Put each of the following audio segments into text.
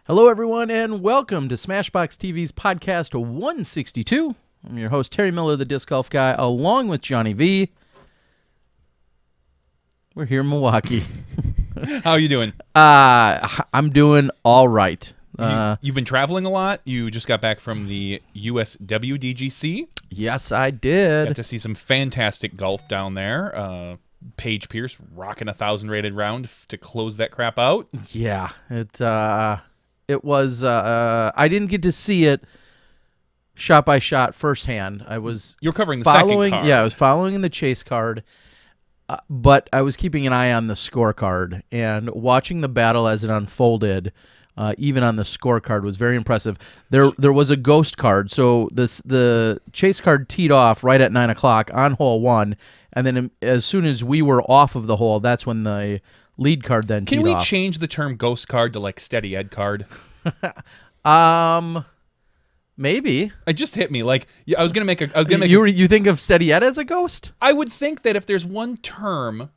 Hello, everyone, and welcome to SmashBoxxTV's podcast 162. I'm your host, Terry Miller, the Disc Golf Guy, along with Johnny V. We're here in Milwaukee. How are you doing? I'm doing all right. You've been traveling a lot. You just got back from the USWDGC. Yes, I did. Got to see some fantastic golf down there. Paige Pierce rocking 1,000 rated round to close that crap out. Yeah, it was. I didn't get to see it shot by shot firsthand. You're covering the second card. Yeah, I was following in the chase card, but I was keeping an eye on the scorecard and watching the battle as it unfolded. Even on the scorecard was very impressive. There was a ghost card, so the chase card teed off right at 9 o'clock on hole 1, and then as soon as we were off of the hole, that's when the lead card then teed off. Can we change the term ghost card to like steady ed card? Maybe. It just hit me. Like I was gonna make a. You think of steady ed as a ghost? I would think that if there's one term,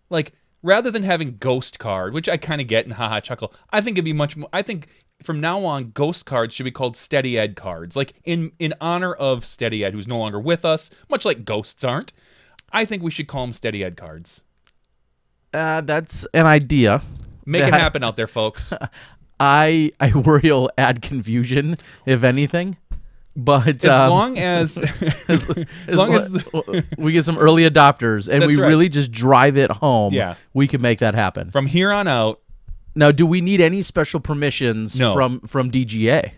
like rather than having ghost card, which I kind of get and haha chuckle, I think it'd be much more. I think from now on, ghost cards should be called steady ed cards, like in honor of steady ed, who's no longer with us, much like ghosts aren't. I think we should call them steady ed cards. That's an idea. Make it happen out there, folks. I worry it'll add confusion, if anything. But as long as we get some early adopters and we really just drive it home, we can make that happen. From here on out. Now, do we need any special permissions from DGA?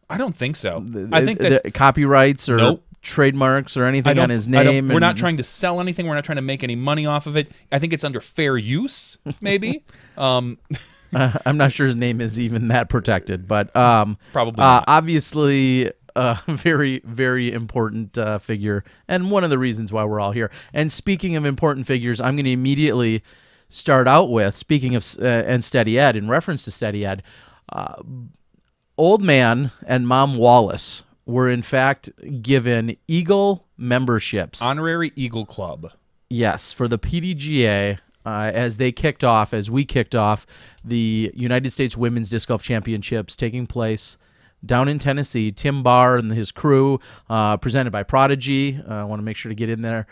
I don't think so. I think that's copyrights or trademarks or anything on his name. We're not trying to sell anything. We're not trying to make any money off of it. I think it's under fair use, maybe. I'm not sure his name is even that protected, but probably not. Obviously a very, very important figure, and one of the reasons why we're all here. And speaking of important figures, I'm going to immediately start out with, speaking of and steady ed, in reference to steady ed, Old Man and Mom Wallace were in fact given Eagle memberships. Honorary Eagle Club. Yes, for the PDGA. As we kicked off the United States Women's Disc Golf Championships taking place down in Tennessee. Tim Barr and his crew, presented by Prodigy. I want to make sure to get in there.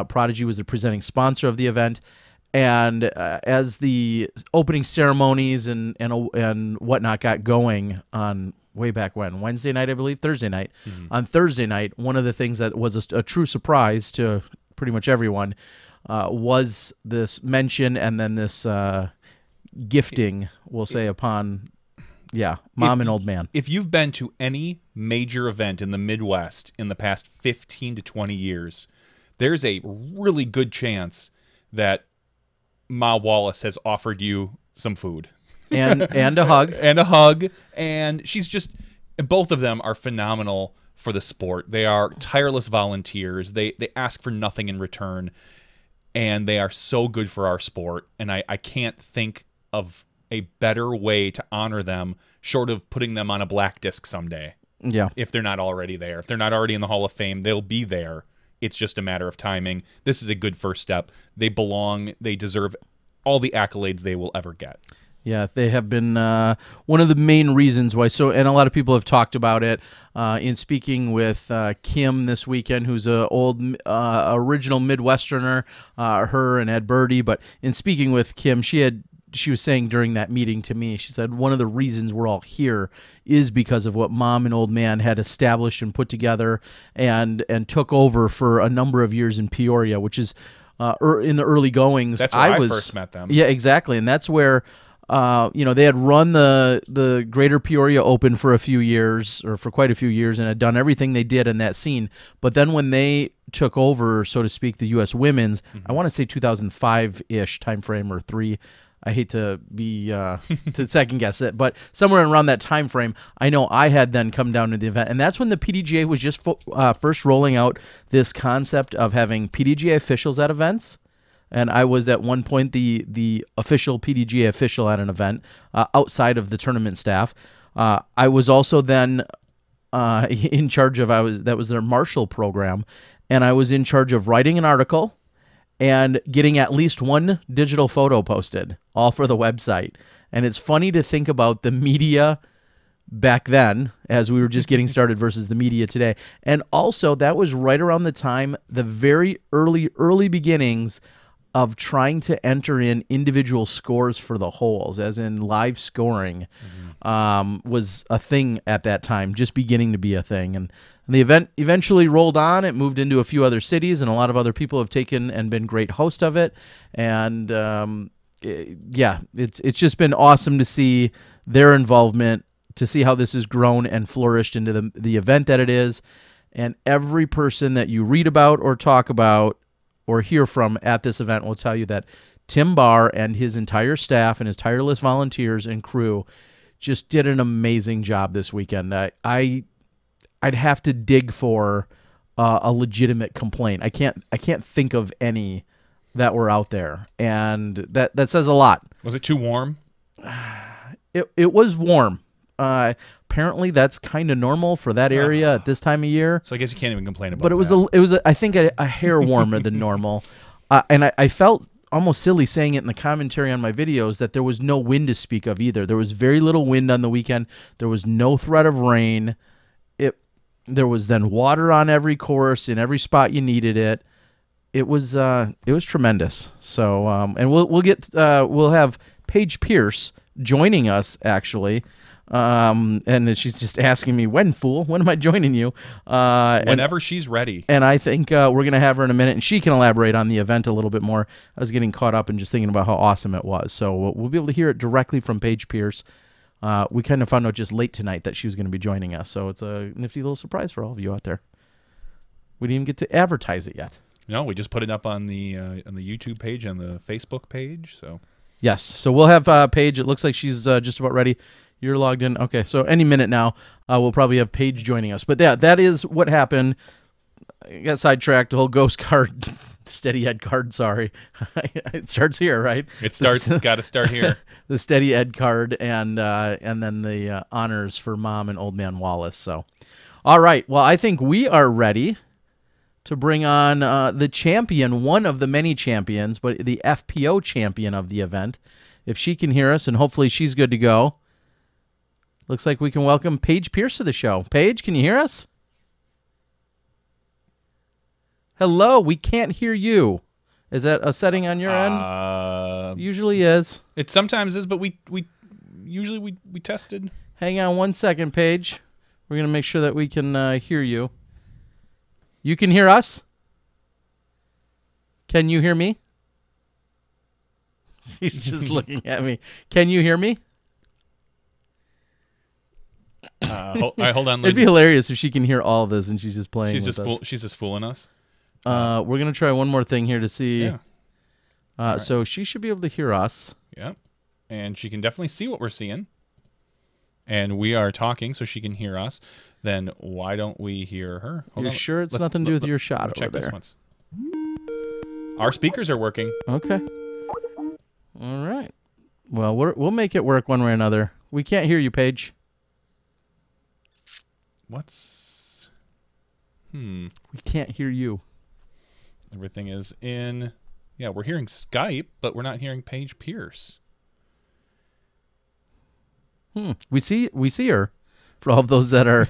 Prodigy was the presenting sponsor of the event. And as the opening ceremonies and whatnot got going on way back when, Wednesday night, I believe, Thursday night. Mm-hmm. On Thursday night, one of the things that was a true surprise to pretty much everyone was this mention and then this gifting, we'll say, upon, Mom and Old Man. If you've been to any major event in the Midwest in the past 15 to 20 years, there's a really good chance that Ma Wallace has offered you some food. And a hug. And a hug. And she's just, both of them are phenomenal for the sport. They are tireless volunteers. They ask for nothing in return. And they are so good for our sport. And I can't think of a better way to honor them short of putting them on a black disc someday. Yeah. If they're not already there. If they're not already in the Hall of Fame, they'll be there. It's just a matter of timing. This is a good first step. They belong. They deserve all the accolades they will ever get. Yeah, they have been one of the main reasons why. And a lot of people have talked about it in speaking with Kim this weekend, who's a old original Midwesterner, her and Ed Birdie. But in speaking with Kim, she was saying during that meeting to me, she said one of the reasons we're all here is because of what Mom and Old Man had established and put together and took over for a number of years in Peoria, which is in the early goings. That's where I first met them. Yeah, exactly, and that's where. They had run the Greater Peoria Open for a few years, or for quite a few years, and had done everything they did in that scene. But then when they took over, so to speak, the U.S. Women's, I want to say 2005-ish time frame or 3. I hate to be to second guess it, but somewhere around that time frame, I know I had then come down to the event, and that's when the PDGA was just first rolling out this concept of having PDGA officials at events. And I was at one point the official PDGA official at an event outside of the tournament staff. I was also then in charge of that was their Marshall program, and I was in charge of writing an article and getting at least one digital photo posted, all for the website. And it's funny to think about the media back then, as we were just getting started, versus the media today. And also, that was right around the time, the very early beginnings of trying to enter in individual scores for the holes, as in live scoring, was a thing at that time, just beginning to be a thing. And the event eventually rolled on. It moved into a few other cities, and a lot of other people have taken and been great hosts of it. And it's just been awesome to see their involvement, to see how this has grown and flourished into the event that it is. And every person that you read about or talk about or hear from at this event will tell you that Tim Barr and his entire staff and his tireless volunteers and crew just did an amazing job this weekend. I'd have to dig for a legitimate complaint. I can't think of any that were out there, and that says a lot. Was it too warm? It was warm. Apparently that's kind of normal for that area at this time of year. So I guess you can't even complain about but it was that. I think a hair warmer than normal. And I felt almost silly saying it in the commentary on my videos that there was no wind to speak of either. There was very little wind on the weekend. There was no threat of rain. There was then water on every course in every spot you needed it. It was tremendous. So and we'll have Paige Pierce joining us actually. And she's just asking me, when am I joining you? Whenever she's ready. And I think we're going to have her in a minute, and she can elaborate on the event a little bit more. I was getting caught up in just thinking about how awesome it was. So we'll be able to hear it directly from Paige Pierce. We kind of found out just late tonight that she was going to be joining us. So it's a nifty little surprise for all of you out there. We didn't even get to advertise it yet. No, we just put it up on the YouTube page and the Facebook page. So yes, so we'll have Paige. It looks like she's just about ready. You're logged in. Okay, so any minute now, we'll probably have Paige joining us. But yeah, that is what happened. I got sidetracked. The whole ghost card, steady ed card, sorry. It starts here, right? It starts, got to start here. The steady ed card and then the honors for Mom and Old Man Wallace. So, all right. Well, I think we are ready to bring on the champion, one of the many champions, but the FPO champion of the event. If she can hear us, and hopefully she's good to go. Looks like we can welcome Paige Pierce to the show. Paige, can you hear us? Hello, we can't hear you. Is that a setting on your end? Usually is. It sometimes is, but we usually tested. Hang on one second, Paige. We're going to make sure that we can hear you. You can hear us? Can you hear me? She's just looking at me. Can you hear me? All right, hold on. It'd be hilarious if she can hear all of this and she's just playing. She's just fooling us. We're gonna try one more thing here to see. Yeah. Right. So she should be able to hear us. Yeah, and she can definitely see what we're seeing. And we are talking, so she can hear us. Then why don't we hear her? You're sure it's nothing to do with your shot over check there? This once. Our speakers are working. Okay. All right. Well, we'll make it work one way or another. We can't hear you, Paige. We can't hear you. Everything is in. Yeah, we're hearing Skype, but we're not hearing Paige Pierce. We see her. For all of those that are.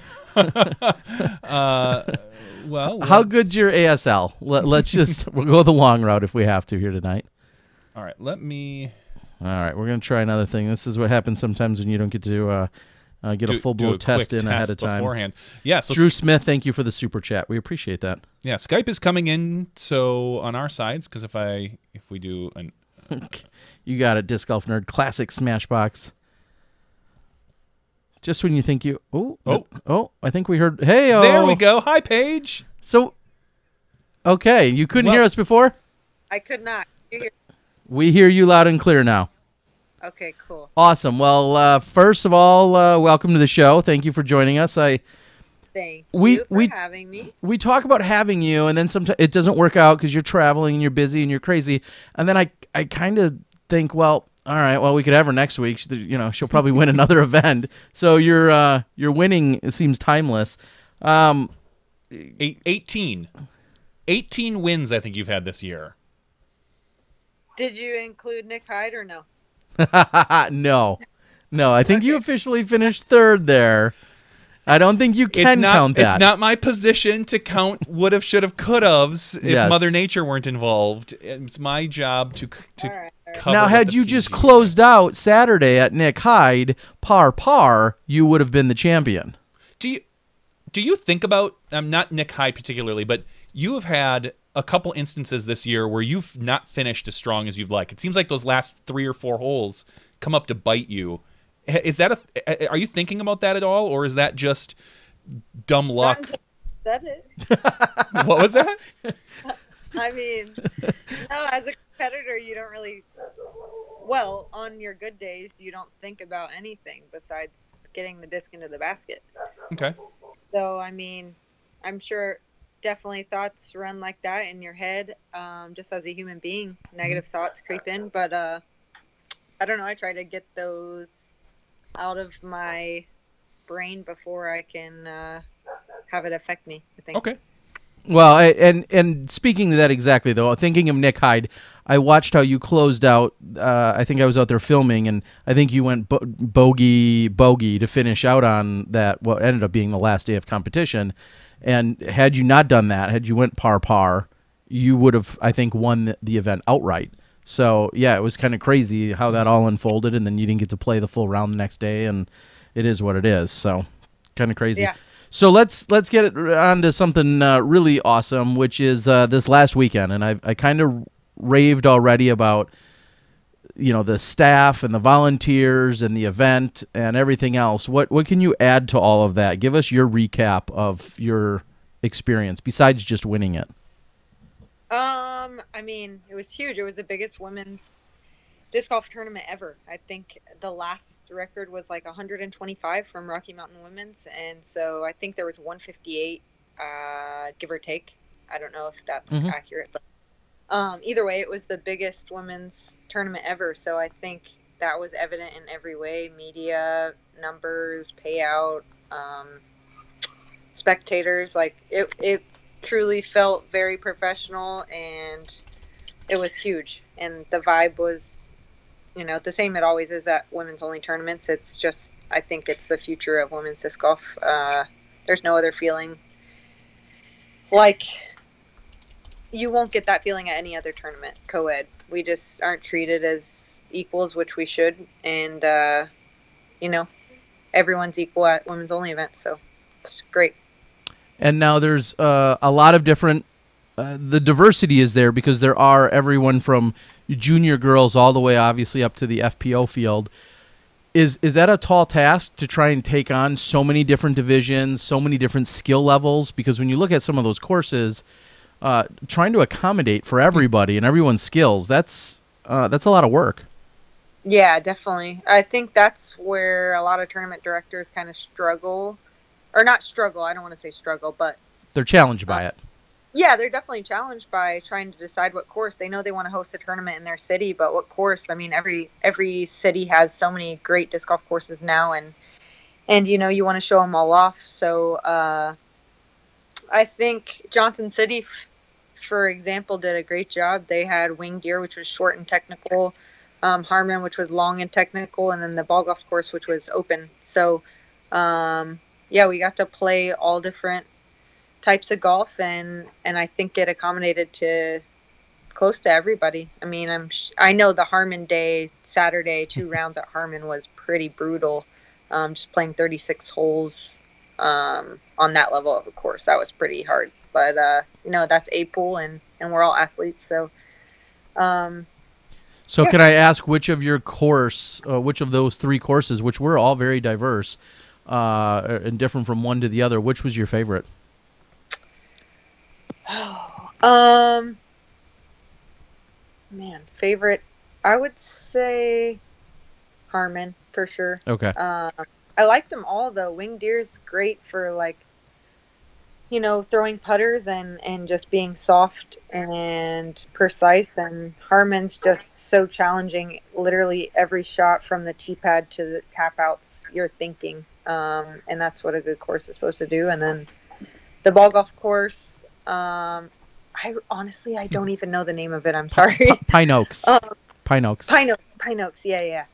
Well, how good's your ASL? Let's just we'll go the long route if we have to here tonight. All right, let me. All right, we're gonna try another thing. This is what happens sometimes when you don't get to. Get a full-blown test in ahead of time. Beforehand. Yeah, so Drew Smith, thank you for the super chat. We appreciate that. Yeah, Skype is coming in so on our sides because if we do an you got it, Disc Golf Nerd Classic Smashbox. Just when you think you I think we heard There we go. Hi Paige. So okay, you couldn't hear us before? I could not. We hear you loud and clear now. Okay, cool. Awesome. Well, first of all, welcome to the show. Thank you for joining us. Thank you for having me. We talk about having you, and then sometimes it doesn't work out because you're traveling and you're busy and you're crazy. And then I kind of think, well, all right, well, we could have her next week. She'll probably win another event. So your winning seems timeless. 18 wins I think you've had this year. Did you include Nick Hyde or no? No. I think you officially finished third there. I don't think you can count that. It's not my position to count would have, should have, could have's if Mother Nature weren't involved. It's my job to cover. Now, had you just closed out Saturday at Nick Hyde par, you would have been the champion. Do you think about, not Nick Hyde particularly, but you have had a couple instances this year where you've not finished as strong as you'd like. It seems like those last 3 or 4 holes come up to bite you. Is that are you thinking about that at all, or is that just dumb luck? Said it. What was that? I mean, no, as a competitor, you don't really. Well, on your good days, you don't think about anything besides getting the disc into the basket. Okay. So, I mean, I'm sure definitely thoughts run like that in your head. Just as a human being, negative thoughts creep in, but I don't know. I try to get those out of my brain before I can have it affect me, I think. Okay. Well, and speaking to that exactly, though, thinking of Nick Hyde, I watched how you closed out. I think I was out there filming, and I think you went bogey to finish out on that, what ended up being the last day of competition. And had you not done that, had you went par, you would have, I think, won the event outright. So, yeah, it was kind of crazy how that all unfolded, and then you didn't get to play the full round the next day, and it is what it is. So, kind of crazy. Yeah. So let's get it on to something really awesome, which is this last weekend. And I kind of raved already about, the staff and the volunteers and the event and everything else. What can you add to all of that? Give us your recap of your experience besides just winning it. I mean, it was huge. It was the biggest women's disc golf tournament ever. I think the last record was like 125 from Rocky Mountain Women's, and so I think there was 158, give or take. I don't know if that's accurate, but either way, it was the biggest women's tournament ever. So I think that was evident in every way: media, numbers, payout, spectators. Like it truly felt very professional, and it was huge. And the vibe was, the same it always is at women's only tournaments. It's just, I think it's the future of women's disc golf. There's no other feeling. Like, you won't get that feeling at any other tournament, co-ed. We just aren't treated as equals, which we should. And, everyone's equal at women's only events. So it's great. And now there's a lot of different, the diversity is there because there are everyone from junior girls all the way obviously up to the FPO field. Is that a tall task to try and take on so many different divisions, so many different skill levels? Because when you look at some of those courses, trying to accommodate for everybody and everyone's skills, that's a lot of work. Yeah, definitely. I think that's where a lot of tournament directors kind of struggle. Or not struggle, I don't want to say struggle, but they're challenged by it. Yeah, they're definitely challenged by trying to decide what course. They know they want to host a tournament in their city, but what course? I mean, every city has so many great disc golf courses now, and you want to show them all off. So I think Johnson City, for example, did a great job. They had Winged Deer, which was short and technical, Harmon, which was long and technical, and then the ball golf course, which was open. So yeah, we got to play all different types of golf, and I think it accommodated to close to everybody. I mean, I know the Harmon day, Saturday, 2 rounds at Harmon was pretty brutal. Just playing 36 holes on that level of the course, that was pretty hard. But that's a pool, and we're all athletes, so. So yeah. Can I ask which of those 3 courses, which were all very diverse, and different from one to the other, which was your favorite? Favorite, I would say Harmon for sure. Okay. I liked them all though. Winged Deer's great for throwing putters and just being soft and precise, and Harmon's just so challenging. Literally every shot from the tee pad to the tap outs, you're thinking, and that's what a good course is supposed to do. And then the ball golf course, I honestly don't even know the name of it. I'm sorry. Pine Oaks. Pine Oaks. Pine Oaks, yeah.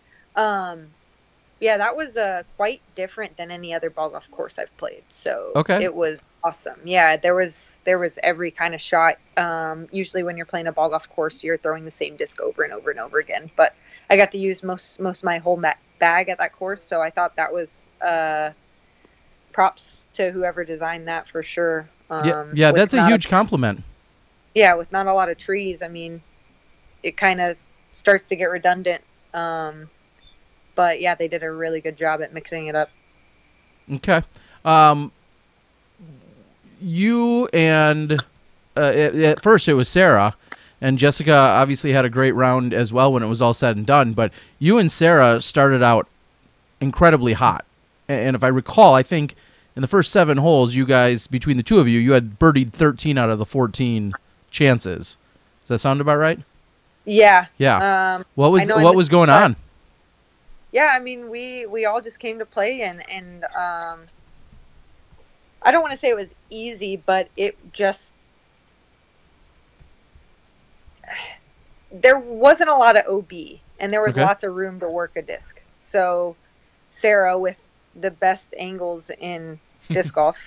Yeah, that was quite different than any other ball golf course I've played. So Okay. it was awesome. Yeah, there was every kind of shot. Usually when you're playing a ball golf course, you're throwing the same disc over and over and over again. But I got to use most of my whole bag at that course, so I thought that was props to whoever designed that for sure. Yeah, that's a huge compliment. Yeah, with not a lot of trees, I mean, it kind of starts to get redundant. But yeah, they did a really good job at mixing it up. Okay. You and at first it was Sarah, and Jessica obviously had a great round as well when it was all said and done. But you and Sarah started out incredibly hot, and if I recall, I think in the first 7 holes, you guys, between the two of you, you had birdied 13 out of the 14 chances. Does that sound about right? Yeah. Yeah. What was going on? Yeah, I mean, we all just came to play, and I don't want to say it was easy, but it just, there wasn't a lot of OB, and there was lots of room to work a disc. So Sarah, with the best angles in disc golf,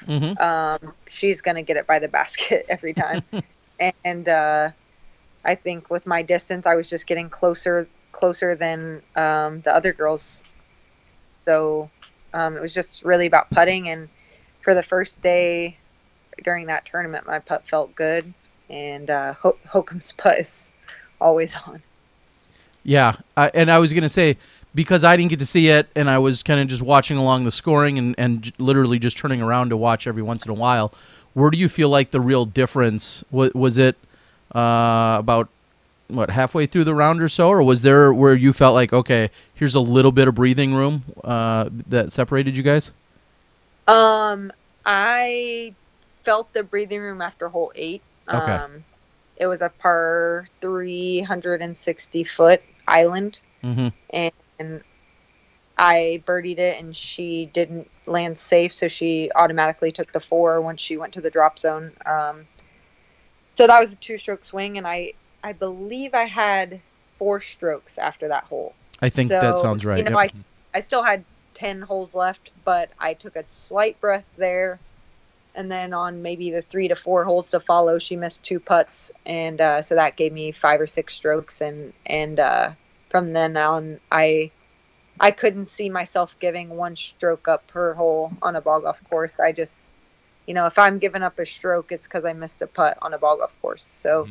she's going to get it by the basket every time. And I think with my distance, I was just getting closer than the other girls. So it was just really about putting. And for the first day during that tournament, my putt felt good. And Hokum's putt is always on. Yeah. And I was going to say, because I didn't get to see it and I was kind of just watching along the scoring and literally just turning around to watch every once in a while, where do you feel like the real difference? Was it about halfway through the round or so, or was there where you felt like, okay, here's a little bit of breathing room that separated you guys? I felt the breathing room after hole 8. Okay. It was a par 360-foot island, and I birdied it, and she didn't land safe, so she automatically took the 4 once she went to the drop zone. So that was a 2-stroke swing, and I believe I had 4 strokes after that hole. I think that sounds right. You know, I still had 10 holes left, but I took a slight breath there. And then on maybe the 3 to 4 holes to follow, she missed 2 putts. And so that gave me 5 or 6 strokes. And from then on, I couldn't see myself giving 1 stroke up per hole on a ball golf course. I just, if I'm giving up a stroke, it's because I missed a putt on a ball golf course. So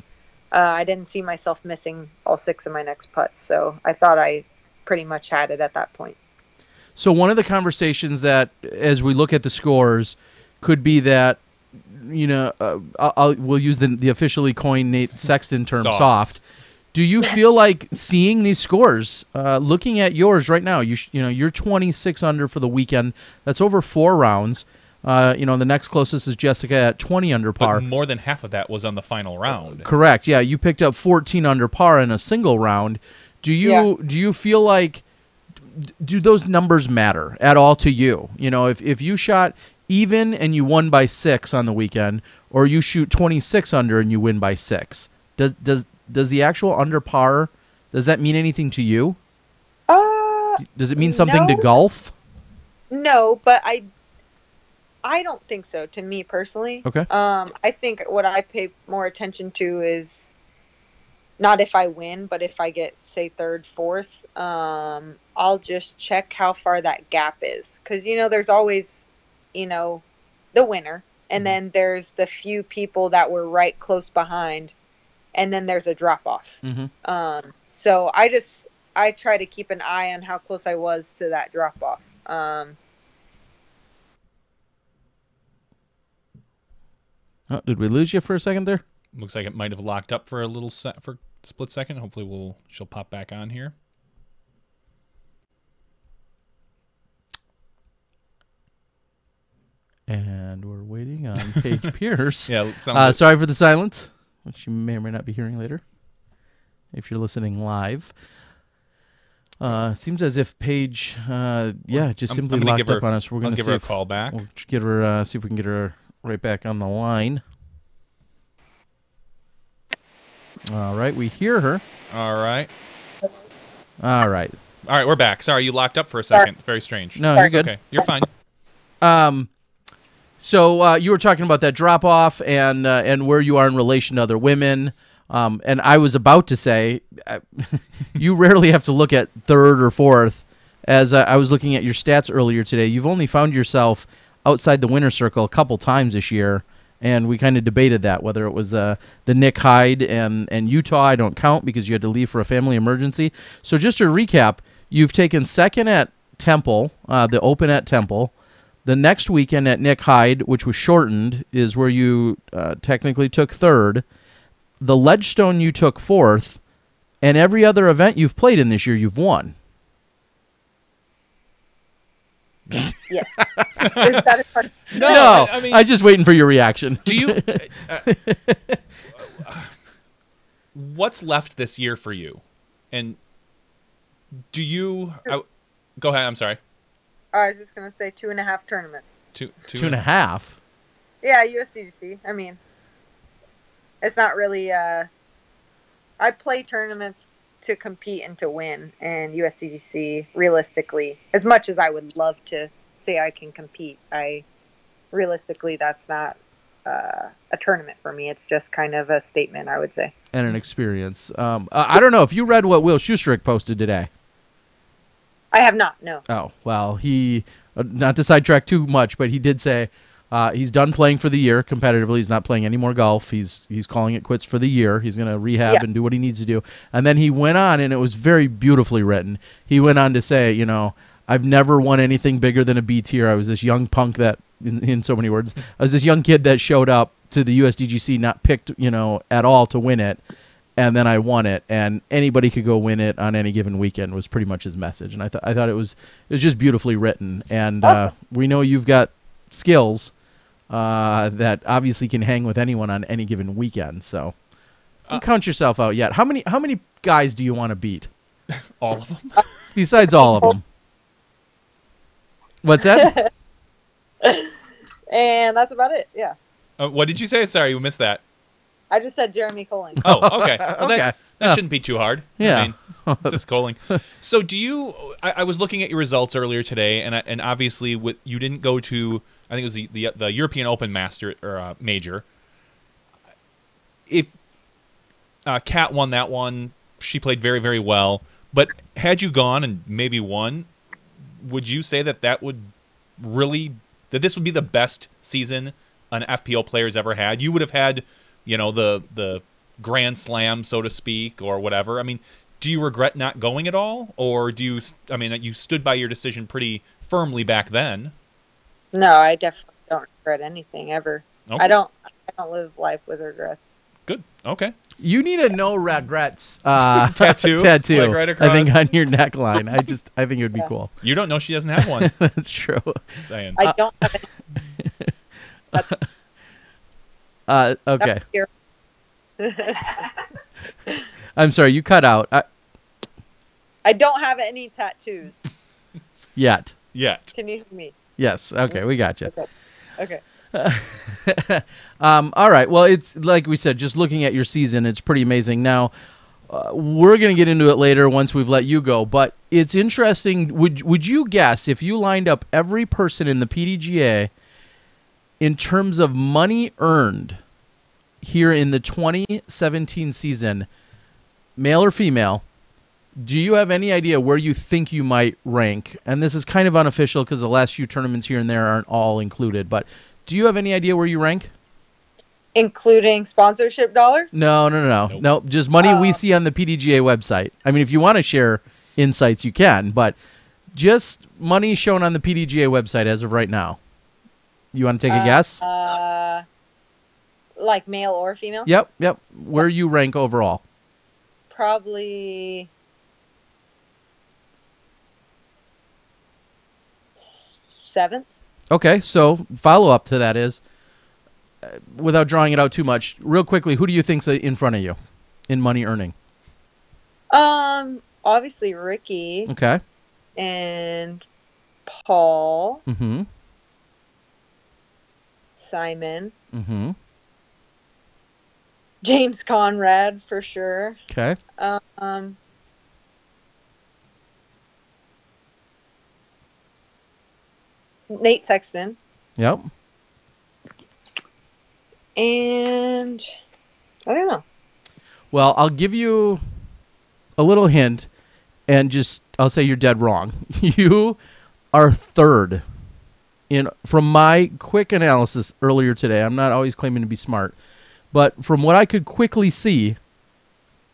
I didn't see myself missing all 6 of my next putts, so I thought I pretty much had it at that point. So one of the conversations that, as we look at the scores, could be that, we'll use the officially coined Nate Sexton term, soft. Do you feel like seeing these scores, looking at yours right now, you're 26 under for the weekend. That's over 4 rounds. The next closest is Jessica at 20 under par. But more than half of that was on the final round. Correct. Yeah, you picked up 14 under par in a single round. Do you feel like, do those numbers matter at all to you? If you shot even and you won by 6 on the weekend, or you shoot 26 under and you win by 6, does the actual under par, does that mean anything to you? Does it mean something to golf? No, but I don't think so, to me personally. Okay. I think what I pay more attention to is not if I win, but if I get, say, 3rd, 4th, I'll just check how far that gap is. Because, there's always, the winner. And then there's the few people that were right close behind. And then there's a drop-off. So I try to keep an eye on how close I was to that drop-off. Did we lose you for a second there? Looks like it might have locked up for a little for a split second. Hopefully she'll pop back on here. And we're waiting on Paige Pierce. Yeah, sorry for the silence, which you may or may not be hearing later if you're listening live. Seems as if Paige, simply locked up on us. We're going to give her a call back. We'll get her, see if we can get her right back on the line. All right, we hear her. All right. All right. All right, we're back. Sorry, you locked up for a second. Very strange. No, you're good. Okay, you're fine. So you were talking about that drop off and where you are in relation to other women. And I was about to say, you rarely have to look at third or fourth. As I was looking at your stats earlier today, you've only found yourself outside the winner's circle a couple times this year. And we kind of debated that, whether it was the Nick Hyde and Utah. I don't count because you had to leave for a family emergency. So just to recap, you've taken second at Temple, the Open at Temple. The next weekend at Nick Hyde, which was shortened, is where you technically took third. The Ledgestone you took fourth. And every other event you've played in this year, you've won. Yes. Is that a part? No, I mean, I'm just waiting for your reaction. do you? What's left this year for you? And do you? Go ahead. I'm sorry. I was just gonna say 2.5 tournaments. Two and a half. Yeah, USDGC. I mean, it's not really. I play tournaments to compete and to win, and USDGC, realistically, as much as I would love to say I can compete, realistically that's not a tournament for me. It's just kind of a statement, I would say, and an experience. I don't know if you read what Will Schustrick posted today. I have not. No. Oh well, he not to sidetrack too much, but he did say he's done playing for the year competitively. He's not playing any more golf. He's calling it quits for the year. He's going to rehab and do what he needs to do. And then he went on, and it was very beautifully written. He went on to say, you know, I've never won anything bigger than a B tier. I was this young punk that, in so many words, I was this young kid that showed up to the USDGC not picked, you know, at all to win it. And then I won it, and anybody could go win it on any given weekend was pretty much his message. And I thought it was just beautifully written. And awesome. We know you've got skills that obviously can hang with anyone on any given weekend. So don't count yourself out yet. How many guys do you want to beat? All of them. Besides all of them. What's that? And that's about it. Yeah. What did you say? Sorry, we missed that. I just said Jeremy Colling. Oh, okay. Well, Okay. that shouldn't be too hard. Yeah. I mean, it's just Colling. So do you? I was looking at your results earlier today, and obviously you didn't go to. I think it was the European Open Master or Major. If Kat won that one, she played very, very well. But had you gone and maybe won, would you say that this would be the best season an FPO player's ever had? You would have had, you know, the Grand Slam, so to speak, or whatever. I mean, do you regret not going at all, or do you? I mean, you stood by your decision pretty firmly back then. No, I definitely don't regret anything ever. Okay. I don't live life with regrets. Good. Okay. You need a no regrets Tattoo. Like right across. I think on your neckline. I think it would be cool. You don't know she doesn't have one. That's true. Just saying. I don't have any. That's Okay. here. I'm sorry, you cut out. I don't have any tattoos. Yet. Can you hear me? Yes. Okay, we got you. Okay. All right. Well, it's like we said, just looking at your season, it's pretty amazing. Now, we're going to get into it later once we've let you go, but it's interesting. Would you guess if you lined up every person in the PDGA in terms of money earned here in the 2017 season, male or female, do you have any idea where you think you might rank? And this is kind of unofficial because the last few tournaments here and there aren't all included, but do you have any idea where you rank? Including sponsorship dollars? No, just money we see on the PDGA website. I mean, if you want to share insights, you can, but just money shown on the PDGA website as of right now. You want to take a guess? Like male or female? Yep. Where you rank overall? Probably 7th. Okay, so follow-up to that is, without drawing it out too much, real quickly, who do you think's in front of you in money earning? Obviously Ricky. Okay. And Paul. Mm-hmm. Simon. Mm-hmm. James Conrad for sure. Okay. Nate Sexton. Yep. And I don't know. Well, I'll give you a little hint, and I'll say you're dead wrong. You are third. From my quick analysis earlier today, I'm not always claiming to be smart, but from what I could quickly see,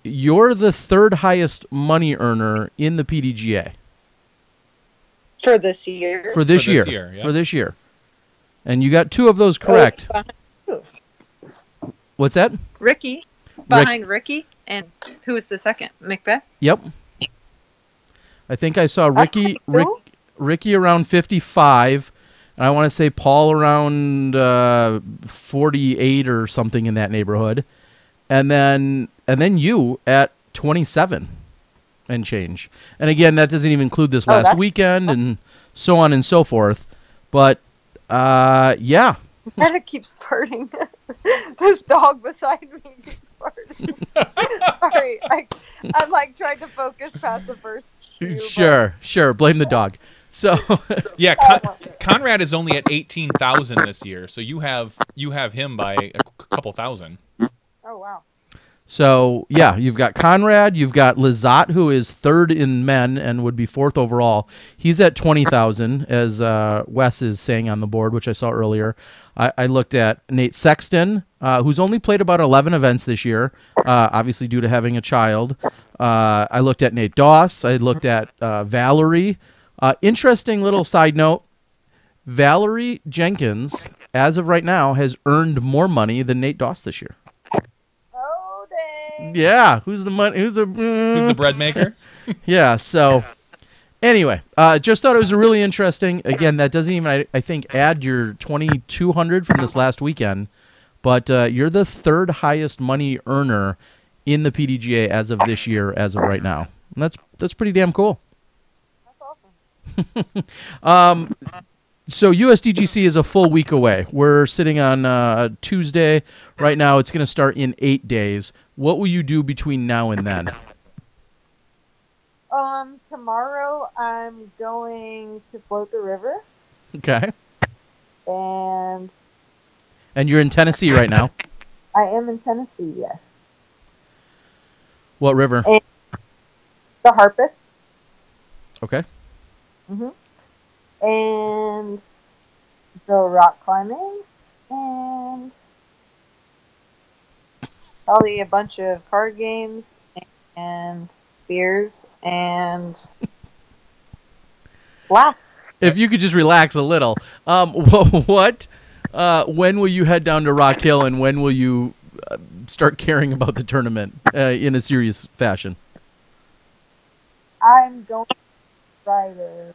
you're the third highest money earner in the PDGA. For this year? For this year. Yeah. For this year. And you got 2 of those correct. What's that? Ricky. Behind Ricky. And who was the second? Macbeth? Yep. I think I saw Ricky around 55, and I want to say Paul around 48 or something in that neighborhood. And then you at 27 and change. And again, that doesn't even include this last weekend and so on and so forth. But yeah. It keeps farting. This dog beside me keeps farting. Sorry, I'm like trying to focus past the first few. Sure. Blame the dog. So yeah, Conrad is only at 18,000 this year, so you have him by a couple thousand. Oh wow. So yeah, you've got Conrad, you've got Lizotte, who is third in men and would be fourth overall. He's at 20,000, as Wes is saying on the board, which I saw earlier. I looked at Nate Sexton, who's only played about 11 events this year, obviously due to having a child. I looked at Nate Doss. I looked at Valerie. Interesting little side note, Valerie Jenkins, as of right now, has earned more money than Nate Doss this year. Oh, dang. Yeah, who's the bread maker? Yeah, so anyway, just thought it was really interesting. Again, that doesn't even, I think, add your 2,200 from this last weekend, but you're the third highest money earner in the PDGA as of this year, as of right now. And that's pretty damn cool. So USDGC is a full week away. We're sitting on Tuesday. Right now, it's going to start in 8 days. What will you do between now and then? Tomorrow I'm going to float the river. Okay. And you're in Tennessee right now? I am in Tennessee, yes. What river? And the Harpeth. Okay. And go rock climbing, and probably a bunch of card games and beers and laughs. If you could just relax a little. When will you head down to Rock Hill, and when will you start caring about the tournament in a serious fashion? I'm going Friday.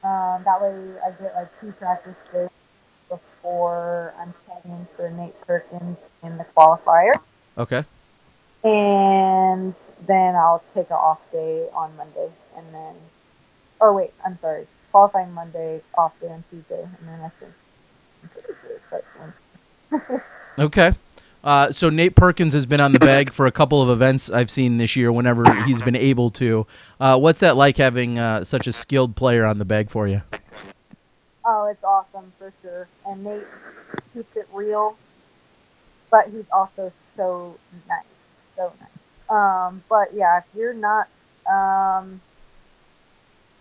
That way I get like 2 practice days before I'm playing for Nate Perkins in the qualifier. Okay. And then I'll take an off day on Monday, and then, qualifying Monday, off day on Tuesday, and then I think. Okay. So Nate Perkins has been on the bag for a couple of events I've seen this year whenever he's been able to. What's that like having such a skilled player on the bag for you? Oh, it's awesome for sure. And Nate keeps it real, but he's also so nice. So nice. But yeah, if you're not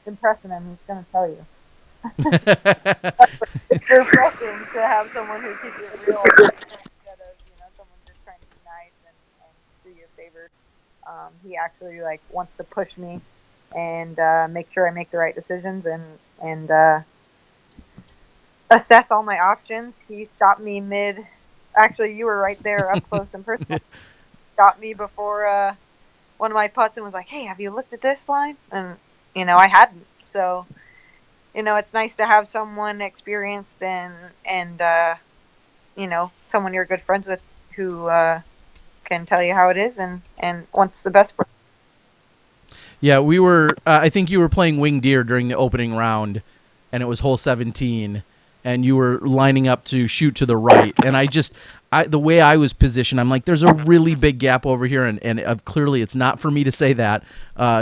impressing him, he's going to tell you. It's refreshing to have someone who keeps it real instead of, someone just trying to be nice and do you a favor. He actually wants to push me and make sure I make the right decisions and assess all my options. He stopped me mid. Actually, you were right there up close and personal. Stopped me before one of my putts and was like, "Hey, have you looked at this line?" And I hadn't. So, it's nice to have someone experienced and someone you're good friends with who can tell you how it is and wants the best for you. Yeah, we were. I think you were playing Wing Deer during the opening round, and it was hole 17, and you were lining up to shoot to the right. And the way I was positioned, I'm like, there's a really big gap over here, and clearly it's not for me to say that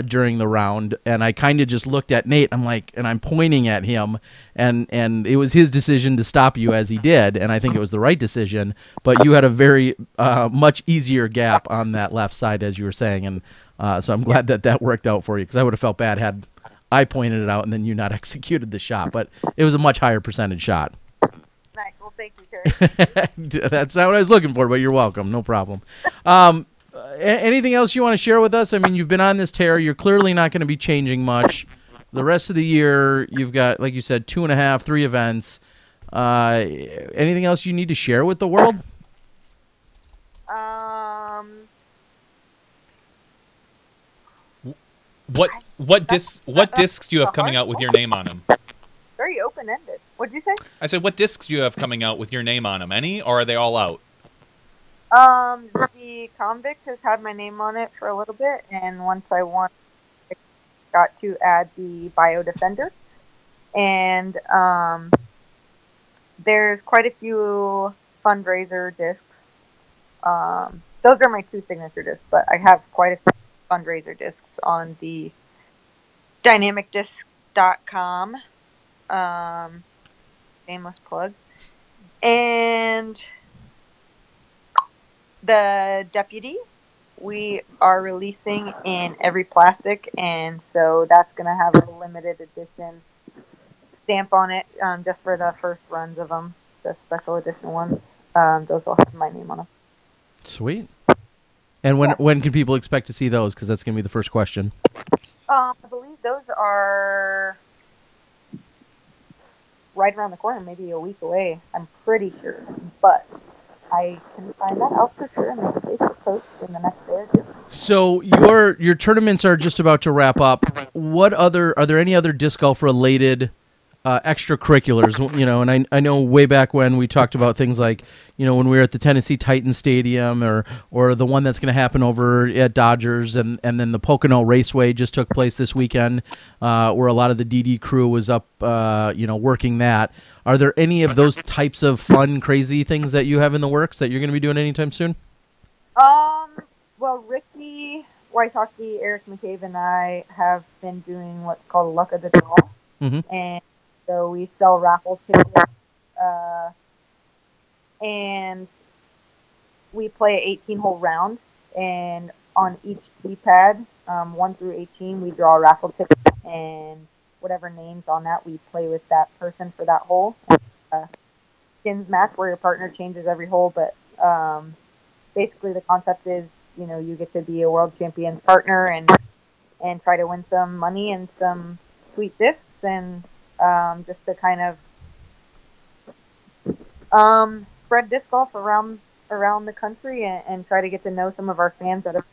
during the round. And I kind of just looked at Nate. I'm like, and I'm pointing at him, and it was his decision to stop you as he did, and I think it was the right decision. But you had a very much easier gap on that left side, as you were saying, and so I'm glad that worked out for you, because I would have felt bad had I pointed it out and then you not executed the shot. But it was a much higher percentage shot. Nice. Well, thank you, Terry. That's not what I was looking for, but you're welcome. No problem. Anything else you want to share with us? I mean, you've been on this tear. You're clearly not going to be changing much. The rest of the year, you've got, like you said, 2.5, 3 events. Anything else you need to share with the world? What discs do you have coming out with your name on them? Very open-ended. What'd you say? I said, what discs do you have coming out with your name on them? Any, or are they all out? The Convict has had my name on it for a little bit, and once I won, I got to add the Bio Defender. And there's quite a few fundraiser discs. Those are my 2 signature discs, but I have quite a few fundraiser discs on the dynamicdisc.com. Shameless plug. And the Deputy, we are releasing in every plastic, and so that's going to have a limited edition stamp on it, just for the first runs of them, the special edition ones. Those will have my name on them. Sweet. And when can people expect to see those? Because that's going to be the first question. I believe those are right around the corner, maybe a week away. I'm pretty sure, but I can find that out for sure and make a Facebook post in the next day or 2. So your tournaments are just about to wrap up. Are there any other disc golf related extracurriculars? You know, and I know way back when we talked about things like, you know, when we were at the Tennessee Titans Stadium, or the one that's going to happen over at Dodgers, and then the Pocono Raceway just took place this weekend, where a lot of the DD crew was up, working that. Are there any of those types of fun, crazy things that you have in the works that you're going to be doing anytime soon? Well, Ricky Wysocki, Eric McCabe, and I have been doing what's called Luck of the Draw. Mm-hmm. And so we sell raffle tickets, and we play an 18-hole round. And on each tee pad, 1 through 18, we draw a raffle ticket, and whatever name's on that, we play with that person for that hole. Skins match where your partner changes every hole, but basically the concept is, you know, you get to be a world champion's partner and try to win some money and some sweet discs, and just to kind of spread disc golf around the country, and try to get to know some of our fans that are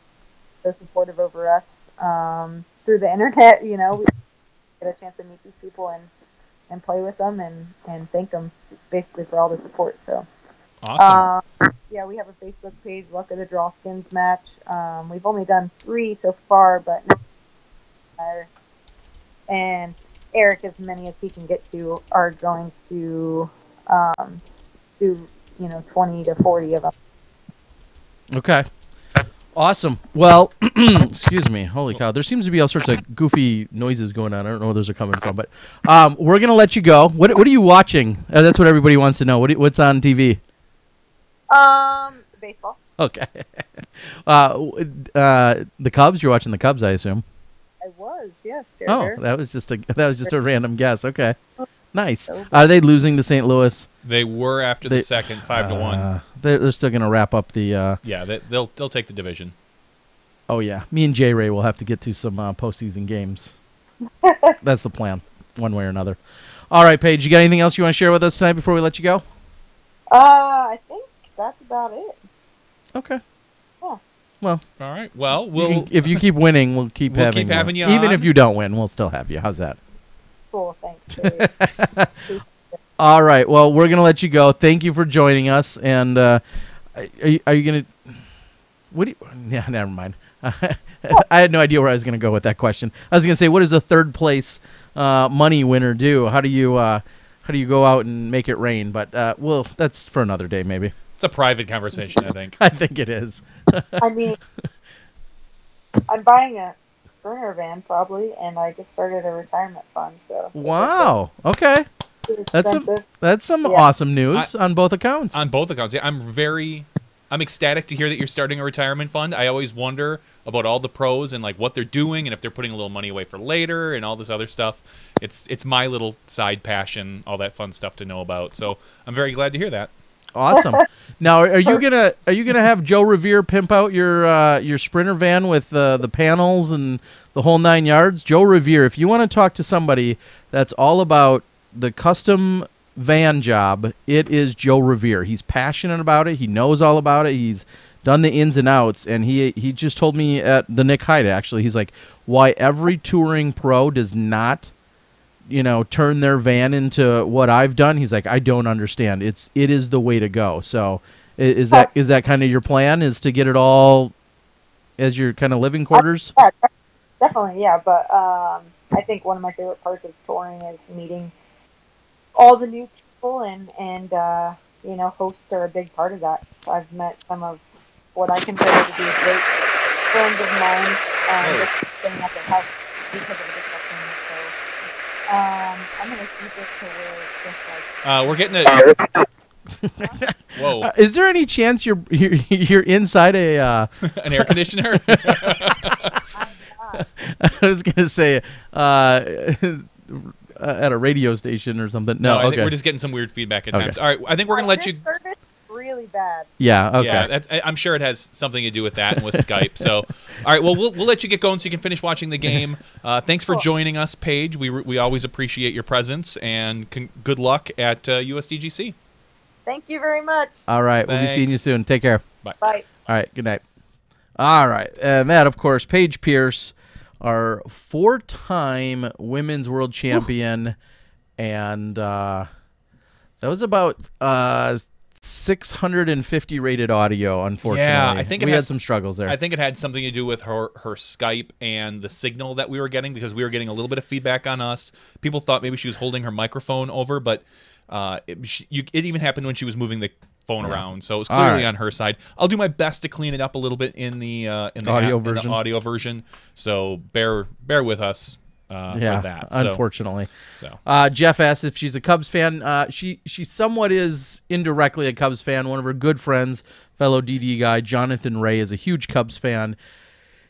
so supportive over us through the internet. You know, we get a chance to meet these people and play with them and thank them basically for all the support. So awesome. Yeah, we have a Facebook page, Luck of the Draw Skins Match. We've only done 3 so far, but and Eric, as many as he can get to, are going to do 20 to 40 of them. Okay. Awesome. Well, excuse me. Holy cow. There seems to be all sorts of goofy noises going on. I don't know where those are coming from, but we're going to let you go. What are you watching? That's what everybody wants to know. What's on TV? Baseball. Okay. The Cubs? You're watching the Cubs, I assume. I was, yes. That was just a random guess. Okay. Nice. Are they losing to St. Louis? They were after the second, 5-1. They're still going to wrap up the. Yeah, they'll take the division. Oh yeah, me and J Ray will have to get to some postseason games. That's the plan, one way or another. All right, Paige, you got anything else you want to share with us tonight before we let you go? I think that's about it. Okay. Yeah. Well. All right. Well, if you keep winning, we'll keep having you. Even if you don't win, we'll still have you. How's that? Cool. Thanks. All right. Well, we're gonna let you go. Thank you for joining us. And are you gonna? What do you? Yeah, never mind. I had no idea where I was gonna go with that question. I was gonna say, what does a third place money winner do? How do you go out and make it rain? But well, that's for another day, maybe. It's a private conversation, I think. I think it is. I mean, I'm buying a Sprinter van probably, and I just started a retirement fund. So wow. Okay. That's some awesome news on both accounts. On both accounts, yeah. I'm ecstatic to hear that you're starting a retirement fund. I always wonder about all the pros and like what they're doing and if they're putting a little money away for later and all this other stuff. It's my little side passion, all that fun stuff to know about. So I'm very glad to hear that. Awesome. Now, are you gonna have Joe Revere pimp out your Sprinter van with the panels and the whole 9 yards? Joe Revere, if you want to talk to somebody that's all about the custom van job, it is Joe Revere. He's passionate about it. He knows all about it. He's done the ins and outs, and he just told me at the Nick Hyde, actually, he's like, why every touring pro does not, turn their van into what I've done. He's like, I don't understand. It is the way to go. So is that kind of your plan, is to get it all as your kind of living quarters? Yeah, definitely, yeah. But I think one of my favorite parts of touring is meeting all the new people, and hosts are a big part of that. So I've met some of what I consider to be great friends of mine, just staying up at house because of the discussion. So I'm gonna keep it to where it's just like. We're getting it. Whoa! Is there any chance you're inside a an air conditioner? I was gonna say at a radio station or something. No, I okay. think we're just getting some weird feedback at times. All right, I think we're gonna let you. Service really bad. Yeah. Okay. Yeah, I'm sure it has something to do with that and with Skype. So, all right, well, we'll let you get going so you can finish watching the game. Thanks for joining us, Paige. We always appreciate your presence, and good luck at USDGC. Thank you very much. All right, we'll be seeing you soon. Take care. Bye. Bye. All right, good night. All right, and that, of course, Paige Pierce, our 4-time women's world champion, and that was about 650 rated audio, unfortunately. Yeah, I think we had some struggles there. I think it had something to do with her Skype and the signal that we were getting, because we were getting a little bit of feedback on us. People thought maybe she was holding her microphone over, but it even happened when she was moving the phone around, so it was clearly on her side. I'll do my best to clean it up a little bit in the audio version. So bear with us for that. Unfortunately. Jeff asked if she's a Cubs fan. She somewhat is indirectly a Cubs fan. One of her good friends, fellow DD guy, Jonathan Ray, is a huge Cubs fan.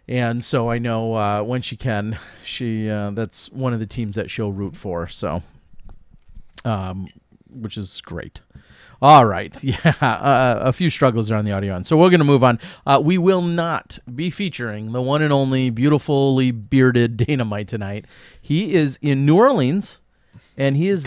And so I know when she can, that's one of the teams that she'll root for. So, which is great. All right. Yeah, a few struggles there on the audio end. So we're going to move on. We will not be featuring the one and only beautifully bearded Dynamite tonight. He is in New Orleans, and he is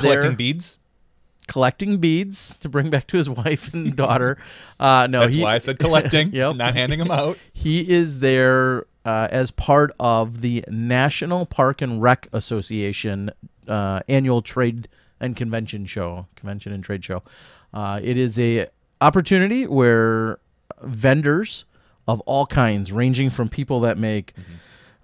collecting beads to bring back to his wife and daughter. No, that's why I said collecting, yep. Not handing them out. He is there as part of the National Park and Rec Association annual trade and convention and trade show. It is a opportunity where vendors of all kinds, ranging from people that make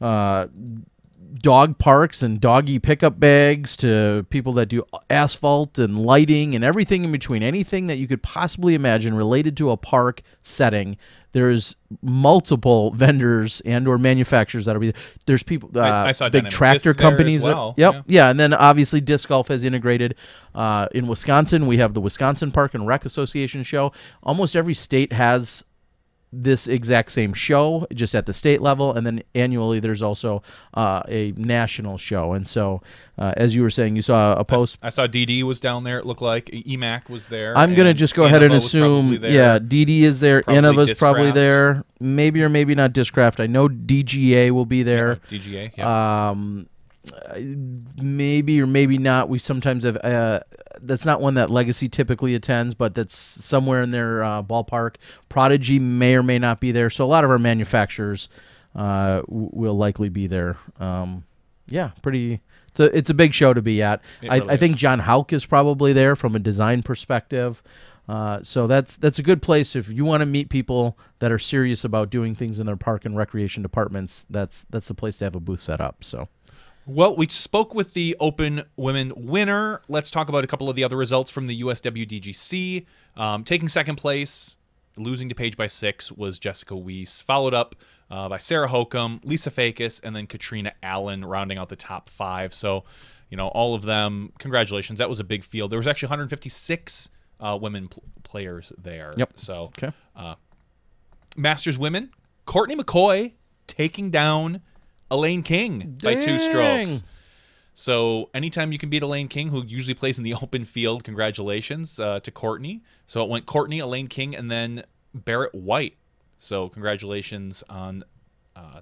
dog parks and doggy pickup bags to people that do asphalt and lighting and everything in between, anything that you could possibly imagine related to a park setting. There's multiple vendors and or manufacturers that'll be there. There's people, I saw big tractor companies. As well. Yeah. And then obviously disc golf has integrated. In Wisconsin, we have the Wisconsin Park and Rec Association show. Almost every state has this exact same show, just at the state level, and then annually there's also a national show. And so, as you were saying, you saw a post. I saw DD was down there. It looked like EMAC was there. I'm gonna just go ahead and assume, DD is there. Innova's probably there. Maybe or maybe not Discraft. I know DGA will be there. Yeah, DGA. Yeah. Maybe or maybe not. We sometimes have. That's not one that Legacy typically attends, but that's somewhere in their ballpark. Prodigy may or may not be there. So a lot of our manufacturers will likely be there. Pretty. It's a big show to be at. I think John Houck is probably there from a design perspective. So that's a good place if you want to meet people that are serious about doing things in their park and recreation departments. That's the place to have a booth set up. So. Well, we spoke with the Open Women winner. Let's talk about a couple of the other results from the USWDGC. Taking second place, losing to Paige by 6, was Jessica Weiss, followed up by Sarah Hokum, Lisa Fakis, and then Katrina Allen rounding out the top 5. So, all of them, congratulations. That was a big field. There was actually 156 women players there. Yep. So, Okay. Masters women, Courtney McCoy taking down Elaine King by 2 strokes. So anytime you can beat Elaine King, who usually plays in the open field, congratulations to Courtney. So it went Courtney, Elaine King, and then Barrett White. So congratulations on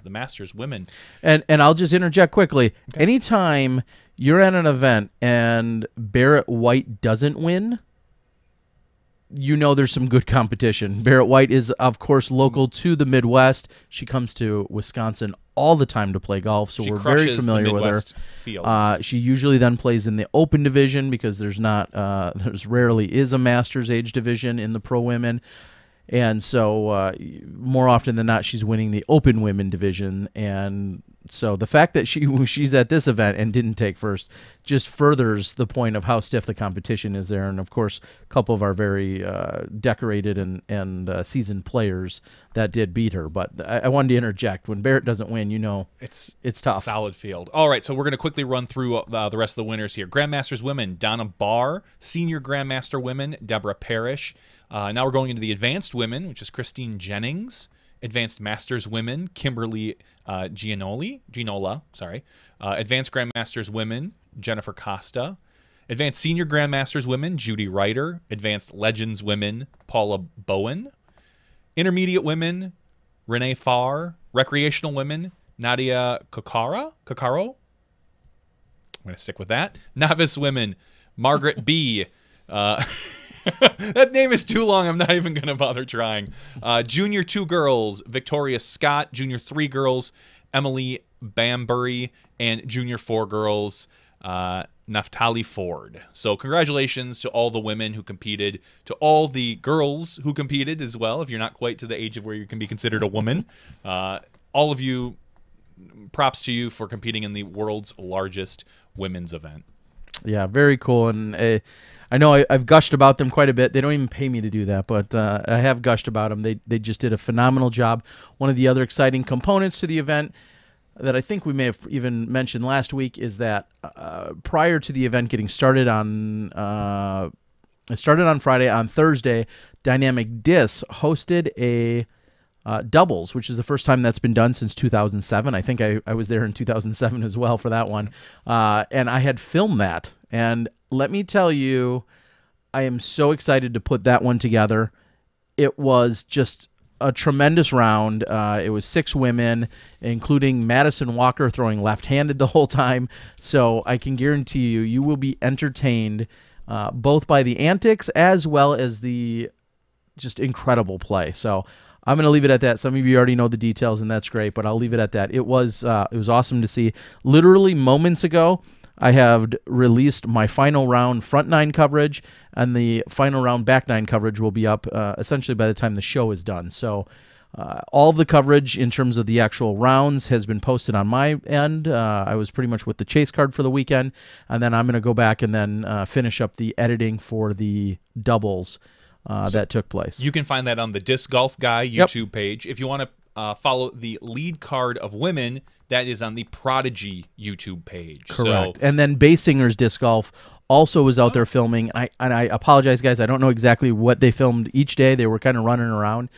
the Masters women. And I'll just interject quickly. Okay. Anytime you're at an event and Barrett White doesn't win, there's some good competition. Barrett White is, of course, local to the Midwest. She comes to Wisconsin all the time to play golf, so we're very familiar with her. Fields. She usually then plays in the Open division because there's rarely is a Masters age division in the pro women. And so more often than not, she's winning the Open women division. And so the fact that she's at this event and didn't take first just furthers the point of how stiff the competition is there. And, of course, a couple of our very decorated and seasoned players that did beat her. But I wanted to interject. When Barrett doesn't win, it's tough. Solid field. All right, so we're going to quickly run through the rest of the winners here. Grandmasters women, Donna Barr. Senior Grandmaster women, Deborah Parrish. Now we're going into the Advanced women, which is Christine Jennings. Advanced Masters women, Kimberly Ginola. Advanced Grandmasters women, Jennifer Costa. Advanced Senior Grandmasters women, Judy Ryder. Advanced Legends women, Paula Bowen. Intermediate women, Renee Farr. Recreational women, Nadia Kokaro. I'm going to stick with that. Novice women, Margaret B. That name is too long. I'm not even going to bother trying. Junior 2 girls, Victoria Scott. Junior 3 girls, Emily Bambury. And Junior 4 girls, Naftali Ford. So congratulations to all the women who competed, to all the girls who competed as well, if you're not quite to the age of where you can be considered a woman. All of you, props to you for competing in the world's largest women's event. Yeah, very cool. And I know I've gushed about them quite a bit. They don't even pay me to do that, but I have gushed about them. They just did a phenomenal job. One of the other exciting components to the event that I think we may have even mentioned last week is that prior to the event getting started it started on Friday. On Thursday, Dynamic Disc hosted a doubles, which is the first time that's been done since 2007. I think I was there in 2007 as well for that one. And I had filmed that. And let me tell you, I am so excited to put that one together. It was just a tremendous round. It was 6 women, including Madison Walker throwing left-handed the whole time. So I can guarantee you will be entertained both by the antics as well as the just incredible play. So I'm going to leave it at that. Some of you already know the details, and that's great, but I'll leave it at that. It was awesome to see. Literally moments ago, I have released my final round front 9 coverage, and the final round back 9 coverage will be up essentially by the time the show is done. So all of the coverage in terms of the actual rounds has been posted on my end. I was pretty much with the chase card for the weekend, and then I'm going to go back and then finish up the editing for the doubles that took place. You can find that on the Disc Golf Guy YouTube page. If you want to follow the lead card of women, that is on the Prodigy YouTube page. Correct. And then Basinger's Disc Golf also was out there filming. And I apologize, guys. I don't know exactly what they filmed each day. They were kind of running around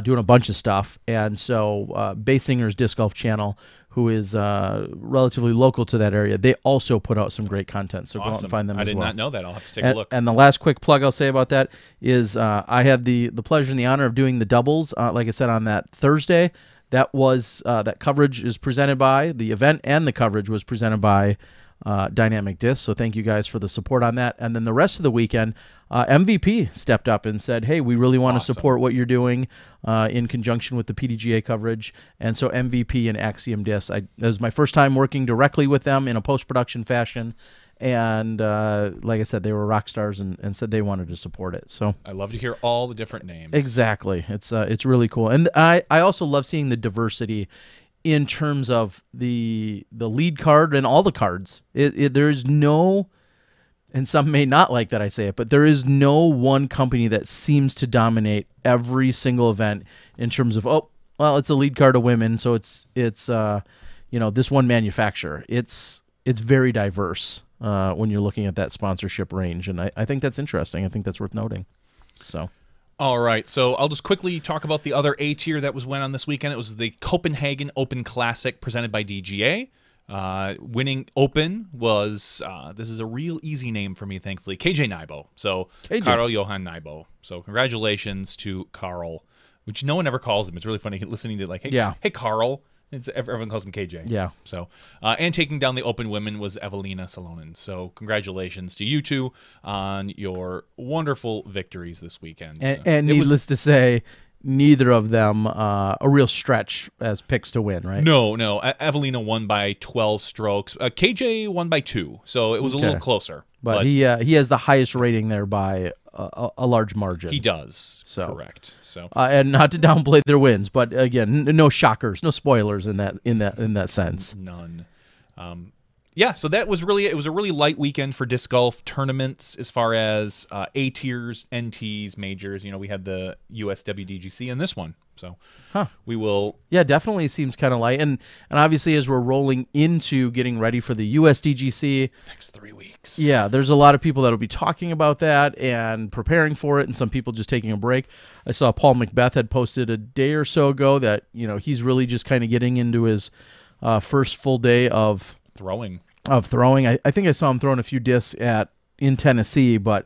doing a bunch of stuff. And so Basinger's Disc Golf channel, who is relatively local to that area, they also put out some great content. So go out and find them as well. I did not know that. I'll have to take a look. And the last quick plug I'll say about that is I had the pleasure and the honor of doing the doubles, like I said, on that Thursday. That was that coverage is presented by the event, and the coverage was presented by Dynamic Disc. So thank you guys for the support on that. And then the rest of the weekend, MVP stepped up and said, hey, we really want to support what you're doing in conjunction with the PDGA coverage. And so MVP and Axiom Disc, it was my first time working directly with them in a post-production fashion. And like I said, they were rock stars and said they wanted to support it. So I love to hear all the different names. Exactly. It's really cool. And I also love seeing the diversity in terms of the lead card and all the cards. There's no, and some may not like that I say it, but there is no one company that seems to dominate every single event in terms of, oh, well, it's a lead card of women, so it's this one manufacturer. It's very diverse when you're looking at that sponsorship range, and I think that's interesting. I think that's worth noting. So. All right, so I'll just quickly talk about the other A tier that went on this weekend. It was the Copenhagen Open Classic presented by DGA. Winning Open was, this is a real easy name for me, thankfully, KJ Nybo. So Carl Johan Nybo. So congratulations to Carl, which no one ever calls him. It's really funny listening to hey Carl. Everyone calls him KJ. Yeah. So, and taking down the Open women was Evelina Salonen. So, congratulations to you two on your wonderful victories this weekend. And needless to say, neither of them a real stretch as picks to win, right? No. Evelina won by 12 strokes. KJ won by 2, so it was a little closer. But he has the highest rating there by a large margin. He does. So correct. So and not to downplay their wins, but again, no shockers, no spoilers in that sense. None. Yeah, so that was really it was a really light weekend for disc golf tournaments as far as A tiers, NTs, majors. We had the USWDGC and this one. So we will. Yeah, definitely seems kind of light, and obviously as we're rolling into getting ready for the USDGC next 3 weeks. Yeah, there's a lot of people that'll be talking about that and preparing for it, and some people just taking a break. I saw Paul Macbeth had posted a day or so ago that he's really just kind of getting into his first full day of throwing. I think I saw him throwing a few discs in Tennessee, but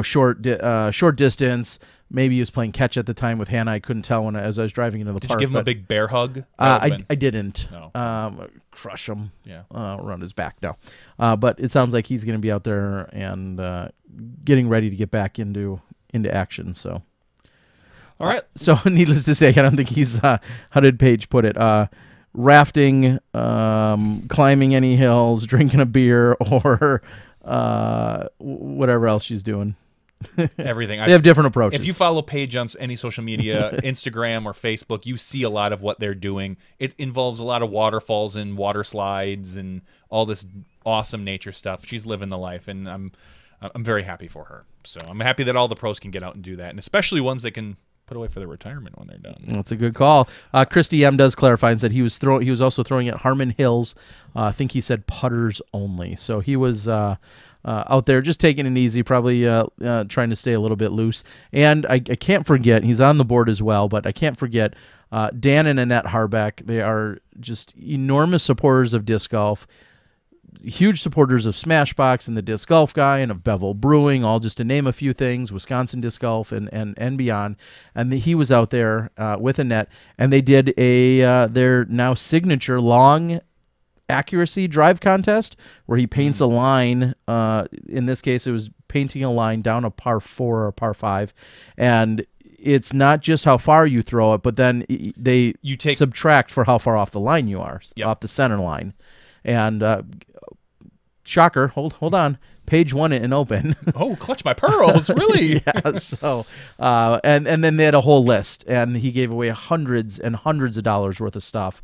short distance. Maybe he was playing catch at the time with Hannah. I couldn't tell as I was driving into the park. Did you give him a big bear hug? I didn't. No. Crush him. Yeah. Around his back. No. But it sounds like he's going to be out there and getting ready to get back into action. So. All right. So needless to say, I don't think he's. How did Paige put it? Rafting, climbing any hills, drinking a beer, or whatever else she's doing. Everything. They have different approaches. If you follow Paige on any social media, Instagram or Facebook, you see a lot of what they're doing. It involves a lot of waterfalls and water slides and all this awesome nature stuff. She's living the life, and I'm very happy for her. So I'm happy that all the pros can get out and do that, and especially ones that can put away for their retirement when they're done. That's a good call. Christy M does clarify and said he was also throwing at Harmon Hills. I think he said putters only. So he was out there just taking it easy, probably trying to stay a little bit loose. And I can't forget, he's on the board as well, but I can't forget Dan and Annette Harbeck. They are just enormous supporters of disc golf, huge supporters of Smashbox and the Disc Golf Guy and of Bevel Brewing, all just to name a few things, Wisconsin Disc Golf and beyond. And he was out there with Annette, and they did their now signature long accuracy drive contest where he paints a line. In this case, it was painting a line down a par 4 or par 5, and it's not just how far you throw it, but then they subtract for how far off the line you are, off the center line. And shocker, hold on, Paige won it in Open. Oh, clutch my pearls, really? Yeah. So, and then they had a whole list, and he gave away hundreds and hundreds of dollars worth of stuff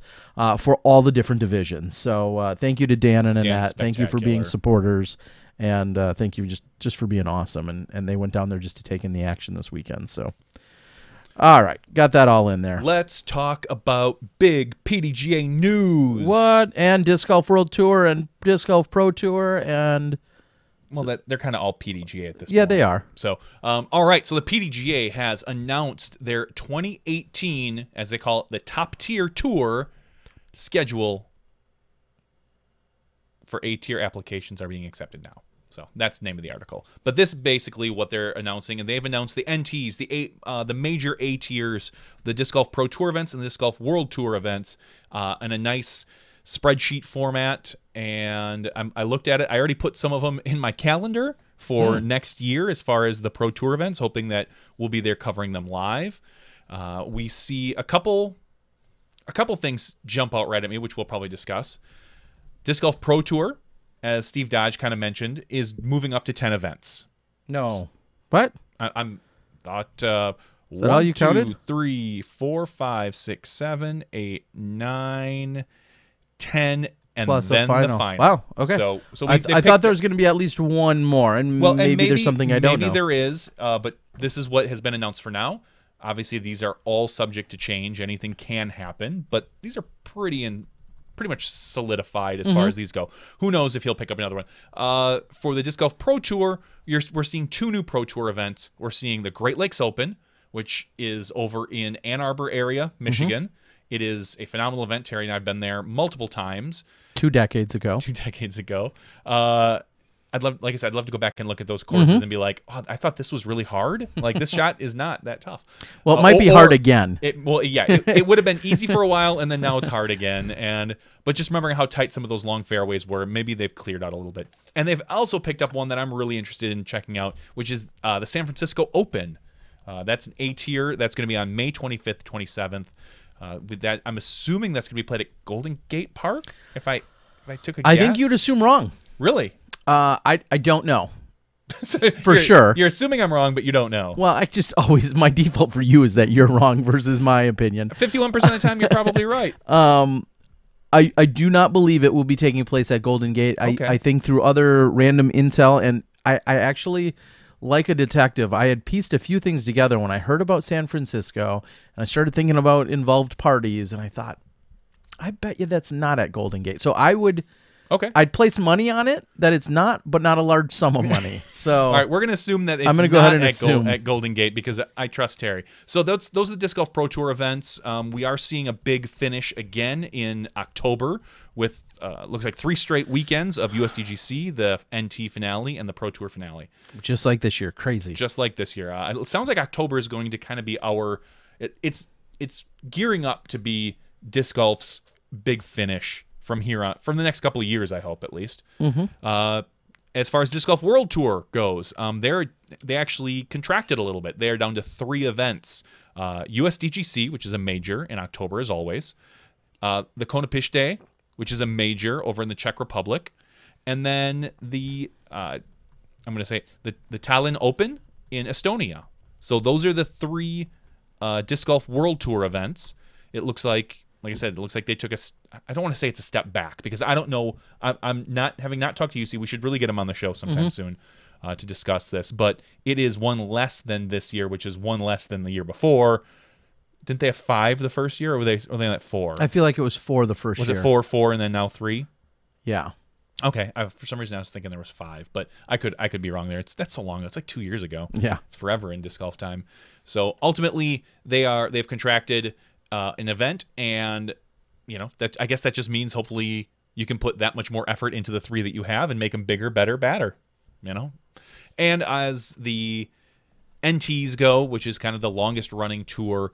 for all the different divisions. So, thank you to Dan and Annette. Thank you for being supporters, and thank you just for being awesome. And they went down there just to take in the action this weekend. So. All right, got that all in there. Let's talk about big PDGA news. What? And Disc Golf World Tour and Disc Golf Pro Tour and... Well, they're kind of all PDGA at this point. Yeah, they are. So, all right, so the PDGA has announced their 2018, as they call it, the Top Tier Tour schedule for A-tier applications are being accepted now. So that's the name of the article. But this is basically what they're announcing, and they've announced the NTs, the major A tiers, the Disc Golf Pro Tour events and the Disc Golf World Tour events, in a nice spreadsheet format. And I looked at it. I already put some of them in my calendar for next year as far as the Pro Tour events, hoping that we'll be there covering them live. We see a couple things jump out right at me, which we'll probably discuss. Disc Golf Pro Tour, as Steve Dodge kind of mentioned, is moving up to 10 events. No. What? I thought Is that all you counted? 1, 2, 3, 4, 5, 6, 7, 8, 9, 10, and Plus then a final. the final. Wow. Okay. So I thought there was going to be at least one more, and maybe there's something I don't know. Maybe there is, but this is what has been announced for now. Obviously, these are all subject to change. Anything can happen, but these are pretty much solidified as far as these go. Who knows if he'll pick up another one? For the Disc Golf Pro Tour, we're seeing 2 new Pro Tour events. We're seeing the Great Lakes Open, which is over in Ann Arbor area, Michigan. It is a phenomenal event. Terry and I have been there multiple times. 2 decades ago. Like I said, I'd love to go back and look at those courses and be like, oh, I thought this was really hard. Like, this shot is not that tough. Well, it might be hard again. It would have been easy for a while, and then now it's hard again. But just remembering how tight some of those long fairways were, maybe they've cleared out a little bit. And they've also picked up one that I'm really interested in checking out, which is the San Francisco Open. That's an A tier. That's going to be on May 25th, 27th. With that, I'm assuming that's going to be played at Golden Gate Park. If I took a guess, I think you'd assume wrong. Really? I don't know. For sure. You're assuming I'm wrong, but you don't know. Well, I just always, my default for you is that you're wrong versus my opinion. 51% of the time, you're probably right. I do not believe it will be taking place at Golden Gate. Okay. I think through other random intel, and I actually, like a detective, I had pieced a few things together when I heard about San Francisco, and I started thinking about involved parties, and I thought, I bet you that's not at Golden Gate. So I would... Okay. I'd place money on it that it's not, but not a large sum of money. So all right, we're going to assume that it's I'm going to go ahead and assume at Golden Gate because I trust Terry. So those are the Disc Golf Pro Tour events. We are seeing a big finish again in October with looks like 3 straight weekends of USDGC, the NT finale, and the Pro Tour finale. Just like this year, crazy. Just like this year. It sounds like October is going to kind of be our. It's gearing up to be Disc Golf's big finish. From here on, from the next couple of years, I hope at least. As far as Disc Golf World Tour goes, they actually contracted a little bit. They are down to 3 events: USDGC, which is a major in October as always; the Konopiste, which is a major over in the Czech Republic, and then the I'm going to say the Tallinn Open in Estonia. So those are the 3 Disc Golf World Tour events. It looks like I said, it looks like they took I don't want to say it's a step back because I don't know. I'm not, having not talked to UC, we should really get them on the show sometime soon to discuss this. But it is 1 less than this year, which is 1 less than the year before. Didn't they have 5 the first year, or were they at 4? I feel like it was 4 the first year. Was it 4, 4, and then now 3? Yeah. Okay. For some reason, I was thinking there was 5, but I could be wrong there. That's so long. It's like 2 years ago. Yeah. It's forever in disc golf time. So ultimately, they've contracted an event, and that I guess that just means hopefully you can put that much more effort into the 3 that you have and make them bigger, better, badder. And as the NTs go, which is kind of the longest running tour,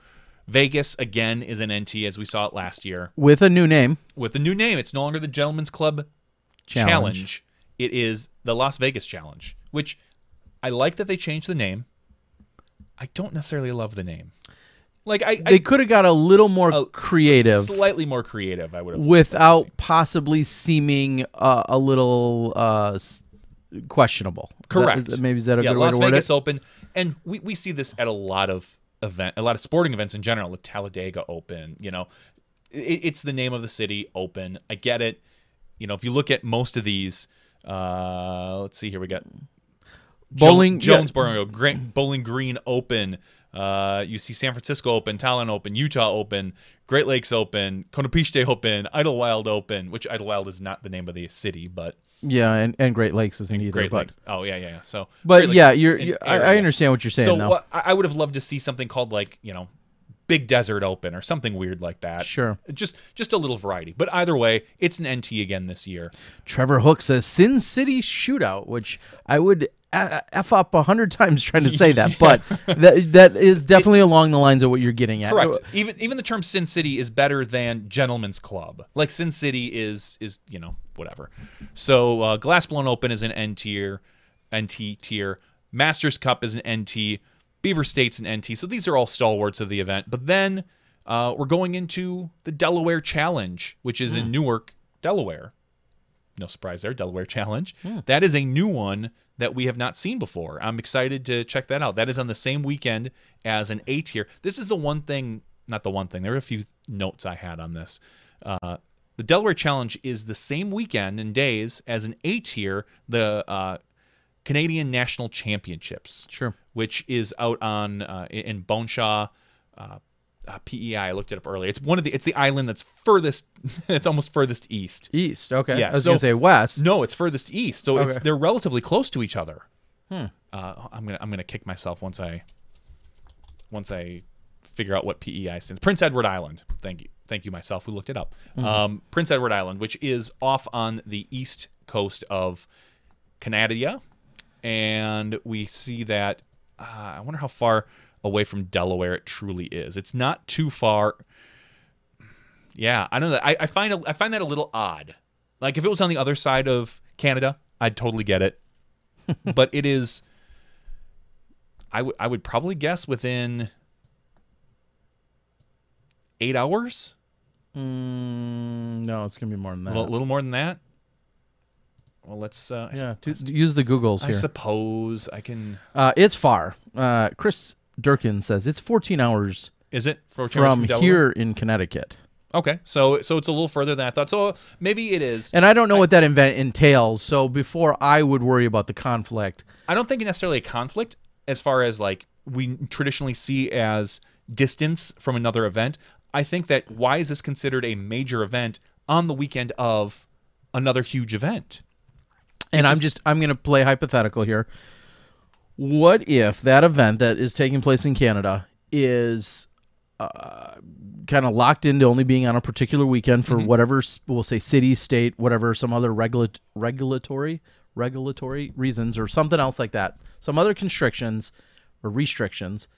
Vegas again is an NT as we saw it last year with a new name. With a new name, it's no longer the Gentlemen's Club Challenge. It is the Las Vegas Challenge, which I like that they changed the name. I don't necessarily love the name. Like they could have got a little more creative, slightly more creative. I would have, without possibly seeming a little questionable. Correct. Is that a good way Las to word Vegas it? Open, and we see this at a lot of sporting events in general. The Talladega Open, it's the name of the city. Open. I get it. If you look at most of these, let's see here. We got Jonesboro, Bowling Green Open. You see San Francisco Open, Tallinn Open, Utah Open, Great Lakes Open, Konopiste Open, Idlewild Open, which Idlewild is not the name of the city, but yeah, and Great Lakes isn't either. Great Lakes. Oh yeah. So, but yeah, I understand what you're saying. So I would have loved to see something called Big Desert Open or something weird like that. Sure, just a little variety. But either way, it's an NT again this year. Trevor Hook says Sin City Shootout, which I would F up 100 times trying to say that, but that is definitely along the lines of what you're getting at. Correct. Even the term Sin City is better than Gentlemen's Club. Like Sin City is whatever. So Glass Blown Open is an NT tier. Masters Cup is an NT. Beaver State's an NT. So these are all stalwarts of the event. But then we're going into the Delaware Challenge, which is in Newark, Delaware. no surprise there, Delaware Challenge. That is a new one that we have not seen before. I'm excited to check that out. That is on the same weekend as an A tier. This is the one thing, not the one thing, there are a few notes I had on this. The Delaware Challenge is the same weekend and days as an A tier, the Canadian National Championships. Sure. Which is out on in Boneshaw, PEI. I looked it up earlier. It's the island that's furthest. It's almost furthest east. East. Okay. Yeah, I was gonna say west. No, it's furthest east. So they're relatively close to each other. Hmm. I'm gonna kick myself once I figure out what PEI stands. Prince Edward Island. Thank you myself who looked it up. Prince Edward Island, which is off on the east coast of Canada, and we see that. I wonder how far away from Delaware it truly is. It's not too far. Yeah, I don't know. I find that a little odd. Like if it was on the other side of Canada, I'd totally get it. But it is. I would probably guess within 8 hours. No, it's gonna be more than that. A little more than that. Well, let's use the Googles here. I suppose I can. It's far. Chris Durkin says it's 14 hours. Is it from here in Connecticut? Okay, so it's a little further than I thought. So maybe it is. And I don't know what that event entails. So before I would worry about the conflict, I don't think necessarily a conflict as far as like we traditionally see as distance from another event. I think that why is this considered a major event on the weekend of another huge event? And I'm going to play hypothetical here. What if that event that is taking place in Canada is kind of locked into only being on a particular weekend for whatever, we'll say city, state, whatever, some other regulatory reasons or something else like that, some other constrictions or restrictions.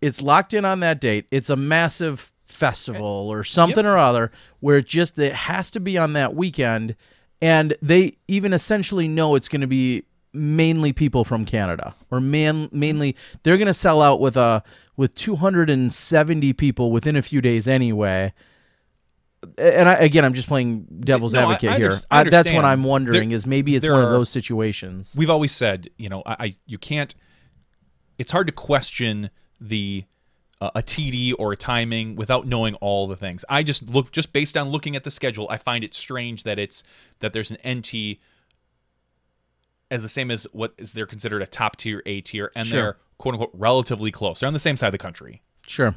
It's locked in on that date. It's a massive festival or something or other where it has to be on that weekend. And they even essentially know it's going to be mainly people from Canada, or mainly they're going to sell out with 270 people within a few days anyway. And I'm just playing devil's advocate here. That's what I'm wondering is maybe it's one of those situations. We've always said, you can't. It's hard to question a TD or a timing without knowing all the things. I just based on looking at the schedule, I find it strange that there's an NT as the same as what is they're considered a top tier, A tier, and they're quote unquote relatively close. They're on the same side of the country. Sure.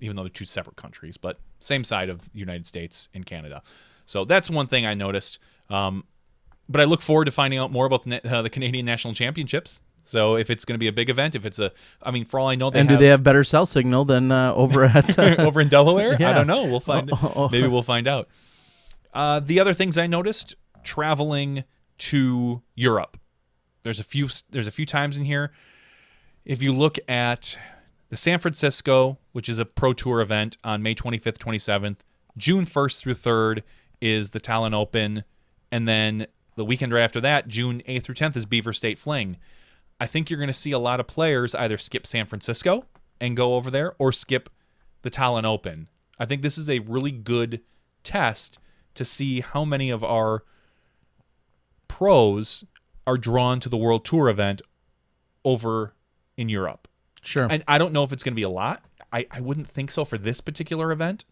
Even though they're two separate countries, but same side of the United States and Canada. So that's one thing I noticed. But I look forward to finding out more about the Canadian National Championships. So if it's going to be a big event, for all I know, do they have better cell signal than over at over in Delaware? Yeah. I don't know. We'll find. Maybe we'll find out. The other things I noticed traveling to Europe. There's a few times in here. If you look at the San Francisco, which is a Pro Tour event on May 25th, 27th, June 1st through 3rd is the Talon Open, and then the weekend right after that, June 8th through 10th, is Beaver State Fling. I think you're going to see a lot of players either skip San Francisco and go over there or skip the Talon Open. I think this is a really good test to see how many of our pros are drawn to the World Tour event over in Europe. Sure. And I don't know if it's going to be a lot. I wouldn't think so for this particular event,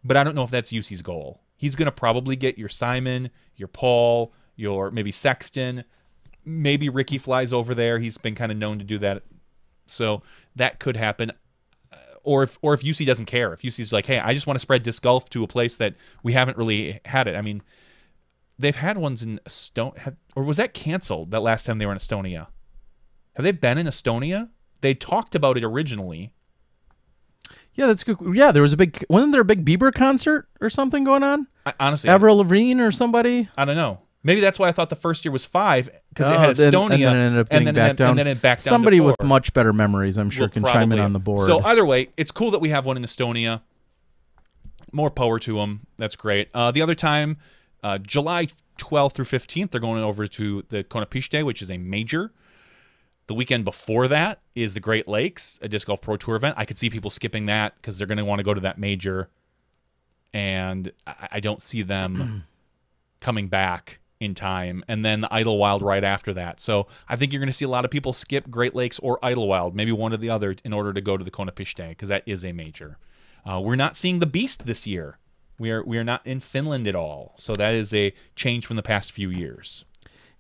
but I don't know if that's UC's goal. He's going to probably get your Simon, your Paul, your maybe Sexton. Maybe Ricky flies over there. He's been kind of known to do that. So that could happen. Or if UC doesn't care. If UC's like, hey, I just want to spread disc golf to a place that we haven't really had it. I mean, they've had ones in Estonia. Or was that canceled that last time they were in Estonia? Have they been in Estonia? They talked about it originally. Yeah, that's good. Yeah, wasn't there a big Bieber concert or something going on? Honestly. Avril Lavigne or somebody? I don't know. Maybe that's why I thought the first year was 5, because it had Estonia, and then it ended up getting back down. And then it backed down Somebody to 4. with much better memories, I'm sure, can chime in on the board. So either way, it's cool that we have one in Estonia. More power to them. That's great. The other time, July 12th through 15th, they're going over to the Conapishte, which is a major. The weekend before that is the Great Lakes, a Disc Golf Pro Tour event. I could see people skipping that because they're going to want to go to that major. And I don't see them coming back in time, and then the Idlewild right after that. So I think you're going to see a lot of people skip Great Lakes or Idlewild, maybe one or the other, in order to go to the Kona Piste, because that is a major. We're not seeing the Beast this year. We are not in Finland at all. So that is a change from the past few years.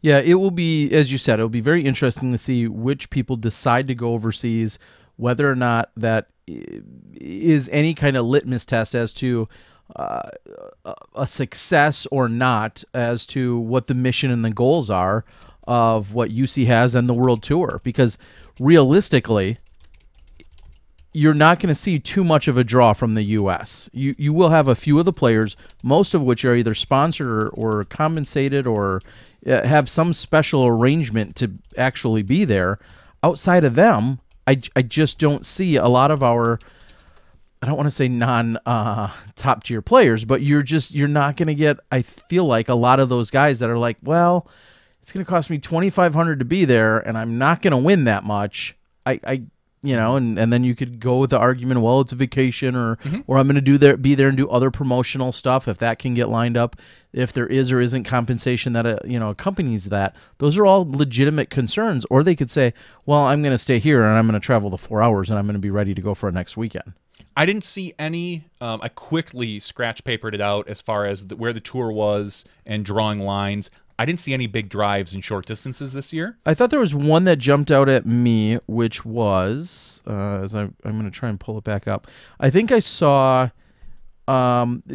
Yeah, it will be, as you said, it will be very interesting to see which people decide to go overseas, whether or not that is any kind of litmus test as to a success or not, as to what the mission and the goals are of what UC has and the World Tour. Because realistically, you're not going to see too much of a draw from the U.S. You will have a few of the players, most of which are either sponsored or compensated or have some special arrangement to actually be there. Outside of them, I just don't see a lot of our, I don't want to say non-top tier players, but you're not going to get, I feel like, a lot of those guys that are like, well, it's going to cost me $2,500 to be there, and I'm not going to win that much. And then you could go with the argument, well, it's a vacation, or I'm going to be there and do other promotional stuff if that can get lined up, if there is or isn't compensation that accompanies that. Those are all legitimate concerns. Or they could say, well, I'm going to stay here and I'm going to travel the 4 hours and I'm going to be ready to go for next weekend. I didn't see any. I quickly scratch papered it out as far as where the tour was and drawing lines. I didn't see any big drives in short distances this year. I thought there was one that jumped out at me, which was, as I'm going to try and pull it back up. I think I saw June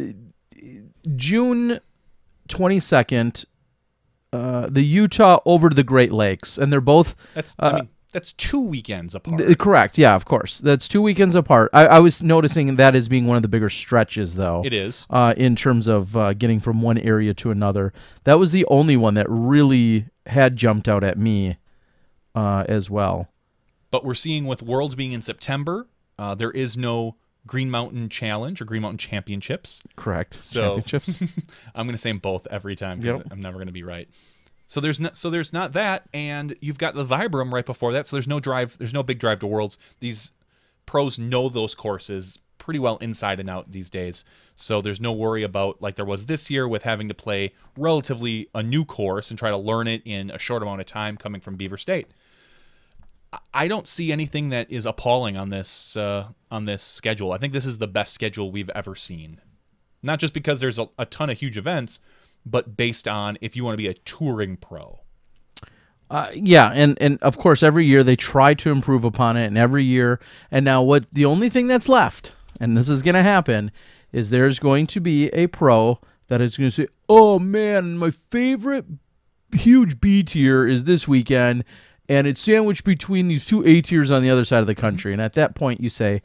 22nd, the Utah over to the Great Lakes, and they're both. That's 2 weekends apart. Correct. Yeah, of course. That's 2 weekends apart. I was noticing that as being one of the bigger stretches, though. It is. In terms of getting from one area to another. That was the only one that really had jumped out at me as well. But we're seeing with Worlds being in September, there is no Green Mountain Challenge or Green Mountain Championships. Correct. So Championships. I'm going to say them both every time because I'm never going to be right. So there's not that, and you've got the Vibram right before that. So there's no big drive to Worlds. These pros know those courses pretty well inside and out these days. So there's no worry about, like there was this year, with having to play relatively a new course and try to learn it in a short amount of time coming from Beaver State. I don't see anything that is appalling on this schedule. I think this is the best schedule we've ever seen. Not just because there's a ton of huge events, but based on if you want to be a touring pro. Yeah, and of course every year they try to improve upon it, and every year, and now the only thing that's left, and this is going to happen, is there's going to be a pro that is going to say, oh man, my favorite huge B tier is this weekend, and it's sandwiched between these two A tiers on the other side of the country. And at that point you say,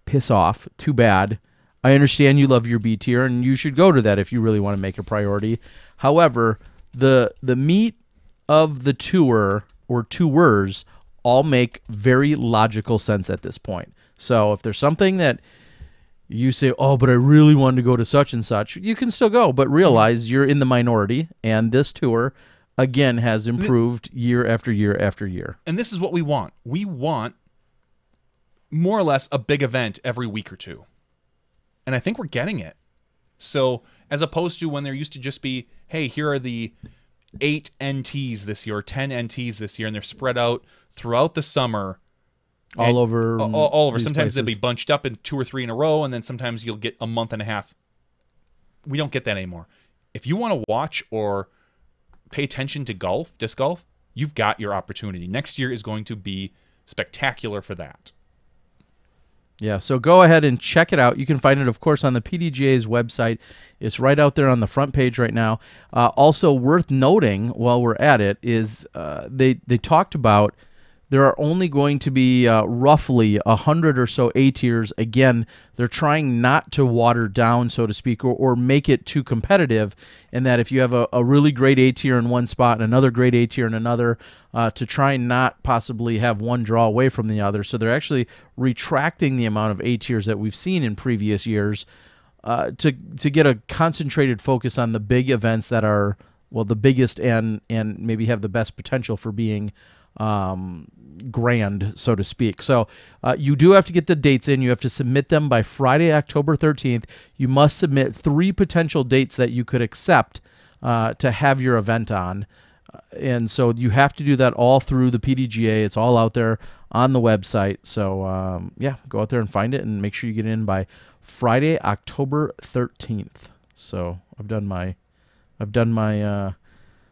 piss off, too bad. I understand you love your B tier, and you should go to that if you really want to make a priority. However, the meat of the tour or tours all make very logical sense at this point. So if there's something that you say, oh, but I really wanted to go to such and such, you can still go, but realize you're in the minority, and this tour, again, has improved year after year after year. And this is what we want. We want more or less a big event every week or two. And I think we're getting it. So as opposed to when there used to just be, hey, here are the 8 NTs this year, or 10 NTs this year, and they're spread out throughout the summer. All over. Sometimes they'll be bunched up in 2 or 3 in a row, and then sometimes you'll get a month and a half. We don't get that anymore. If you want to watch or pay attention to disc golf, you've got your opportunity. Next year is going to be spectacular for that. Yeah, so go ahead and check it out. You can find it, of course, on the PDGA's website. It's right out there on the front page right now. Also worth noting while we're at it is they talked about there are only going to be roughly 100 or so A tiers. Again, they're trying not to water down, so to speak, or make it too competitive, and that if you have a really great A tier in one spot and another great A tier in another, to try and not possibly have one draw away from the other. So they're actually retracting the amount of A tiers that we've seen in previous years to get a concentrated focus on the big events that are, well, the biggest and maybe have the best potential for being grand, so to speak. So you do have to get the dates in. You have to submit them by Friday, October 13th. You must submit 3 potential dates that you could accept to have your event on. And so you have to do that all through the PDGA. It's all out there on the website. So, yeah, go out there and find it and make sure you get in by Friday, October 13th. So I've done my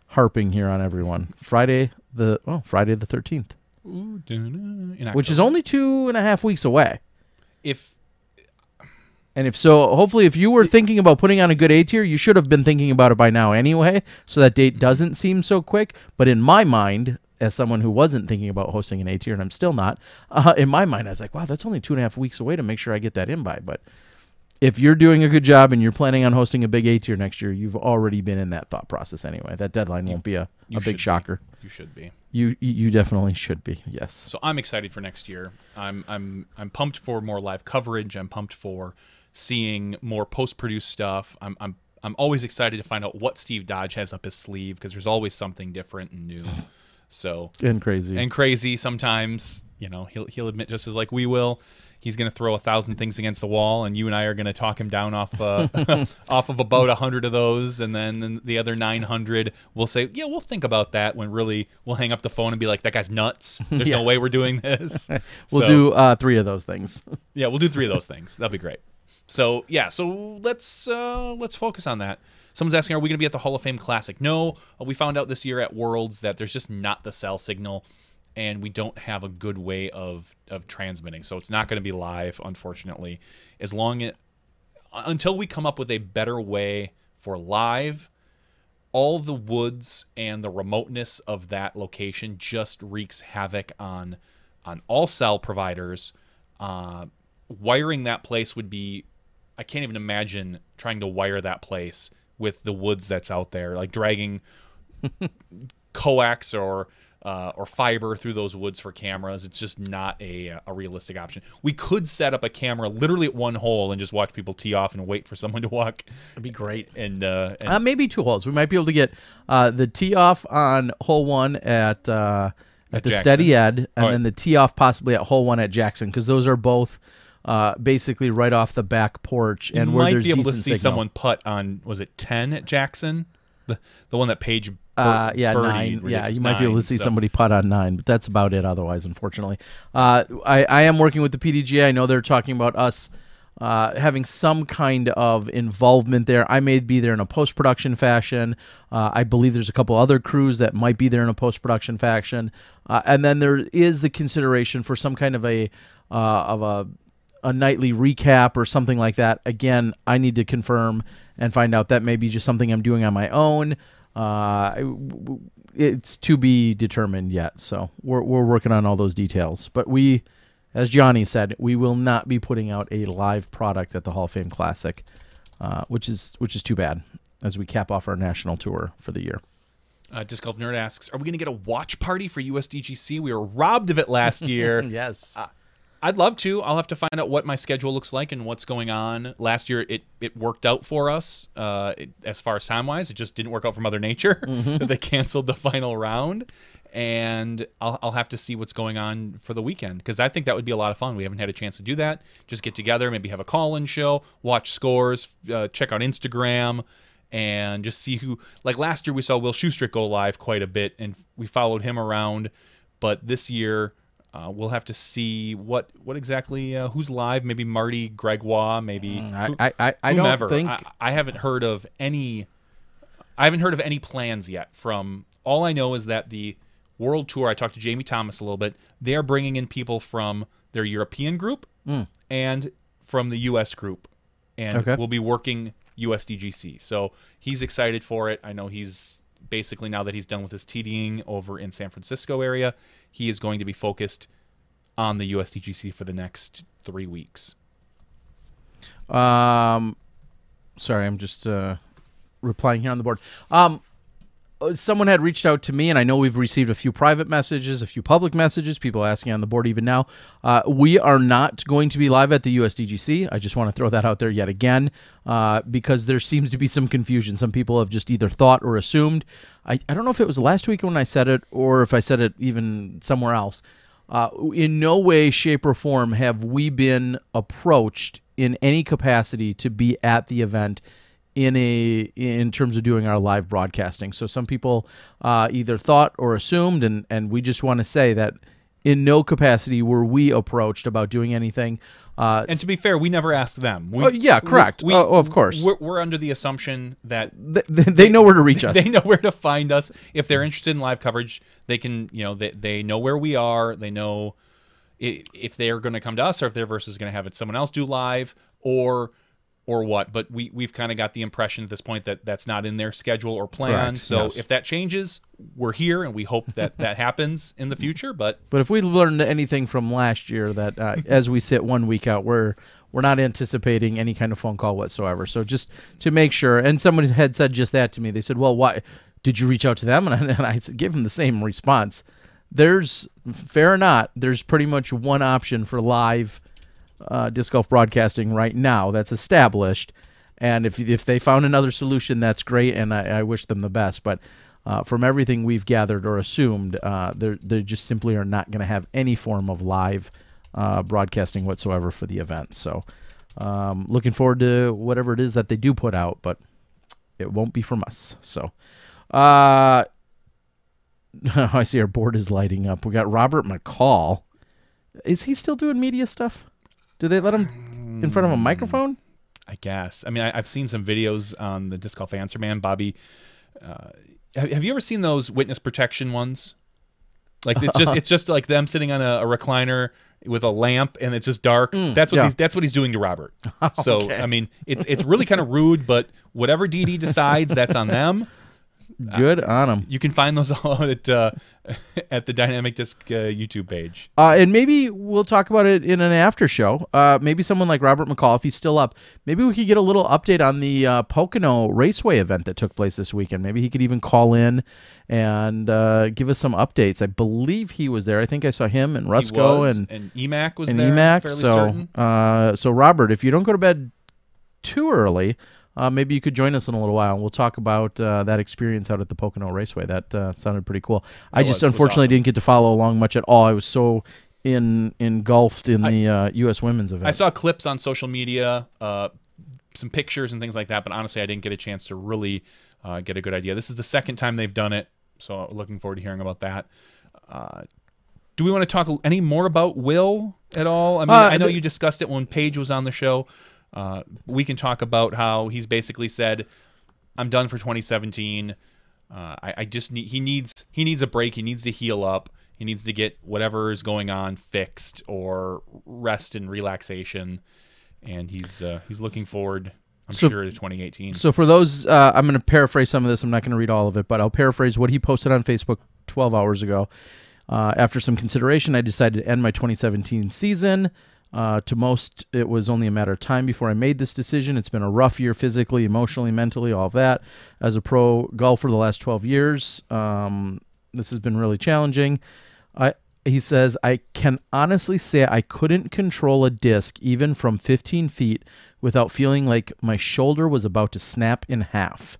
harping here on everyone. Friday the 13th. Ooh, in which is October. only 2.5 weeks away. If Hopefully if you were thinking about putting on a good A tier, you should have been thinking about it by now anyway, so that date doesn't seem so quick. But in my mind, as someone who wasn't thinking about hosting an A tier, and I'm still not, in my mind I was like, wow, that's only 2.5 weeks away to make sure I get that in by. But if you're doing a good job and you're planning on hosting a big A tier next year, you've already been in that thought process anyway. That deadline won't be a big shocker. You should be. You definitely should be. Yes. So I'm excited for next year. I'm pumped for more live coverage. I'm pumped for seeing more post-produced stuff. I'm always excited to find out what Steve Dodge has up his sleeve, because there's always something different and new. So and crazy sometimes. He'll admit, just as like we will, he's going to throw 1,000 things against the wall, and you and I are going to talk him down off off of about 100 of those, and then the other 900 we'll say, yeah, we'll think about that, when really we'll hang up the phone and be like, that guy's nuts. There's no way we're doing this. We'll do 3 of those things. Yeah, we'll do 3 of those things. That'll be great. So yeah, so let's focus on that. Someone's asking, are we going to be at the Hall of Fame Classic? No, we found out this year at Worlds that there's just not the cell signal, and we don't have a good way of transmitting. So it's not going to be live, unfortunately. Until we come up with a better way for live, all the woods and the remoteness of that location just wreaks havoc on all cell providers. Wiring that place would be, I can't even imagine trying to wire that place with the woods that's out there, like dragging coax or fiber through those woods for cameras. It's just not a realistic option. We could set up a camera literally at one hole and just watch people tee off and wait for someone to walk. That'd be great. And maybe 2 holes. We might be able to get the tee off on hole 1 at the Jackson. Steady Ed, and then the tee off possibly at hole 1 at Jackson, because those are both basically right off the back porch, and where might there's be able to decent see signal. someone putt on, was it 10 at Jackson? The one that Paige yeah, birdied, 9. Yeah, it's you might be able to 9, see so. somebody putt on 9, but that's about it otherwise, unfortunately. I am working with the PDGA. I know they're talking about us having some kind of involvement there. I may be there in a post-production fashion. I believe there's a couple other crews that might be there in a post-production fashion. And then there is the consideration for some kind of a nightly recap or something like that. Again, I need to confirm and find out. That may be just something I'm doing on my own. It's to be determined yet, so we're working on all those details. But we, as Johnny said, we will not be putting out a live product at the Hall of Fame Classic, which is too bad, as we cap off our national tour for the year. Disc Golf Nerd asks, are we going to get a watch party for USDGC? We were robbed of it last year. Yes. I'd love to. I'll have to find out what my schedule looks like and what's going on. Last year, it worked out for us as far as time-wise. It just didn't work out for Mother Nature. They canceled the final round. And I'll have to see what's going on for the weekend, because I think that would be a lot of fun. We haven't had a chance to do that. Just get together, maybe have a call-in show, watch scores, check out Instagram, and just see who. Like last year, we saw Will Schustrick go live quite a bit, and we followed him around. But this year, we'll have to see what exactly who's live. Maybe Marty Gregoire. Maybe I whomever. don't think I haven't heard of any. I haven't heard of any plans yet. From all I know is that the World Tour. I talked to Jamie Thomas a little bit. They are bringing in people from their European group and from the U.S. group, and we'll be working USDGC. So he's excited for it. I know he's basically, now that he's done with his TDing over in San Francisco area, he is going to be focused on the USDGC for the next 3 weeks. Sorry, I'm just replying here on the board. Someone had reached out to me, and I know we've received a few private messages, a few public messages, people asking on the board even now. We are not going to be live at the USDGC. I just want to throw that out there yet again, because there seems to be some confusion. Some people have just either thought or assumed. I don't know if it was last week when I said it, or if I said it even somewhere else. In no way, shape, or form have we been approached in any capacity to be at the event in terms of doing our live broadcasting. So some people either thought or assumed, and we just want to say that in no capacity were we approached about doing anything. And to be fair, we never asked them. Yeah, correct. Of course. We're under the assumption that they know where to reach us. They know where to find us. If they're interested in live coverage, they can, they know where we are. They know if they're going to come to us or if their versus is going to have it someone else do live or what. But we've kind of got the impression at this point that that's not in their schedule or plan. Correct, so yes. if that changes, we're here, and we hope that that happens in the future. But if we learned anything from last year, that as we sit 1 week out, we're not anticipating any kind of phone call whatsoever. So just to make sure, and someone had said just that to me. They said, well, why did you reach out to them? And I gave them the same response. There's, fair or not, there's pretty much one option for live disc golf broadcasting right now that's established. And if they found another solution, that's great, and I wish them the best. But from everything we've gathered or assumed, they just simply are not going to have any form of live broadcasting whatsoever for the event. So looking forward to whatever it is that they do put out, but it won't be from us. So I see our board is lighting up. We got Robert McCall. Is he still doing media stuff? Do they let him in front of a microphone? I guess. I mean, I've seen some videos on the Disc Golf Answer Man, Bobby. Have you ever seen those witness protection ones? Like it's just like them sitting on a recliner with a lamp, and it's just dark. That's what he's doing to Robert. So Okay. I mean, it's really kind of rude, but whatever DD decides, that's on them. Good on him. You can find those all at the Dynamic Disc YouTube page. And maybe we'll talk about it in an after show. Maybe someone like Robert McCall, if he's still up, maybe we could get a little update on the Pocono Raceway event that took place this weekend. Maybe he could even call in and give us some updates. I believe he was there. I think I saw him and Rusko and EMAC was and there. EMAC. Fairly So, certain. So Robert, if you don't go to bed too early, maybe you could join us in a little while, and we'll talk about that experience out at the Pocono Raceway. That sounded pretty cool. I just unfortunately awesome. didn't get to follow along much at all. I was so engulfed in the U.S. women's event. I saw clips on social media, some pictures and things like that, but honestly, I didn't get a chance to really get a good idea. This is the second time they've done it, so looking forward to hearing about that. Do we want to talk any more about Will at all? I mean, I know you discussed it when Paige was on the show. We can talk about how he's basically said, "I'm done for 2017. I just need he needs a break. He needs to heal up. He needs to get whatever is going on fixed or rest and relaxation." And he's looking forward, I'm sure, to 2018. So for those, I'm going to paraphrase some of this. I'm not going to read all of it, but I'll paraphrase what he posted on Facebook 12 hours ago. After some consideration, I decided to end my 2017 season. To most, it was only a matter of time before I made this decision. It's been a rough year physically, emotionally, mentally, all of that. As a pro golfer the last 12 years, this has been really challenging. He says, I can honestly say I couldn't control a disc even from 15 feet without feeling like my shoulder was about to snap in half.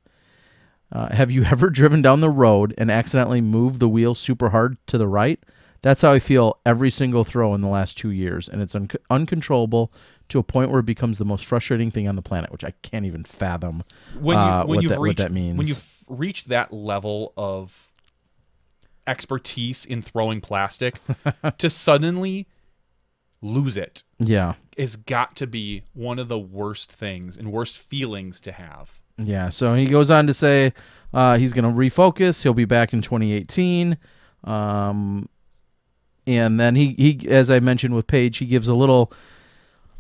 Have you ever driven down the road and accidentally moved the wheel super hard to the right? That's how I feel every single throw in the last 2 years, and it's uncontrollable to a point where it becomes the most frustrating thing on the planet, which I can't even fathom what that means. When you've reached that level of expertise in throwing plastic, to suddenly lose it has got to be one of the worst things and worst feelings to have. Yeah, so he goes on to say he's going to refocus. He'll be back in 2018. And then he, as I mentioned with Paige, he gives a little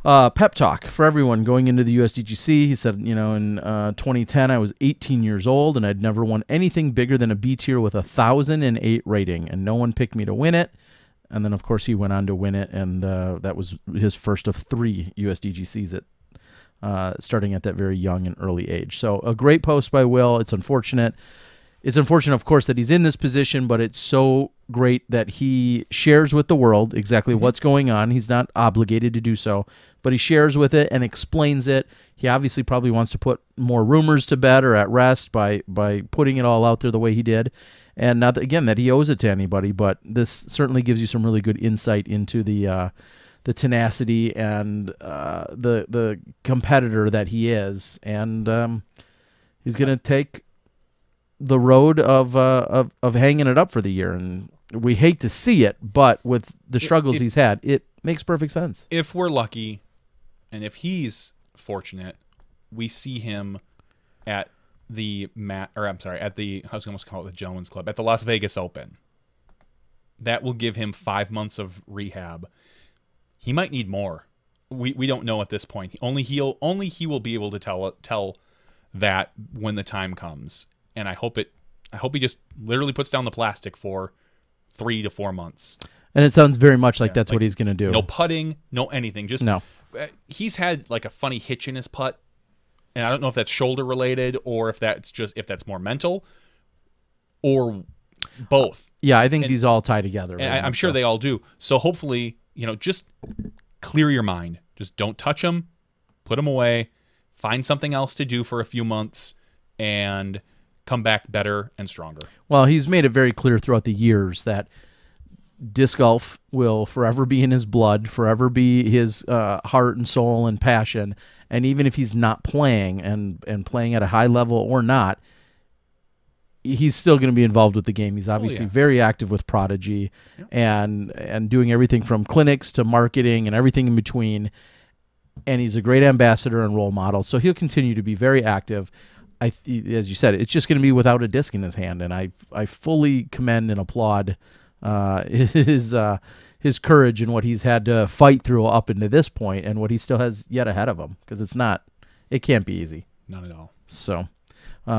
pep talk for everyone going into the USDGC. He said, in 2010, I was 18 years old, and I'd never won anything bigger than a B tier with 1,008 rating, and no one picked me to win it. And then, of course, he went on to win it, and that was his first of 3 USDGCs starting at that very young and early age. So a great post by Will. It's unfortunate. It's unfortunate, of course, that he's in this position, but it's so great that he shares with the world exactly what's going on. He's not obligated to do so, but he shares with it and explains it. He obviously probably wants to put more rumors to bed or at rest by putting it all out there the way he did. And not that, again, that he owes it to anybody, but this certainly gives you some really good insight into the tenacity and the competitor that he is. And He's going to take the road of hanging it up for the year, and we hate to see it, but with the struggles he's had, it makes perfect sense. If we're lucky, and if he's fortunate, we see him at the I was going to call it the Gentleman's Club, at the Las Vegas Open. That will give him 5 months of rehab. He might need more. We don't know at this point. Only he will be able to tell that when the time comes. And I hope he just literally puts down the plastic for 3 to 4 months. And it sounds very much like that's what he's going to do. No putting, no anything. Just no. He's had like a funny hitch in his putt, and I don't know if that's shoulder related or if that's more mental or both. Yeah, I think these all tie together. And I'm sure they all do. So hopefully, just clear your mind. Just don't touch them, put them away, find something else to do for a few months, and come back better and stronger. Well, he's made it very clear throughout the years that disc golf will forever be in his blood, forever be his heart and soul and passion. And even if he's not playing and playing at a high level or not, he's still going to be involved with the game. He's obviously very active with Prodigy and doing everything from clinics to marketing and everything in between. And he's a great ambassador and role model. So he'll continue to be very active. As you said, it's just going to be without a disc in his hand. And I fully commend and applaud his courage and what he's had to fight through up into this point and what he still has yet ahead of him, because it can't be easy. Not at all. So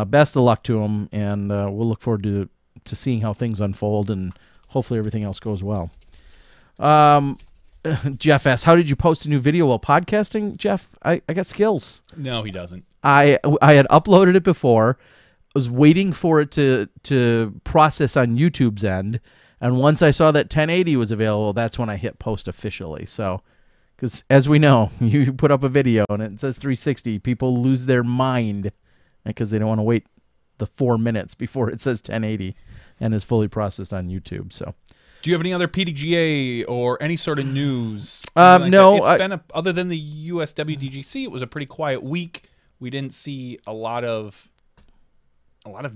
best of luck to him, and we'll look forward to seeing how things unfold, and hopefully everything else goes well. Jeff asks, how did you post a new video while podcasting? Jeff, I got skills. No, he doesn't. I had uploaded it before. I was waiting for it to process on YouTube's end, and once I saw that 1080 was available, that's when I hit post officially. So, because as we know, you put up a video and it says 360, people lose their mind because they don't want to wait the 4 minutes before it says 1080 and is fully processed on YouTube. So, do you have any other PDGA or any sort of news? No. It's been other than the USWDGC, it was a pretty quiet week. We didn't see a lot of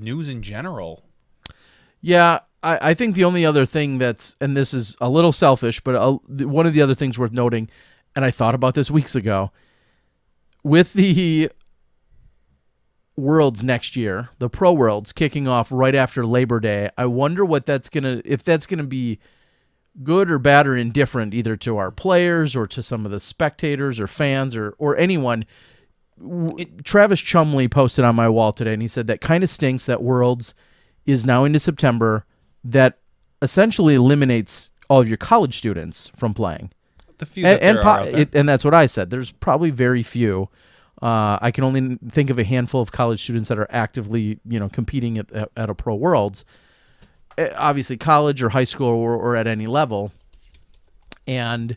news in general. Yeah, I think the only other thing and this is a little selfish, but one of the other things worth noting, and I thought about this weeks ago, with the Worlds next year, the Pro Worlds kicking off right after Labor Day, I wonder if that's gonna be good or bad or indifferent, either to our players or to some of the spectators or fans or anyone. Travis Chumley posted on my wall today, and he said that kind of stinks that Worlds is now into September. That essentially eliminates all of your college students from playing. The few that there are out there. And that's what I said. There's probably very few. I can only think of a handful of college students that are actively, competing at a Pro Worlds. Obviously, college or high school or at any level. And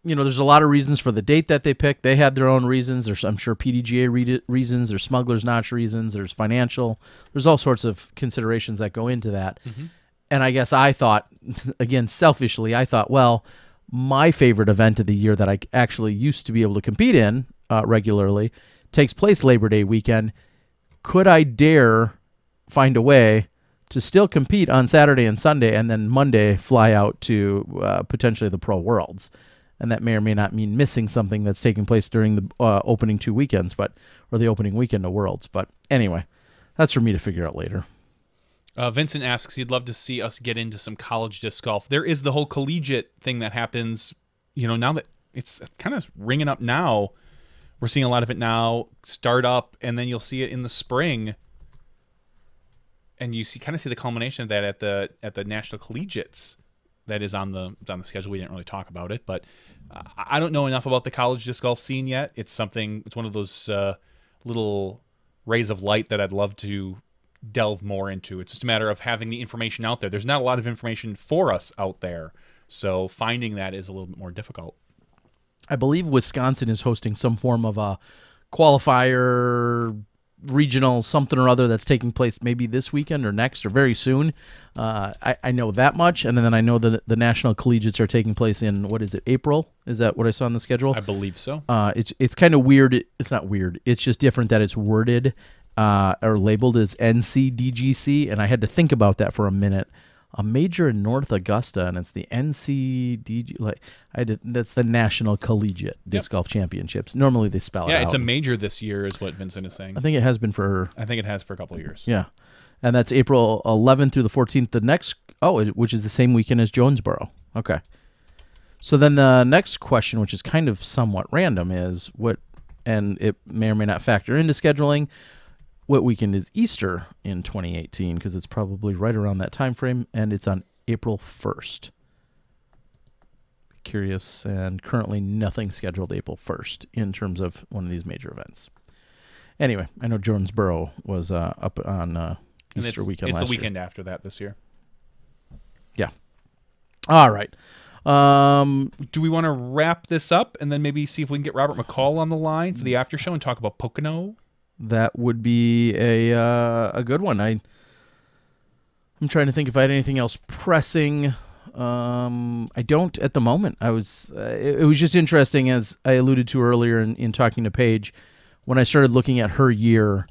there's a lot of reasons for the date that they picked. They had their own reasons. There's, I'm sure, PDGA reasons. There's Smuggler's Notch reasons. There's financial. There's all sorts of considerations that go into that. Mm-hmm. And I guess I thought, again, selfishly, well, my favorite event of the year that I actually used to be able to compete in regularly takes place Labor Day weekend. Could I dare find a way to still compete on Saturday and Sunday and then Monday fly out to potentially the Pro Worlds? And that may or may not mean missing something that's taking place during the opening 2 weekends, or the opening weekend of Worlds. But anyway, that's for me to figure out later. Vincent asks, he'd love to see us get into some college disc golf. There is the whole collegiate thing that happens, now that it's kind of ringing up now. We're seeing a lot of it now start up, and then you'll see it in the spring. And you kind of see the culmination of that at the National Collegiates. That is on the schedule. We didn't really talk about it, but I don't know enough about the college disc golf scene yet. It's one of those little rays of light that I'd love to delve more into. It's just a matter of having the information out there. There's not a lot of information for us out there, so finding that is a little bit more difficult. I believe Wisconsin is hosting some form of a qualifier regional something or other that's taking place maybe this weekend or next or very soon. I know that much, and then I know that the national collegiates are taking place in, what is it, April? Is that what I saw on the schedule? I believe so. It's kind of weird. It's not weird. It's just different that it's worded or labeled as NCDGC, and I had to think about that for a minute. A major in North Augusta, and it's the NCDG. That's the National Collegiate Disc Golf Championships. Normally they spell it out. Yeah, it's a major this year, is what Vincent is saying. I think it has been for. I think it has for a couple of years. Yeah, and that's April 11th through the 14th. The next, which is the same weekend as Jonesboro. Okay. So then the next question, which is kind of somewhat random, is what, and it may or may not factor into scheduling. What weekend is Easter in 2018? Because it's probably right around that time frame, and it's on April 1st. Curious, and currently nothing scheduled April 1st in terms of one of these major events. Anyway, I know Jonesboro was up on Easter weekend last year. It's the weekend after that this year. Yeah. All right. Do we want to wrap this up and then maybe see if we can get Robert McCall on the line for the after show and talk about Pocono? That would be a good one. I'm trying to think if I had anything else pressing. I don't at the moment. It was just interesting, as I alluded to earlier in talking to Paige, when I started looking at her year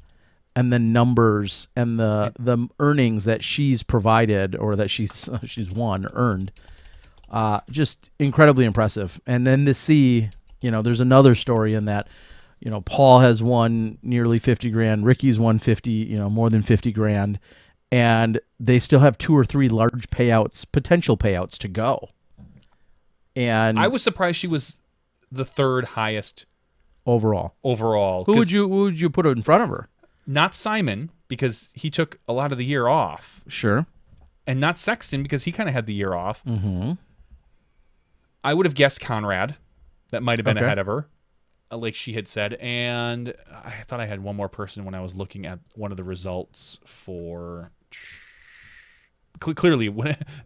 and the numbers and the earnings that she's provided or that she's earned. Just incredibly impressive. And then to see, there's another story in that. Paul has won nearly 50 grand. Ricky's won 50, more than 50 grand. And they still have 2 or 3 large potential payouts to go. And I was surprised she was the 3rd highest overall. Who would you put in front of her? Not Simon, because he took a lot of the year off. Sure. And not Sexton, because he kind of had the year off. Mm-hmm. I would have guessed Conrad. That might have been ahead of her, like she had said. And I thought I had one more person when I was looking at one of the results for... Clearly,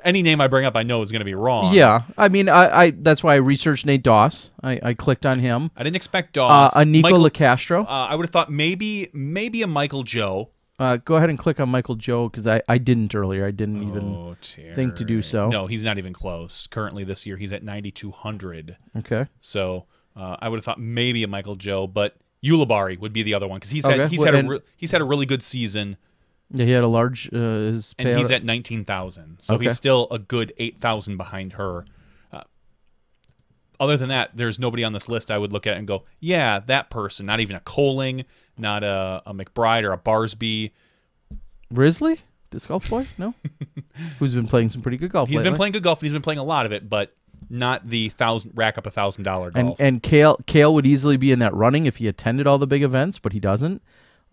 any name I bring up, I know is going to be wrong. Yeah, I mean, I that's why I researched Nate Doss. I clicked on him. I didn't expect Doss. Nico LaCastro. I would have thought maybe a Michael Joe. Go ahead and click on Michael Joe, because I didn't earlier. I didn't even think to do so. No, he's not even close. Currently this year, he's at 9,200. Okay. So I would have thought maybe a Michael Joe, but Ulibarri would be the other one, because he's had a really good season. Yeah, he had a large his and payout. He's at 19,000, so he's still a good 8,000 behind her. Other than that, there's nobody on this list I would look at and go, yeah, that person. Not even a Coling, not a McBride or a Barsby. Risley, disc golf boy, no, who's been playing some pretty good golf. He's been playing good golf, and he's been playing a lot of it, but not the rack up $1,000 golf. And Kale would easily be in that running if he attended all the big events, but he doesn't.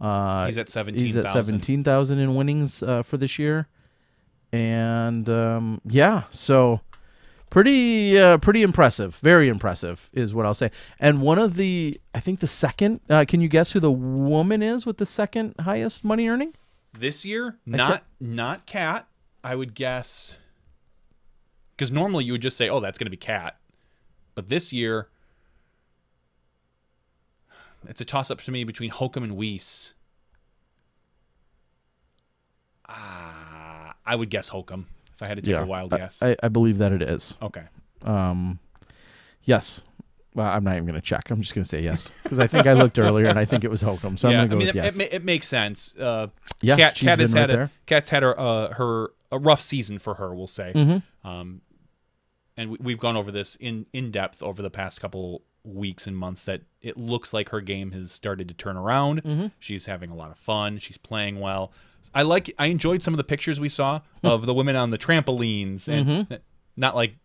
He's at 17,000. He's at 17,000 in winnings for this year, and so pretty impressive, very impressive is what I'll say. And one of I think the second. Can you guess who the woman is with the second highest money earning this year? Not Kat. I would guess, because normally you would just say, "Oh, that's going to be Kat," but this year. It's a toss-up to me between Holcomb and Weiss. I would guess Holcomb if I had to take a wild guess. I believe that it is. Okay. Yes. Well, I'm not even going to check. I'm just going to say yes, because I think I looked earlier and I think it was Holcomb. So I'm going to go with yes. It makes sense. Kat has had Kat's had a rough season for her, we'll say. Mm-hmm. And we've gone over this in depth over the past couple weeks and months, that it looks like her game has started to turn around. Mm-hmm. She's having a lot of fun. She's playing well. I enjoyed some of the pictures we saw of the women on the trampolines, and not like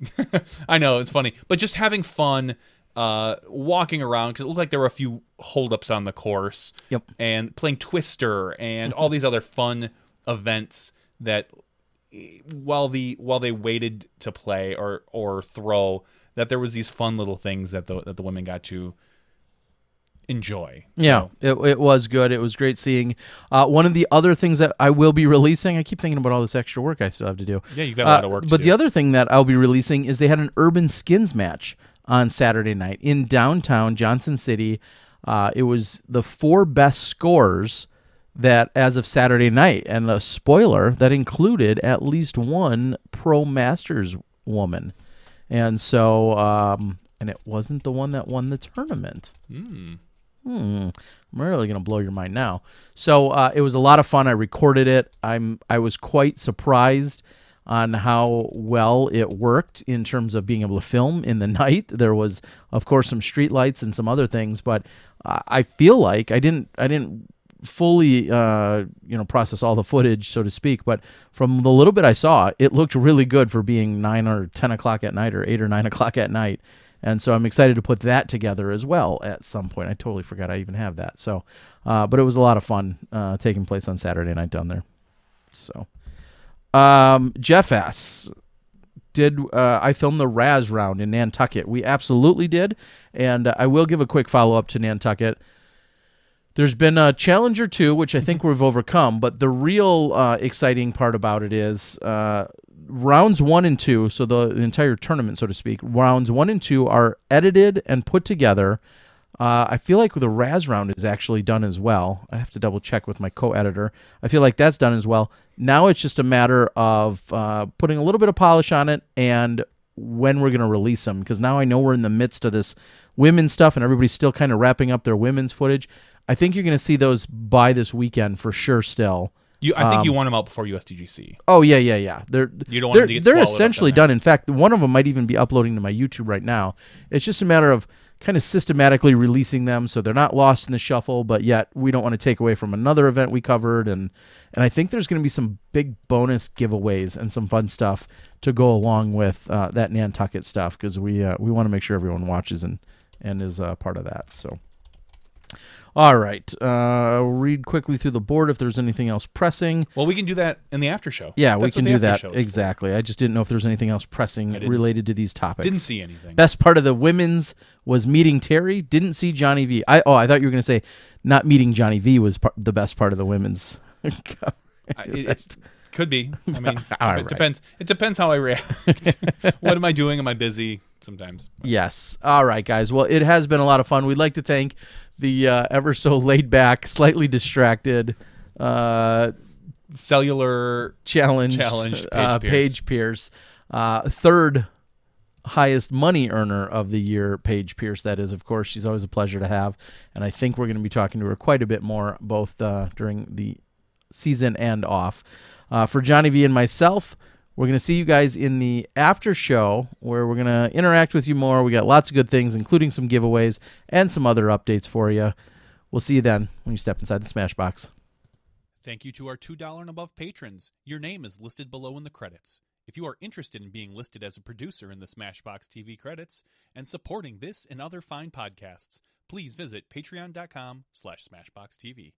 I know it's funny, but just having fun walking around, because it looked like there were a few holdups on the course. Yep. And playing Twister and all these other fun events that while they waited to play or throw, that there was these fun little things that the women got to enjoy. Yeah, so. It was good. It was great seeing. One of the other things that I will be releasing, I keep thinking about all this extra work I still have to do. Yeah, you've got a lot of work to do. But the other thing that I'll be releasing is they had an urban skins match on Saturday night in downtown Johnson City. It was the 4 best scores that as of Saturday night, and a spoiler, that included at least one Pro Masters woman. And so, and it wasn't the one that won the tournament. I'm really going to blow your mind now. So it was a lot of fun. I recorded it. I was quite surprised on how well it worked in terms of being able to film in the night. There was, of course, some street lights and some other things, but I feel like I didn't fully process all the footage, so to speak, but from the little bit I saw, it looked really good for being 9 or 10 o'clock at night, or 8 or 9 o'clock at night. And so I'm excited to put that together as well at some point. I totally forgot I even have that. So, but it was a lot of fun taking place on Saturday night down there. So, Jeff asks, did I film the Raz round in Nantucket? We absolutely did. And I will give a quick follow-up to Nantucket. There's been a challenge or two, which I think we've overcome, but the real exciting part about it is rounds 1 and 2, so the entire tournament, so to speak, rounds 1 and 2 are edited and put together. I feel like the Raz round is actually done as well. I have to double check with my co-editor. I feel like that's done as well. Now it's just a matter of putting a little bit of polish on it and when we're going to release them, because now I know we're in the midst of this women's stuff and everybody's still kind of wrapping up their women's footage. I think you're going to see those by this weekend for sure still. I think you want them out before USDGC. Oh, yeah. You don't want them to get They're swallowed up essentially in there. done. In fact, one of them might even be uploading to my YouTube right now. It's just a matter of kind of systematically releasing them so they're not lost in the shuffle, but yet we don't want to take away from another event we covered. And I think there's going to be some big bonus giveaways and some fun stuff to go along with that Nantucket stuff, because we want to make sure everyone watches and is part of that. So. All right. Read quickly through the board if there's anything else pressing. Well, we can do that in the after show. Yeah, we That's can what the do after that. show is for. Exactly. I just didn't know if there's anything else pressing related to these topics. Didn't see anything. Best part of the women's was meeting Terry. Didn't see Johnny V. I thought you were going to say not meeting Johnny V was the best part of the women's. It could be. I mean, All it depends. It depends how I react. What am I doing? Am I busy? Sometimes. Yes. All right, guys. Well, it has been a lot of fun. We'd like to thank the ever so laid back, slightly distracted, cellular challenged Paige Pierce, third highest money earner of the year, Paige Pierce. That is, of course. She's always a pleasure to have, and I think we're going to be talking to her quite a bit more, both during the season and off. For Johnny V and myself, we're going to see you guys in the after show where we're going to interact with you more. We got lots of good things, including some giveaways and some other updates for you. We'll see you then when you step inside the Smashbox. Thank you to our $2 and above patrons. Your name is listed below in the credits. If you are interested in being listed as a producer in the Smashbox TV credits and supporting this and other fine podcasts, please visit patreon.com/SmashBoxxTV.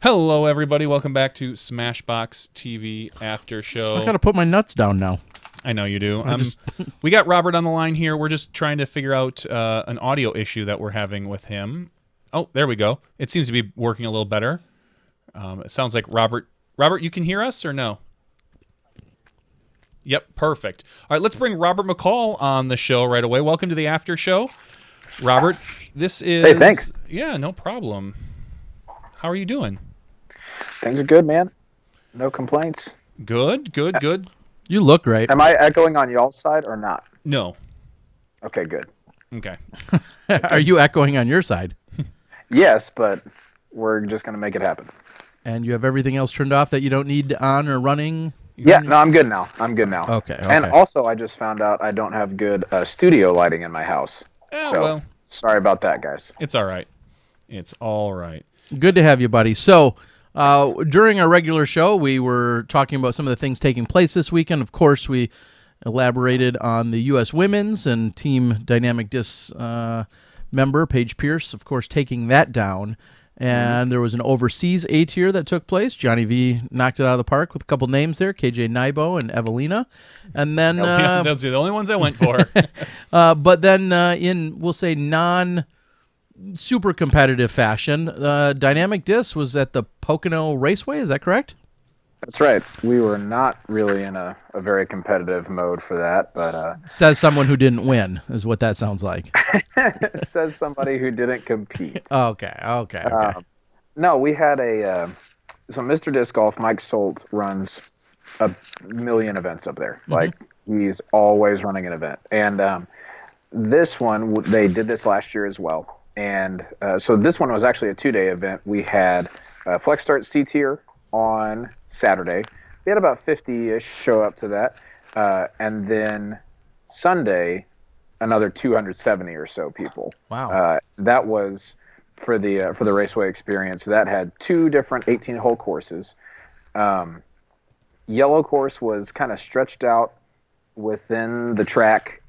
Hello, everybody. Welcome back to SmashBoxxTV After Show. I gotta put my nuts down now. I know you do. We got Robert on the line here. We're just trying to figure out an audio issue that we're having with him. Oh, there we go. It seems to be working a little better. It sounds like Robert. Robert, you can hear us or no? Yep, perfect. All right, let's bring Robert McCall on the show right away. Welcome to the After Show. Robert, this is... Hey, thanks. Yeah, no problem. How are you doing? Things are good, man. No complaints. Good. You look great. Am I echoing on y'all's side or not? No. Okay, good. Okay. Are you echoing on your side? Yes, but we're just going to make it happen. And you have everything else turned off that you don't need on or running? Yeah, no, I'm good now. Okay. And also, I just found out I don't have good studio lighting in my house. So, well, sorry about that, guys. it's all right. It's all right. Good to have you, buddy. So, during our regular show, we were talking about some of the things taking place this weekend. Of course, we elaborated on the U.S. Women's and Team Dynamic Disc member, Paige Pierce, of course, taking that down. And there was an overseas A-tier that took place. Johnny V knocked it out of the park with a couple names there, KJ Nybo and Evelina. And then... those are the only ones I went for. but then in, we'll say, non-super competitive fashion, Dynamic Disc was at the Pocono Raceway. Is that correct? That's right. We were not really in a very competitive mode for that, but... Says someone who didn't win, is what that sounds like. says somebody who didn't compete. Okay. No, we had a... so Mr. Disc Golf, Mike Solt, runs a million events up there. Mm-hmm. Like, he's always running an event. And this one, they did this last year as well. And so this one was actually a 2-day event. We had Flex Start C-Tier on Saturday. We had about 50-ish show up to that. And then Sunday, another 270 or so people. Wow. That was for the Raceway experience. That had 2 different 18-hole courses. Yellow course was kind of stretched out within the track.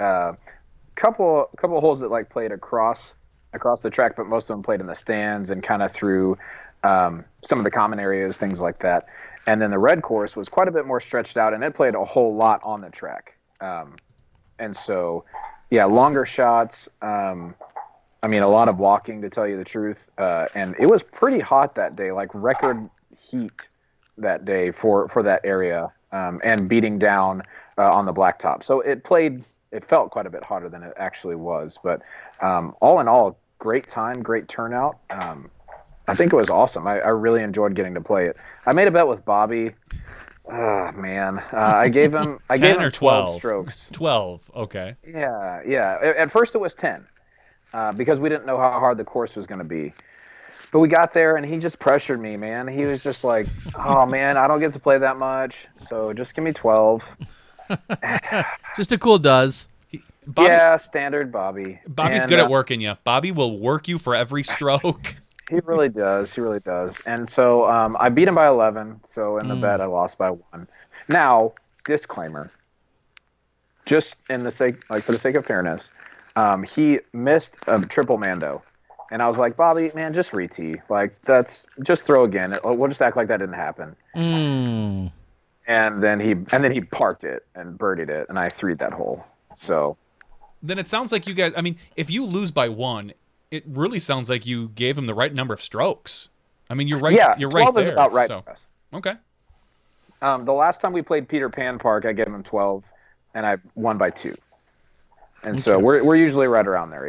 Couple holes that like played across the track, but most of them played in the stands and kind of through some of the common areas, things like that. And then the red course was quite a bit more stretched out, and it played a whole lot on the track. And so, yeah, longer shots. I mean, a lot of walking, to tell you the truth. And it was pretty hot that day, like record heat that day for that area, and beating down on the blacktop. So it felt quite a bit hotter than it actually was. But all in all, great time, great turnout. I think it was awesome. I really enjoyed getting to play it. I made a bet with Bobby. Oh, man. I gave him 12 strokes. 12, okay. Yeah. At first it was 10 because we didn't know how hard the course was going to be. But we got there, and he just pressured me, man. He was just like, oh, man, I don't get to play that much, so just give me 12. Just a cool does. Bobby, yeah, standard Bobby. Bobby's good at working you. Bobby will work you for every stroke. He really does. And so I beat him by 11. So in the bet, I lost by 1. Now, disclaimer, just for the sake of fairness, he missed a triple Mando. And I was like, Bobby, man, just re-tee. Like, just throw again. We'll just act like that didn't happen. And then he parked it and birdied it, and I threed that hole. So then it sounds like you guys, I mean, if you lose by 1, it really sounds like you gave him the right number of strokes. I mean, you're right. Yeah, you're right 12 there. is about right so. for us. Okay. The last time we played Peter Pan Park, I gave him 12, and I won by 2. And so we're usually right around there,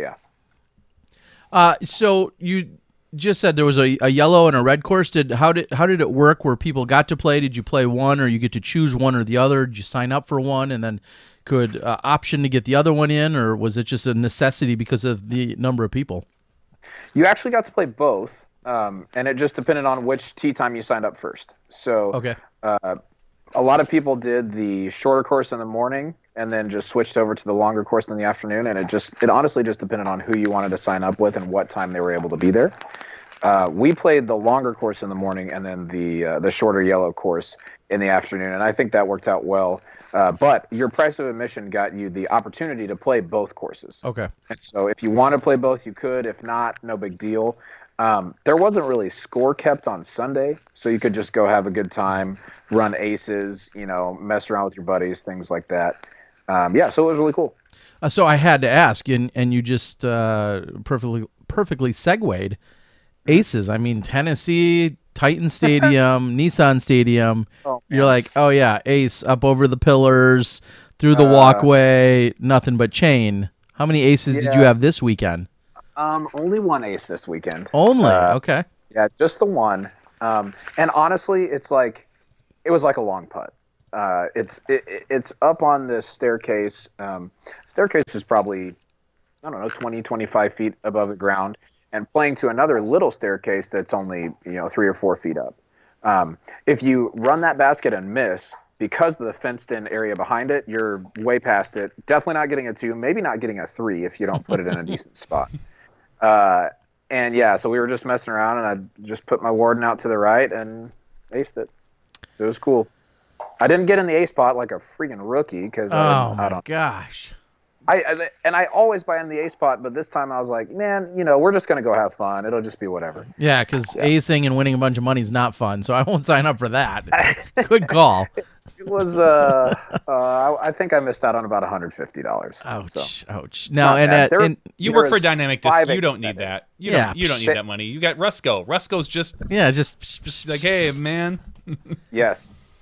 yeah. So you just said there was a yellow and a red course. How did it work? Where people got to play? Did you play one, or you get to choose one or the other? Did you sign up for one and then could option to get the other one in, or was it just a necessity because of the number of people? You actually got to play both, and it just depended on which tee time you signed up first. So okay. A lot of people did the shorter course in the morning and then just switched over to the longer course in the afternoon, and it honestly just depended on who you wanted to sign up with and what time they were able to be there. We played the longer course in the morning and then the shorter yellow course in the afternoon, and I think that worked out well. But your price of admission got you the opportunity to play both courses. Okay. And so if you want to play both, you could. If not, no big deal. There wasn't really score kept on Sunday, so you could just go have a good time, run aces, mess around with your buddies, things like that. So it was really cool. So I had to ask, and you just perfectly segued. Aces. I mean, Tennessee, Titan Stadium, Nissan Stadium. Oh, You're like, oh yeah, ace up over the pillars, through the walkway, nothing but chain. How many aces did you have this weekend? Only one ace this weekend. Only? Okay. Yeah, just the one. And honestly, it was like a long putt. It's up on this staircase. Staircase is probably, I don't know, 20, 25 feet above the ground, and playing to another little staircase that's only 3 or 4 feet up. If you run that basket and miss, because of the fenced-in area behind it, you're way past it. Definitely not getting a 2, maybe not getting a 3 if you don't put it in a decent spot. So we were just messing around, and I just put my warden out to the right and aced it. It was cool. I didn't get in the ace spot like a freaking rookie because I don't. Gosh. I always buy in the ace spot, but this time I was like, man, we're just gonna go have fun. It'll just be whatever. Yeah, because acing and winning a bunch of money is not fun, so I won't sign up for that. Good call. It was. I think I missed out on about $150. Ouch! Ouch! Now, and you work for Dynamic Disc. You don't need that. You don't need that money. You got Rusco. Rusco's just like, hey, man.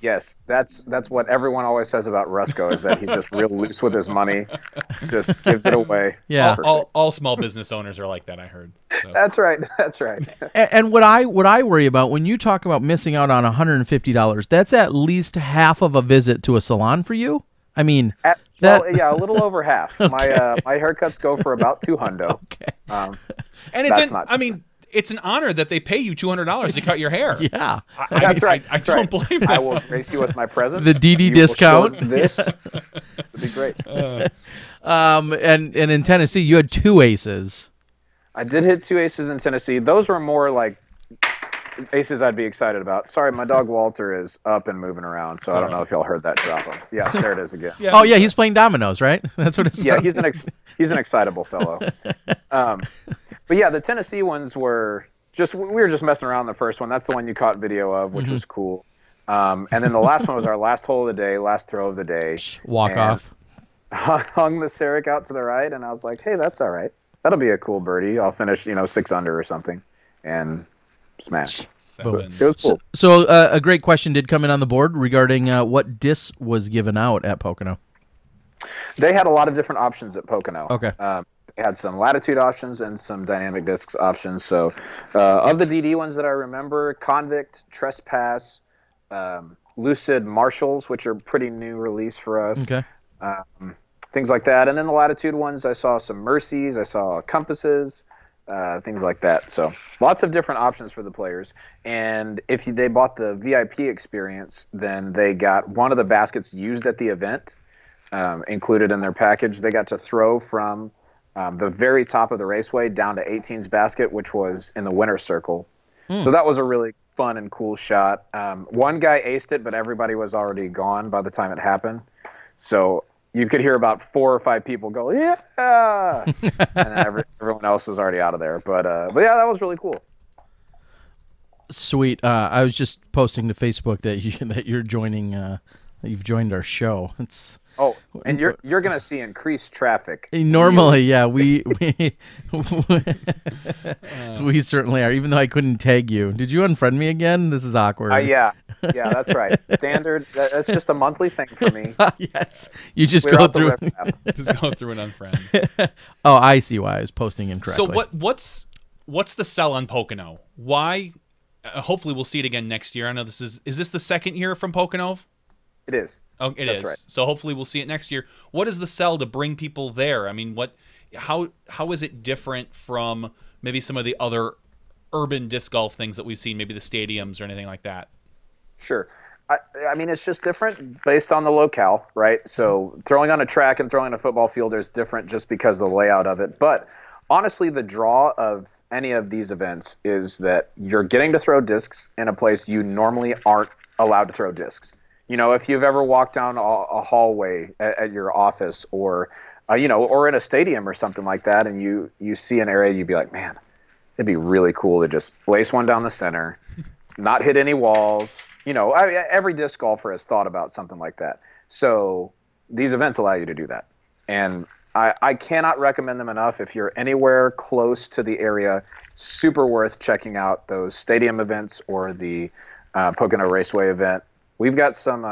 Yes, that's what everyone always says about Rusco, is that he's just real loose with his money, just gives it away. Yeah, all small business owners are like that, I heard. So. That's right. And what I worry about when you talk about missing out on $150, that's at least half of a visit to a salon for you. I mean, a little over half. Okay. My haircuts go for about $200. Okay, and it's an honor that they pay you $200 to cut your hair. Yeah, that's right. I don't blame you. I will grace you with my presence. The DD discount. This would be great. And in Tennessee, you had 2 aces. I did hit 2 aces in Tennessee. Those were more like aces I'd be excited about. Sorry, my dog Walter is up and moving around, so I don't know if y'all heard that drop off. Yeah, there it is again. Yeah. Oh yeah, he's playing dominoes, right? That's what it's. Yeah, he's an excitable fellow. But yeah, the Tennessee ones were we were just messing around the first one. That's the one you caught video of, which was cool. And then the last one was our last hole of the day, last throw of the day. Walk off. Hung the Sarek out to the right, and I was like, hey, that's all right. That'll be a cool birdie. I'll finish, 6 under or something, and smash. 7. It was cool. So a great question did come in on the board regarding what disc was given out at Pocono. They had a lot of different options at Pocono. Okay. They had some latitude options and some dynamic discs options. So of the DD ones that I remember, Convict, Trespass, Lucid Marshalls, which are pretty new release for us. Okay. Things like that. And then the latitude ones, I saw some Mercies, I saw Compasses, things like that. So lots of different options for the players. And if they bought the VIP experience, then they got one of the baskets used at the event included in their package. They got to throw from the very top of the raceway down to 18's basket, which was in the winner's circle. So that was a really fun and cool shot. One guy aced it, but everybody was already gone by the time it happened. So you could hear about 4 or 5 people go, yeah, and then everyone else was already out of there. But yeah, that was really cool. Sweet. I was just posting to Facebook that you're joining. That you've joined our show. It's. Oh, and you're gonna see increased traffic. Normally, yeah, we we certainly are. Even though I couldn't tag you, did you unfriend me again? This is awkward. Yeah, that's right. Standard. That's just a monthly thing for me. Yes, you just go through. Just go through an unfriend. Oh, I see why I was posting incorrectly. So what's the sell on Pocono? Why? Hopefully, we'll see it again next year. I know is this the second year from Pocono? It is. Oh, it is. Right. So hopefully we'll see it next year. What is the sell to bring people there? I mean, how is it different from maybe some of the other urban disc golf things that we've seen, maybe the stadiums or anything like that? Sure. I mean, it's just different based on the locale, right? So throwing on a track and throwing a football field is different just because of the layout of it. But honestly, the draw of any of these events is that you're getting to throw discs in a place you normally aren't allowed to throw discs. If you've ever walked down a hallway at your office or in a stadium or something like that, and you see an area, you'd be like, man, It'd be really cool to just place one down the center, not hit any walls. Every disc golfer has thought about something like that. So these events allow you to do that. And I cannot recommend them enough. If you're anywhere close to the area, super worth checking out those stadium events or the Pocono Raceway event. We've got some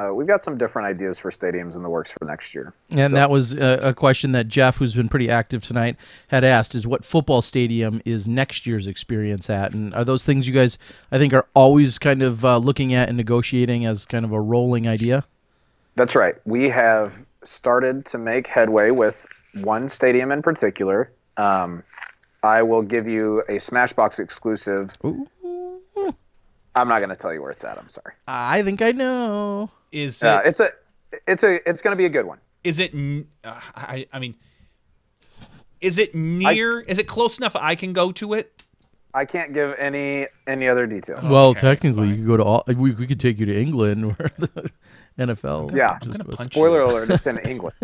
different ideas for stadiums in the works for next year. And that was a question that Jeff, who's been pretty active tonight, had asked: is what football stadium is next year's experience at? And are those things you guys, I think, are always kind of looking at and negotiating as kind of a rolling idea? That's right. We have started to make headway with one stadium in particular. I will give you a SmashBoxx exclusive. Ooh. I'm not going to tell you where it's at. I'm sorry. I think I know. Is it's going to be a good one. Is it? I mean, is it near? Is it close enough I can go to it? I can't give any other detail. Well, Okay, technically, fine. you could go to we could take you to England where the NFL. Yeah. I'm gonna punch Spoiler you. alert, it's in England.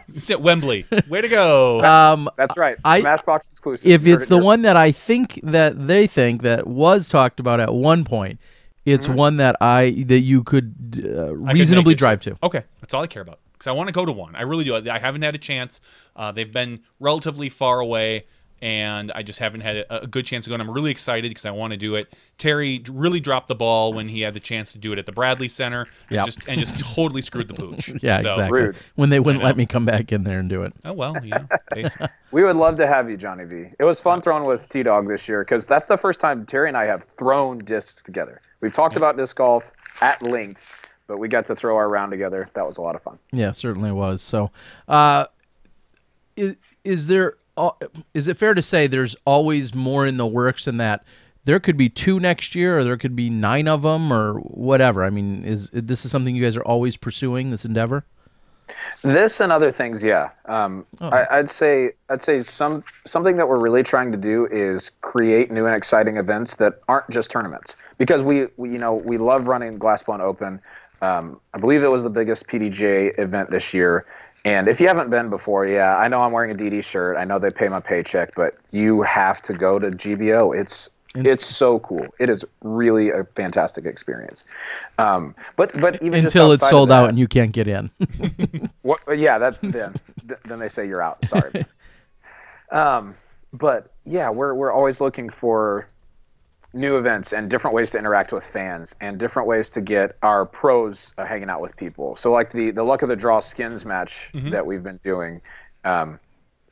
It's at Wembley. Way to go. That's right. I- SmashBoxx exclusive. If You heard it's it the here. one that they think that was talked about at one point, it's one that you could I could reasonably make it drive to. Okay, that's all I care about because I want to go to one. I really do. I haven't had a chance. They've been relatively far away, and I just haven't had a good chance to go. And I'm really excited because I want to do it. Terry really dropped the ball when he had the chance to do it at the Bradley Center, Yep. and just totally screwed the pooch. Yeah, So, exactly. Rude. When they wouldn't let me come back in there and do it. Oh well, basically. We would love to have you, Johnny V. It was fun throwing with T-Dog this year because that's the first time Terry and I have thrown discs together. We've talked about disc golf at length, but we got to throw our round together. That was a lot of fun. Yeah, certainly was. So, is it fair to say there's always more in the works than that? There could be 2 next year, or there could be 9 of them, or whatever. I mean, this is something you guys are always pursuing, this endeavor? This and other things, yeah. I'd say something that we're really trying to do is create new and exciting events that aren't just tournaments. Because we love running Glassbone Open. I believe it was the biggest PDGA event this year. And if you haven't been before, yeah, I know I'm wearing a DD shirt. I know they pay my paycheck, but you have to go to GBO. It's so cool. It is really a fantastic experience. But even just until it's outside sold of out that- and you can't get in. Yeah, then they say you're out. Sorry. But yeah, we're always looking for new events and different ways to interact with fans and different ways to get our pros hanging out with people. So like the Luck of the Draw skins match that we've been doing,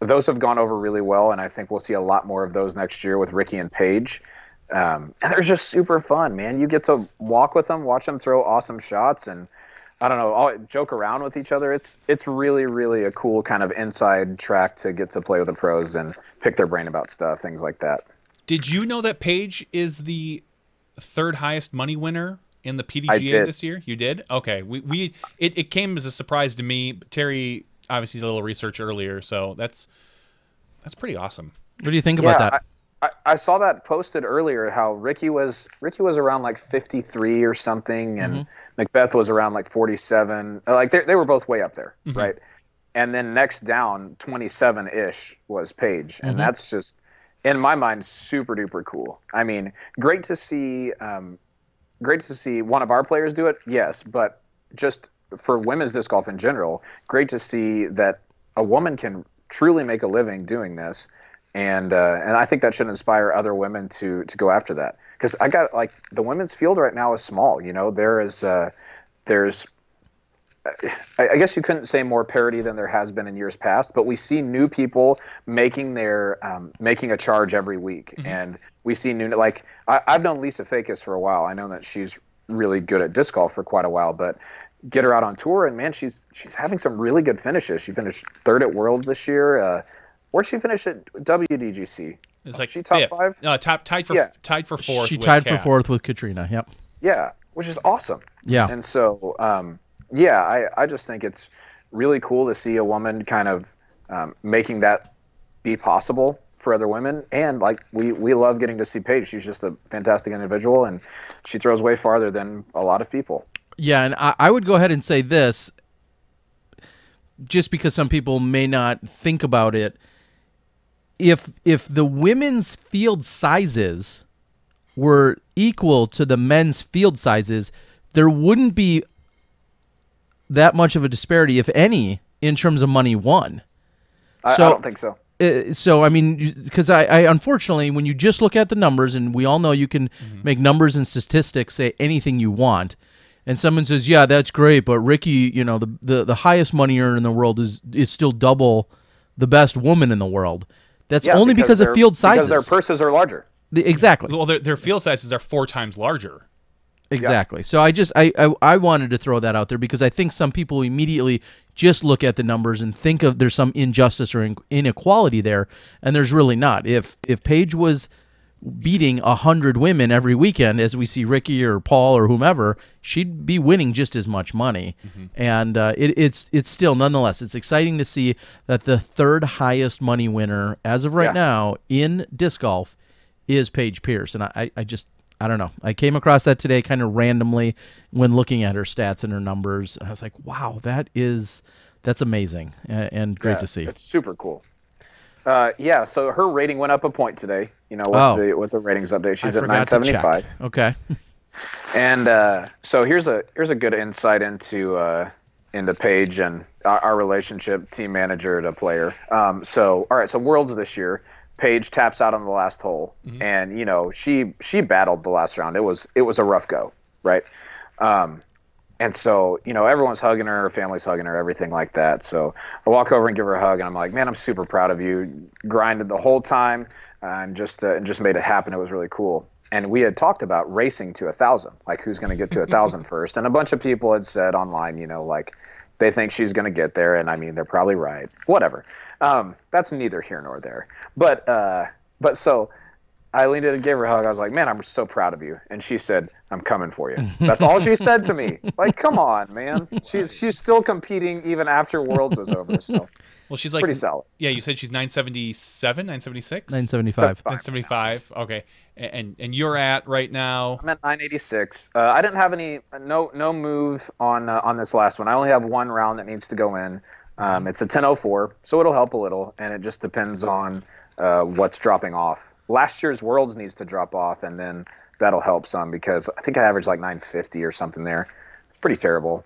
those have gone over really well, and I think we'll see a lot more of those next year with Ricky and Paige. And they're just super fun, man. You get to walk with them, watch them throw awesome shots, and I don't know, all joke around with each other. It's really, really a cool kind of inside track to get to play with the pros and pick their brain about stuff, things like that. Did you know that Paige is the 3rd highest money winner in the I PDGA did. this year? You did? Okay. It came as a surprise to me. Terry obviously did a little research earlier, so that's pretty awesome. What do you think about that? I saw that posted earlier how Ricky was around like 53 or something, and Macbeth was around like 47. Like they were both way up there, right? And then next down, 27-ish was Paige, and that's just, in my mind, super duper cool. I mean, great to see one of our players do it, yes, but just for women's disc golf in general, great to see that a woman can truly make a living doing this. And I think that should inspire other women to go after that. Because I got, like, the women's field right now is small. There's I guess you couldn't say more parity than there has been in years past, but we see new people making a charge every week, and we see new, like, I've known Lisa Fakis for a while. I know that she's really good at disc golf for quite a while, but get her out on tour, and man, she's having some really good finishes. She finished 3rd at Worlds this year. Where'd she finish at WDGC? It's like she top 5th. 5? No, tied for 4th. She with tied for Kat. 4th with Katrina. Yep. Yeah, which is awesome. Yeah. And so, I just think it's really cool to see a woman kind of making that be possible for other women. And like we love getting to see Paige. She's just a fantastic individual, and she throws way farther than a lot of people. Yeah, and I would go ahead and say this, just because some people may not think about it. if the women's field sizes were equal to the men's field sizes, there wouldn't be that much of a disparity, if any, in terms of money won. I don't think so. So I mean, because I unfortunately, when you just look at the numbers, and we all know you can make numbers and statistics say anything you want, and someone says, "Yeah, that's great," but Ricky, the highest money earner in the world is still double the best woman in the world. That's only because of field sizes. Because their purses are larger. Exactly. Well, their field sizes are 4 times larger. Exactly. Yeah. So I wanted to throw that out there because I think some people immediately just look at the numbers and think of there's some injustice or inequality there, and there's really not. If Paige was beating 100 women every weekend, as we see Ricky or Paul or whomever, she'd be winning just as much money. And it's still, nonetheless, it's exciting to see that the third highest money winner as of right now in disc golf is Paige Pierce. And I don't know. I came across that today kind of randomly when looking at her stats and her numbers. And I was like, wow, that's amazing and great to see. It's super cool. So her rating went up a point today, with the ratings update. She's at 975. Okay. And so here's a good insight into Paige and our relationship, team manager to player. So Worlds this year, Paige taps out on the last hole, and she battled the last round. It was a rough go, right? And so everyone's hugging her family's hugging her, everything like that. So I walk over and give her a hug, and I'm like, man, I'm super proud of you. Grinded the whole time and just made it happen. It was really cool. And we had talked about racing to 1,000, like who's going to get to 1,000 first. And a bunch of people had said online, like they think she's going to get there, and I mean they're probably right. Whatever. That's neither here nor there. But so I leaned in and gave her a hug. I was like, man, I'm so proud of you. And she said, I'm coming for you. That's all she said to me. Like, come on, man. She's still competing even after Worlds was over. So well, she's like pretty solid. Yeah, you said she's 977, 976? 975. 975. Okay. And you're at right now? I'm at 986. I didn't have no move on this last one. I only have one round that needs to go in. It's a 10:04, so it'll help a little, and it just depends on what's dropping off. Last year's Worlds needs to drop off, and then that'll help some because I think I averaged like 950 or something there. It's pretty terrible.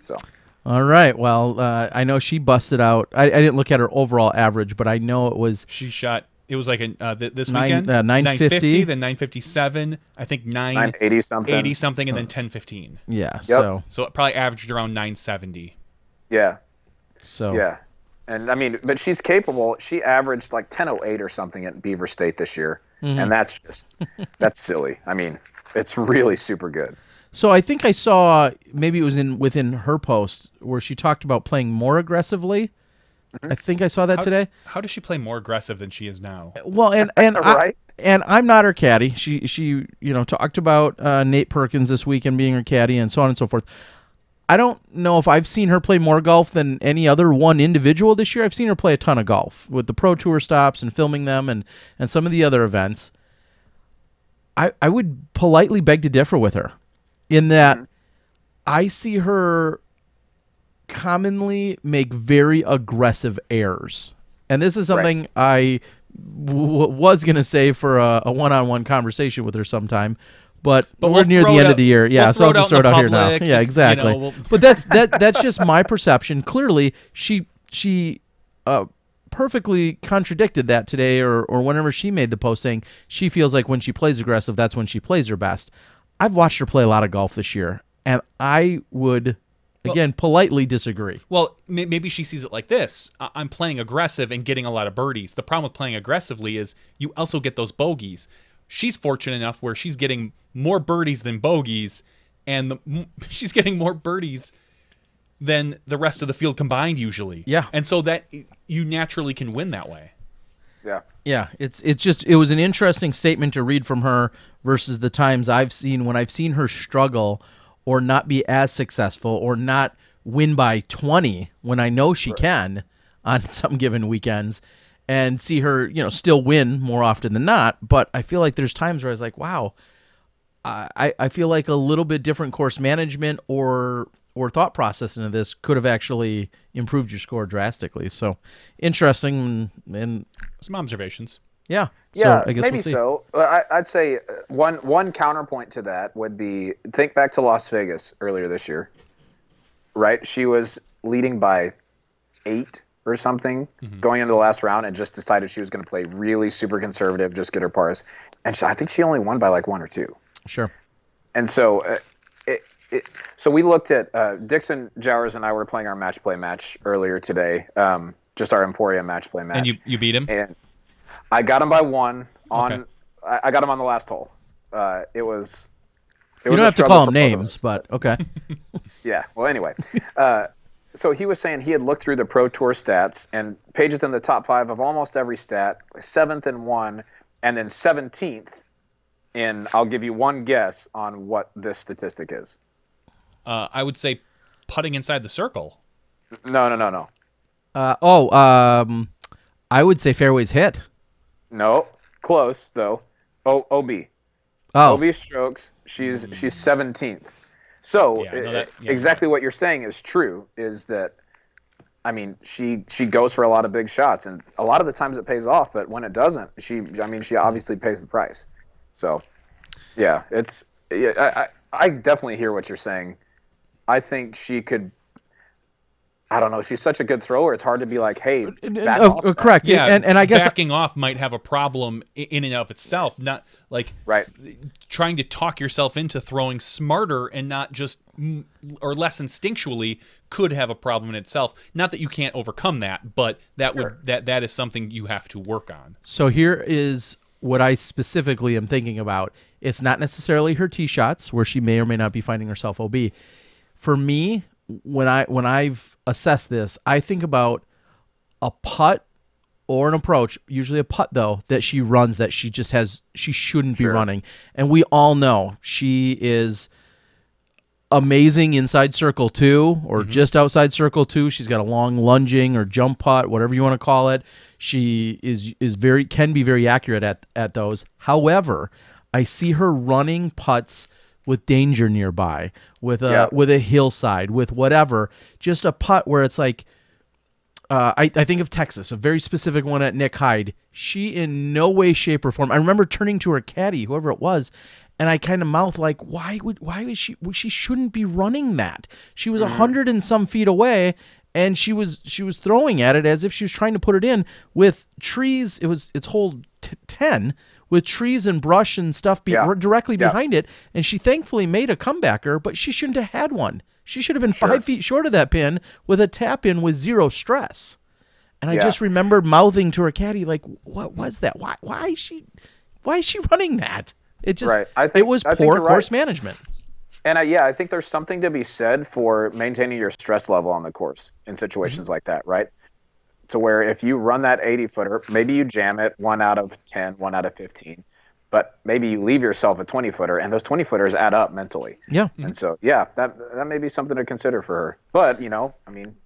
So. All right. Well, I know she busted out. I didn't look at her overall average, but I know it was. She shot. It was like this weekend 950, then 957. I think 980 something, 80 something, and then 1015. Yeah. Yep. So it probably averaged around 970. Yeah. So. Yeah. And I mean, but she's capable. She averaged like 10:08 or something at Beaver State this year, and that's silly. I mean, it's really super good. So I think I saw, maybe it was within her post where she talked about playing more aggressively. I think I saw that today. How does she play more aggressive than she is now? Well, and right? I'm not her caddy. She talked about Nate Perkins this weekend being her caddy and so on and so forth. I don't know if I've seen her play more golf than any other one individual this year. I've seen her play a ton of golf with the Pro Tour stops and filming them and some of the other events. I would politely beg to differ with her in that I see her commonly make very aggressive errors. And this is something I was going to say for a one-on-one conversation with her sometime. But we're near the end of the year. Yeah, so I'll just throw it out here now. Yeah, exactly. But that's just my perception. Clearly, she perfectly contradicted that today or whenever she made the post saying she feels like when she plays aggressive, that's when she plays her best. I've watched her play a lot of golf this year, and I would, again, politely disagree. Well, maybe she sees it like this. I'm playing aggressive and getting a lot of birdies. The problem with playing aggressively is you also get those bogeys. She's fortunate enough where she's getting more birdies than bogeys, and she's getting more birdies than the rest of the field combined usually. Yeah. And so that you naturally can win that way. Yeah. Yeah, it was an interesting statement to read from her versus the times when I've seen her struggle or not be as successful or not win by 20 when I know she can on some given weekends. And see her, still win more often than not. But I feel like there's times where I was like, wow, I feel like a little bit different course management or or thought process into this could have actually improved your score drastically. So interesting, and Some observations. yeah. Yeah, so I guess maybe we'll see. so. I'd say one counterpoint to that would be, think back to Las Vegas earlier this year, right? She was leading by 8 or something going into the last round and just decided she was going to play really super conservative, just get her pars. And I think she only won by like 1 or 2. Sure. And so so we looked at Dixon Jowers and I were playing our match play match earlier today, just our Emporia match play match. And you beat him? And I got him by 1 on. Okay. I got him on the last hole. It was. You don't have to call them names, but okay. Yeah. Well, anyway, so he was saying he had looked through the Pro Tour stats, and Paige is in the top 5 of almost every stat, 7th in 1, and then 17th in. I'll give you one guess on what this statistic is. I would say putting inside the circle. No. I would say fairways hit. No, close though. OB. Oh, OB strokes. She's 17th. So exactly what you're saying is true. Is that, I mean, she goes for a lot of big shots, and a lot of the times it pays off. But when it doesn't, she obviously pays the price. So, yeah, I definitely hear what you're saying. I think she could. I don't know. She's such a good thrower. It's hard to be like, hey, back off. correct. Yeah, and I guess backing off might have a problem in and of itself. Not like trying to talk yourself into throwing smarter and not just or less instinctually could have a problem in itself. Not that you can't overcome that, but that that is something you have to work on. So here is what I specifically am thinking about. It's not necessarily her tee shots where she may or may not be finding herself OB. For me, when I've assessed this, I think about a putt or an approach, usually a putt though, that she runs that she shouldn't be running. And we all know she is amazing inside circle 2 or just outside circle 2. She's got a long lunging or jump putt, whatever you want to call it. She can be very accurate at those. However, I see her running putts with danger nearby, with a hillside, with whatever, just a putt where it's like, I think of Texas, a very specific one at Nick Hyde. She in no way, shape, or form. I remember turning to her caddy, whoever it was, and I kind of mouthed like, why is she shouldn't be running that. She was 100 and some feet away, and she was throwing at it as if she was trying to put it in with trees. It's hole 10. With trees and brush and stuff directly behind it, and she thankfully made a comebacker, but she shouldn't have had one. She should have been 5 feet short of that pin with a tap in with zero stress. And I just remember mouthing to her caddy, like, "What was that? Why is she running that?" It just it was poor course management. And I think there's something to be said for maintaining your stress level on the course in situations like that, right? To where if you run that 80-footer, maybe you jam it 1 out of 10, 1 out of 15, but maybe you leave yourself a 20-footer, and those 20-footers add up mentally. Yeah. And so, that may be something to consider for her. But,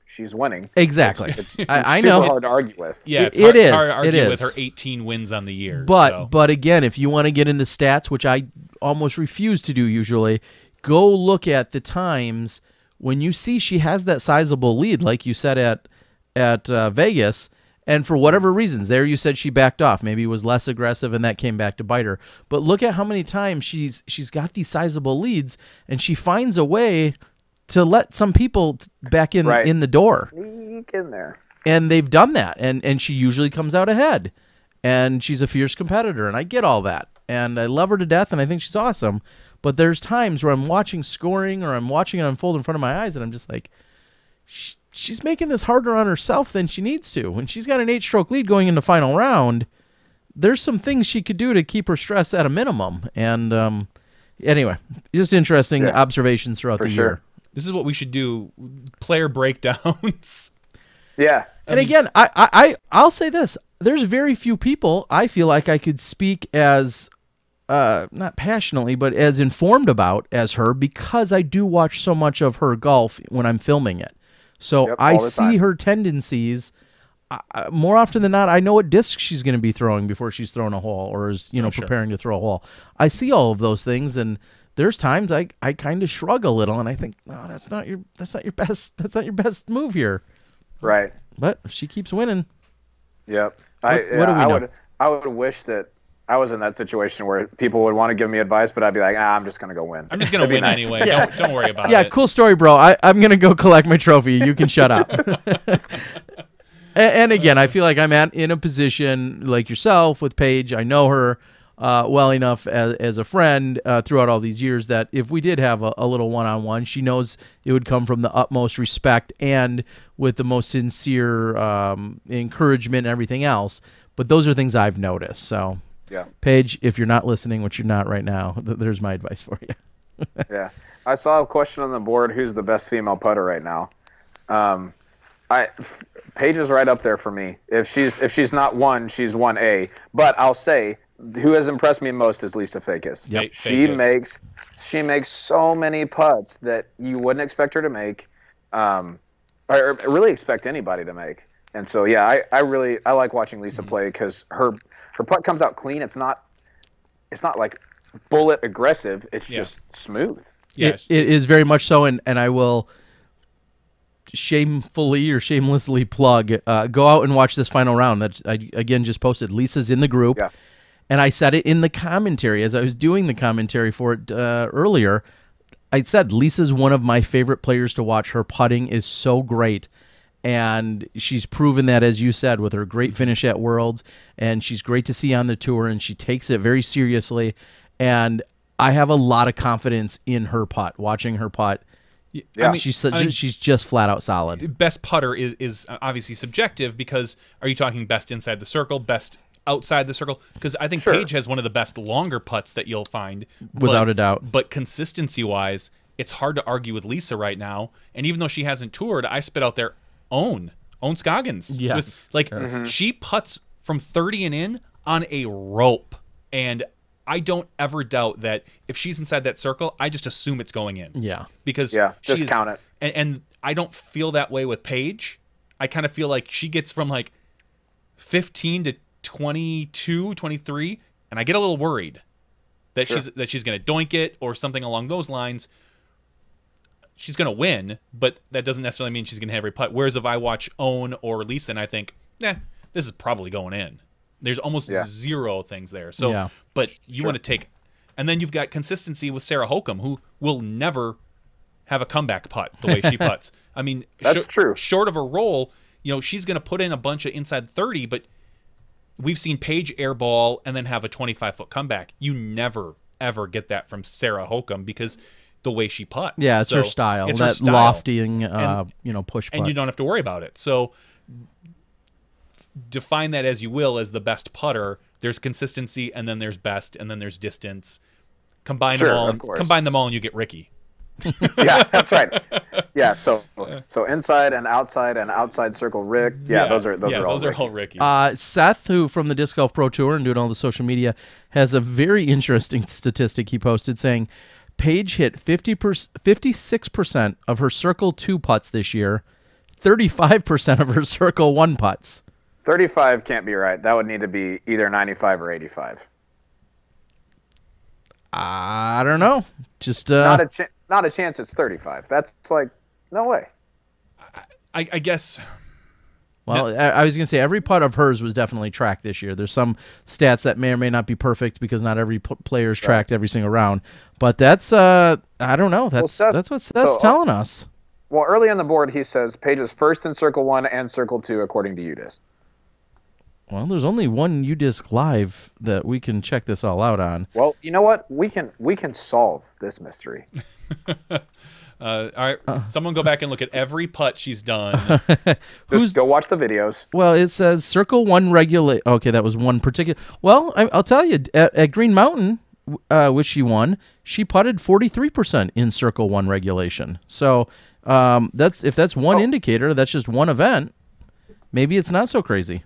she's winning. Exactly. It's I super know. hard to argue with. Yeah, it's hard to argue with her 18 wins on the year. But again, if you want to get into stats, which I almost refuse to do usually, go look at the times when you see she has that sizable lead, like you said at Vegas, and for whatever reasons, there you said she backed off. Maybe was less aggressive, and that came back to bite her. But look at how many times she's got these sizable leads, and she finds a way to let some people back in the door. Sneak in there. And they've done that, and she usually comes out ahead. And she's a fierce competitor, and I get all that. And I love her to death, and I think she's awesome. But there's times where I'm watching scoring or I'm watching it unfold in front of my eyes, and I'm just like, she's making this harder on herself than she needs to. When she's got an 8-stroke lead going into final round, there's some things she could do to keep her stress at a minimum. And anyway, just interesting observations throughout the year. This is what we should do, player breakdowns. Yeah. And again, I'll say this. There's very few people I feel like I could speak as, not passionately, but as informed about as her, because I do watch so much of her golf when I'm filming it. So I see her tendencies. More often than not, I know what disc she's going to be throwing before she's throwing a hole or is preparing to throw a hole. I see all of those things, and there's times I kind of shrug a little, and I think, no, that's not your best move here. Right. But if she keeps winning. Yep. What do we know? I would wish that I was in that situation where people would want to give me advice, but I'd be like, I'm just going to go win. I'm just going to win anyway. Don't worry about it. Yeah, cool story, bro. I'm going to go collect my trophy. You can shut up. and again, I feel like I'm in a position like yourself with Paige. I know her well enough as a friend throughout all these years that if we did have a little one-on-one, she knows it would come from the utmost respect and with the most sincere encouragement and everything else. But those are things I've noticed. So, yeah, Paige, if you're not listening, which you're not right now, there's my advice for you. Yeah. I saw a question on the board, who's the best female putter right now? Paige is right up there for me. If she's not 1, she's 1A. But I'll say, who has impressed me most is Lisa Paiges. Yep. She makes so many putts that you wouldn't expect her to make, or really expect anybody to make. And so yeah, I like watching Lisa play because her putt comes out clean. It's not like bullet aggressive. It's just smooth. Yes. It is very much so, and I will shamefully or shamelessly plug, go out and watch this final round that I again just posted. Lisa's in the group. Yeah. And I said it in the commentary as I was doing the commentary for it earlier. I said Lisa's one of my favorite players to watch. Her putting is so great. And she's proven that, as you said, with her great finish at Worlds. And she's great to see on the tour. And she takes it very seriously. And I have a lot of confidence in her putt, watching her putt. Yeah. I mean, she's just flat out solid. Best putter is obviously subjective because are you talking best inside the circle, best outside the circle? Because I think Paige has one of the best longer putts that you'll find. Without a doubt. But consistency-wise, it's hard to argue with Lisa right now. And even though she hasn't toured, I spit out there, own Scoggins. Yes. She putts from 30 and in on a rope. And I don't ever doubt that if she's inside that circle, I just assume it's going in. Yeah. Because just count it. And I don't feel that way with Paige. I kind of feel like she gets from like 15 to 22, 23, and I get a little worried that she's going to doink it or something along those lines. She's going to win, but that doesn't necessarily mean she's going to have every putt. Whereas if I watch Owen or Lisa and I think, this is probably going in. There's almost zero things there. So, but you want to take, and then you've got consistency with Sarah Hokum, who will never have a comeback putt the way she putts. I mean, that's true. Short of a roll, she's going to put in a bunch of inside 30, but we've seen Paige airball and then have a 25-foot comeback. You never, ever get that from Sarah Hokum because the way she putts. Yeah, it's her style. It's that lofting, push putt. And you don't have to worry about it. So define that as you will as the best putter. There's consistency, and then there's best, and then there's distance. Combine them all, and you get Ricky. Yeah, that's right. Yeah, so inside and outside circle Rick. Yeah, those are all Ricky. Seth, who from the Disc Golf Pro Tour and doing all the social media, has a very interesting statistic he posted saying Paige hit 56% of her Circle 2 putts this year, 35% of her Circle 1 putts. 35 can't be right. That would need to be either 95 or 85. I don't know. Just not a chance it's 35. That's like, no way. I guess. Well, I was going to say every putt of hers was definitely tracked this year. There's some stats that may or may not be perfect because not every player is tracked every single round. But that's, I don't know. That's what Seth's telling us. Well, early on the board, he says Paige is first in Circle 1 and Circle 2, according to UDisc. Well, there's only one UDisc Live that we can check this all out on. Well, you know what? We can solve this mystery. All right, someone go back and look at every putt she's done. Just go watch the videos. Well, it says Circle 1 regulate. Okay, that was one particular. Well, I'll tell you, at Green Mountain, which she won, she putted 43% in Circle 1 regulation. So if that's one indicator, that's just one event. Maybe it's not so crazy.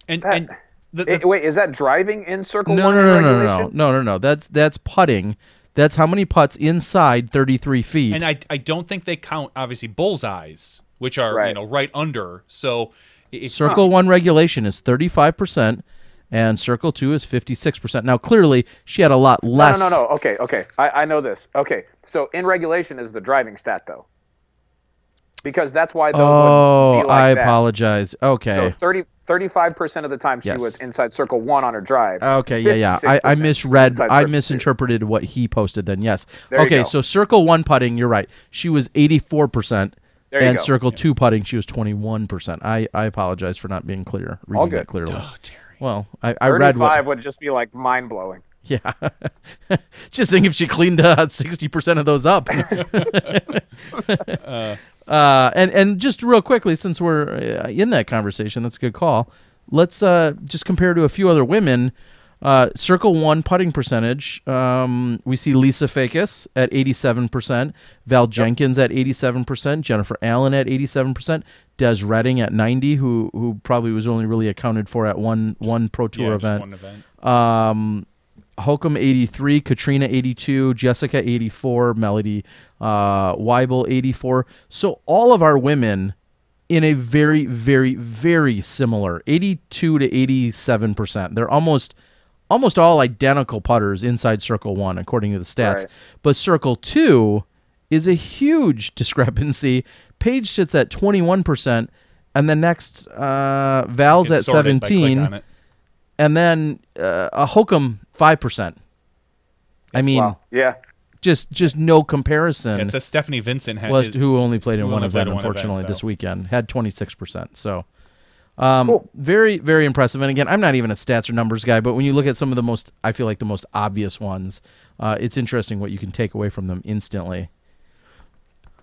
Wait, is that driving in Circle 1 regulation? No. That's putting. That's how many putts inside 33 feet. And I don't think they count, obviously, bullseyes, which are right under. So Circle 1 regulation is 35%, and Circle 2 is 56%. Now, clearly, she had a lot less. No. Okay. I know this. Okay, so in regulation is the driving stat, though. Because that's why those would be like I that. apologize. Okay. So 35% of the time she Yes. was inside Circle 1 on her drive. Okay, yeah. I misread. inside I Circle 2. misinterpreted what he posted then, yes. There you Okay, go. so Circle 1 putting, you're right. She was 84%. There you And go. Circle 2 putting, she was 21%. I apologize for not being clear. Reading All it good. clearly. Oh, Terry. Well, I read 35 what... would just be like mind-blowing. Yeah. Just think if she cleaned 60% of those up. And just real quickly, since we're in that conversation, that's a good call. Let's just compare to a few other women. Circle 1 putting percentage. We see Lisa Fakis at 87%, Val Jenkins at 87%, Jennifer Allen at 87%, Des Redding at 90%, who probably was only really accounted for at one Pro Tour Just event. one event. Holcomb 83, Katrina 82, Jessica 84, Melody Weibel 84. So all of our women in a very, very, very similar 82 to 87%. They're almost all identical putters inside Circle 1, according to the stats. Right. But Circle 2 is a huge discrepancy. Paige sits at 21%, and the next Val's Get at sorted by click 17, on it. and then a Holcomb 5%. I mean, Wow. Yeah. just no comparison. It says Stephanie Vincent Who only played in who one only played event, in one unfortunately, event, this though. weekend. Had 26%. So Cool. very, very impressive. And again, I'm not even a stats or numbers guy, but when you look at some of the most, I feel like the most obvious ones, it's interesting what you can take away from them instantly.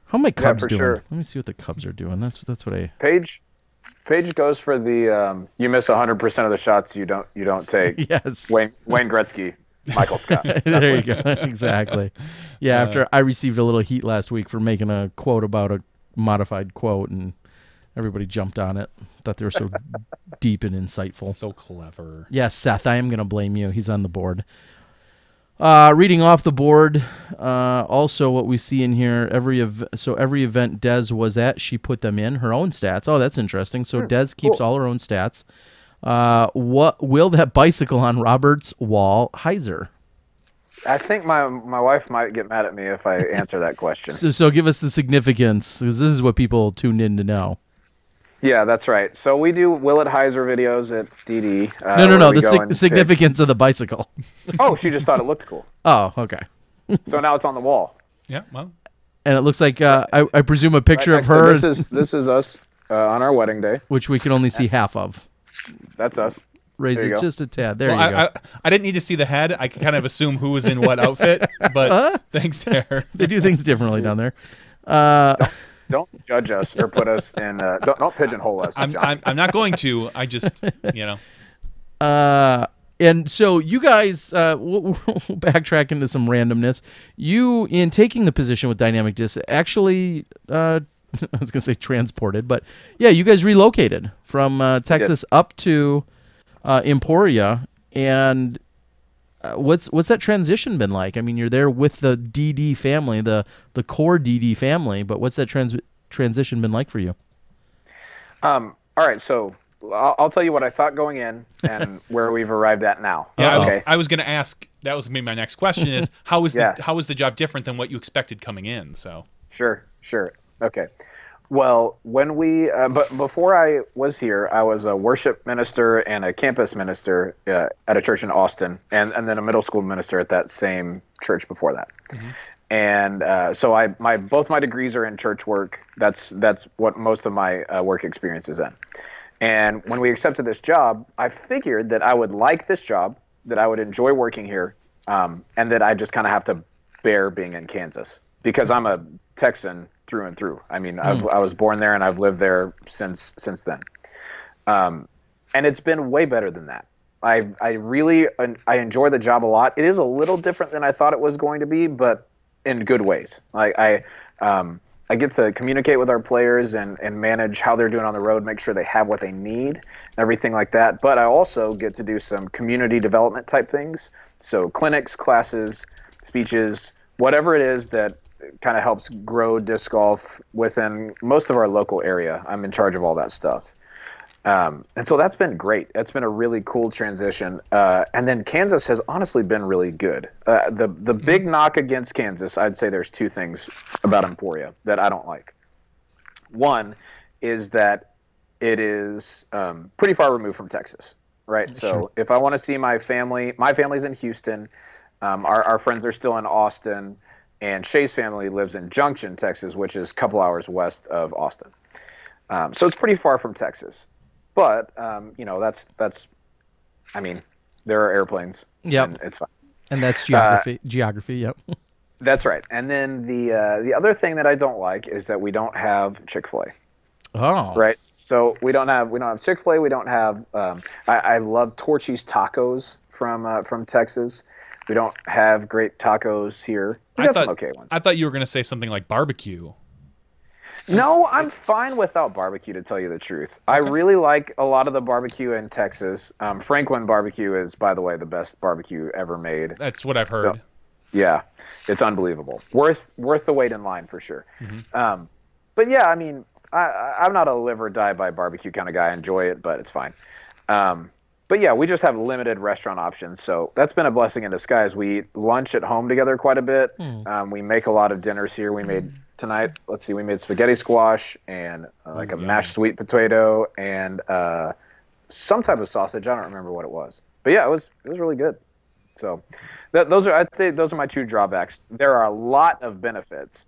How are my Cubs for doing? sure. Let me see what the Cubs are doing. That's what I... Paige goes for the you miss 100% of the shots you don't take. Yes. Wayne Gretzky, Michael Scott. There you go. Exactly. Yeah, after I received a little heat last week for making a quote about a modified quote, and everybody jumped on it. Thought they were so deep and insightful. So clever. Yeah, Seth, I am going to blame you. He's on the board. Reading off the board, also what we see in here, every event Des was at, she put them in, her own stats. Oh, that's interesting. So Des keeps all her own stats. What will that bicycle on Robert's wall Heiser? I think my wife might get mad at me if I answer that question. So give us the significance, because this is what people tuned in to know. Yeah, that's right. So we do Willett Heiser videos at DD. No. The significance of the bicycle. Oh, she just thought it looked cool. Oh, okay. So now it's on the wall. Yeah, well. And it looks like I presume a picture Right of next to- her, This is us on our wedding day. which we can only see half of. That's us. Raise There you it go. just a tad. There Well, you go. I didn't need to see the head. I could kind of assume who was in what outfit, but thanks, Tara. They do things differently down there. Don't judge us or put us in. Don't pigeonhole us. John. I'm not going to. I just, you know. And so you guys, we'll backtrack into some randomness. You, in taking the position with Dynamic Disc, actually, I was going to say transported, but yeah, you guys relocated from Texas up to Emporia. And what's that transition been like? I mean, you're there with the DD family, the core DD family, but what's that transition been like for you? All right, so I'll tell you what I thought going in and where we've arrived at now. Yeah, Okay. I was going to ask. That was maybe my next question: is how was Yeah. how was the job different than what you expected coming in? So Sure. Okay. Well, but before I was here, I was a worship minister and a campus minister at a church in Austin, and then a middle school minister at that same church before that. Mm-hmm. And so both my degrees are in church work. That's what most of my work experience is in. And when we accepted this job, I figured that I would like this job, that I would enjoy working here, and that I just kind of have to bear being in Kansas because I'm a Texan through and through. I mean, I was born there and I've lived there since then. And it's been way better than that. I really enjoy the job a lot. It is a little different than I thought it was going to be, but in good ways. Like I get to communicate with our players and manage how they're doing on the road, make sure they have what they need, and everything like that. But I also get to do some community development type things. So clinics, classes, speeches, whatever it is that kind of helps grow disc golf within most of our local area. I'm in charge of all that stuff. And so that's been great. That's been a really cool transition. And then Kansas has honestly been really good. The big knock against Kansas, I'd say there's two things about Emporia that I don't like. One is that it is pretty far removed from Texas, right? Sure. So if I want to see my family's in Houston. Our friends are still in Austin, and Shay's family lives in Junction, Texas, which is a couple hours west of Austin. So it's pretty far from Texas. But that's I mean, there are airplanes. Yep. And it's fine. And that's geography. Yep. That's right. And then the other thing that I don't like is that we don't have Chick-fil-A. Oh. Right. So we don't have Chick-fil-A. We don't have. I love Torchy's tacos from Texas. We don't have great tacos here. We got some okay ones. I thought you were going to say something like barbecue. No, I'm fine without barbecue, to tell you the truth. I really like a lot of the barbecue in Texas. Franklin barbecue is, by the way, the best barbecue ever made. That's what I've heard. So, yeah, it's unbelievable. Worth the wait in line for sure. Mm-hmm. But yeah, I mean, I'm not a live or die by barbecue kind of guy. I enjoy it, but it's fine. But yeah, we just have limited restaurant options, so that's been a blessing in disguise. We eat lunch at home together quite a bit. We make a lot of dinners here. We made tonight. Let's see, we made spaghetti squash and a mashed sweet potato and some type of sausage. I don't remember what it was, but yeah, it was really good. So I'd say those are my two drawbacks. There are a lot of benefits.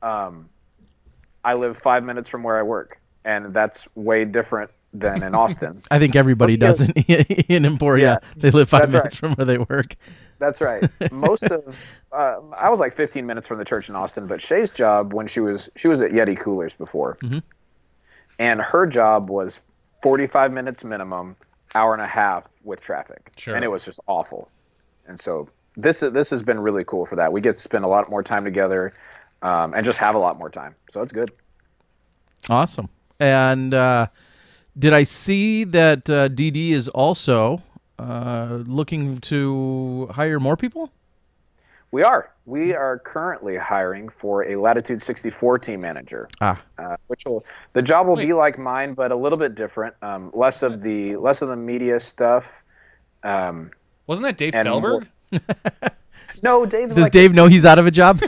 I live 5 minutes from where I work, and that's way different than in Austin. I think everybody does in Emporia. Yeah, they live 5 minutes from where they work. That's right. Most of I was like 15 minutes from the church in Austin, but Shay's job when she was at Yeti Coolers before, and her job was 45 minutes minimum, hour and a half with traffic, and it was just awful. And so this has been really cool for that. We get to spend a lot more time together, and just have a lot more time. So it's good. Awesome. And did I see that DD is also looking to hire more people? We are. We are currently hiring for a Latitude 64 team manager. The job will be like mine, but a little bit different. Less of the media stuff. Wasn't that Dave Felberg? No, Dave. Does Dave know he's out of a job?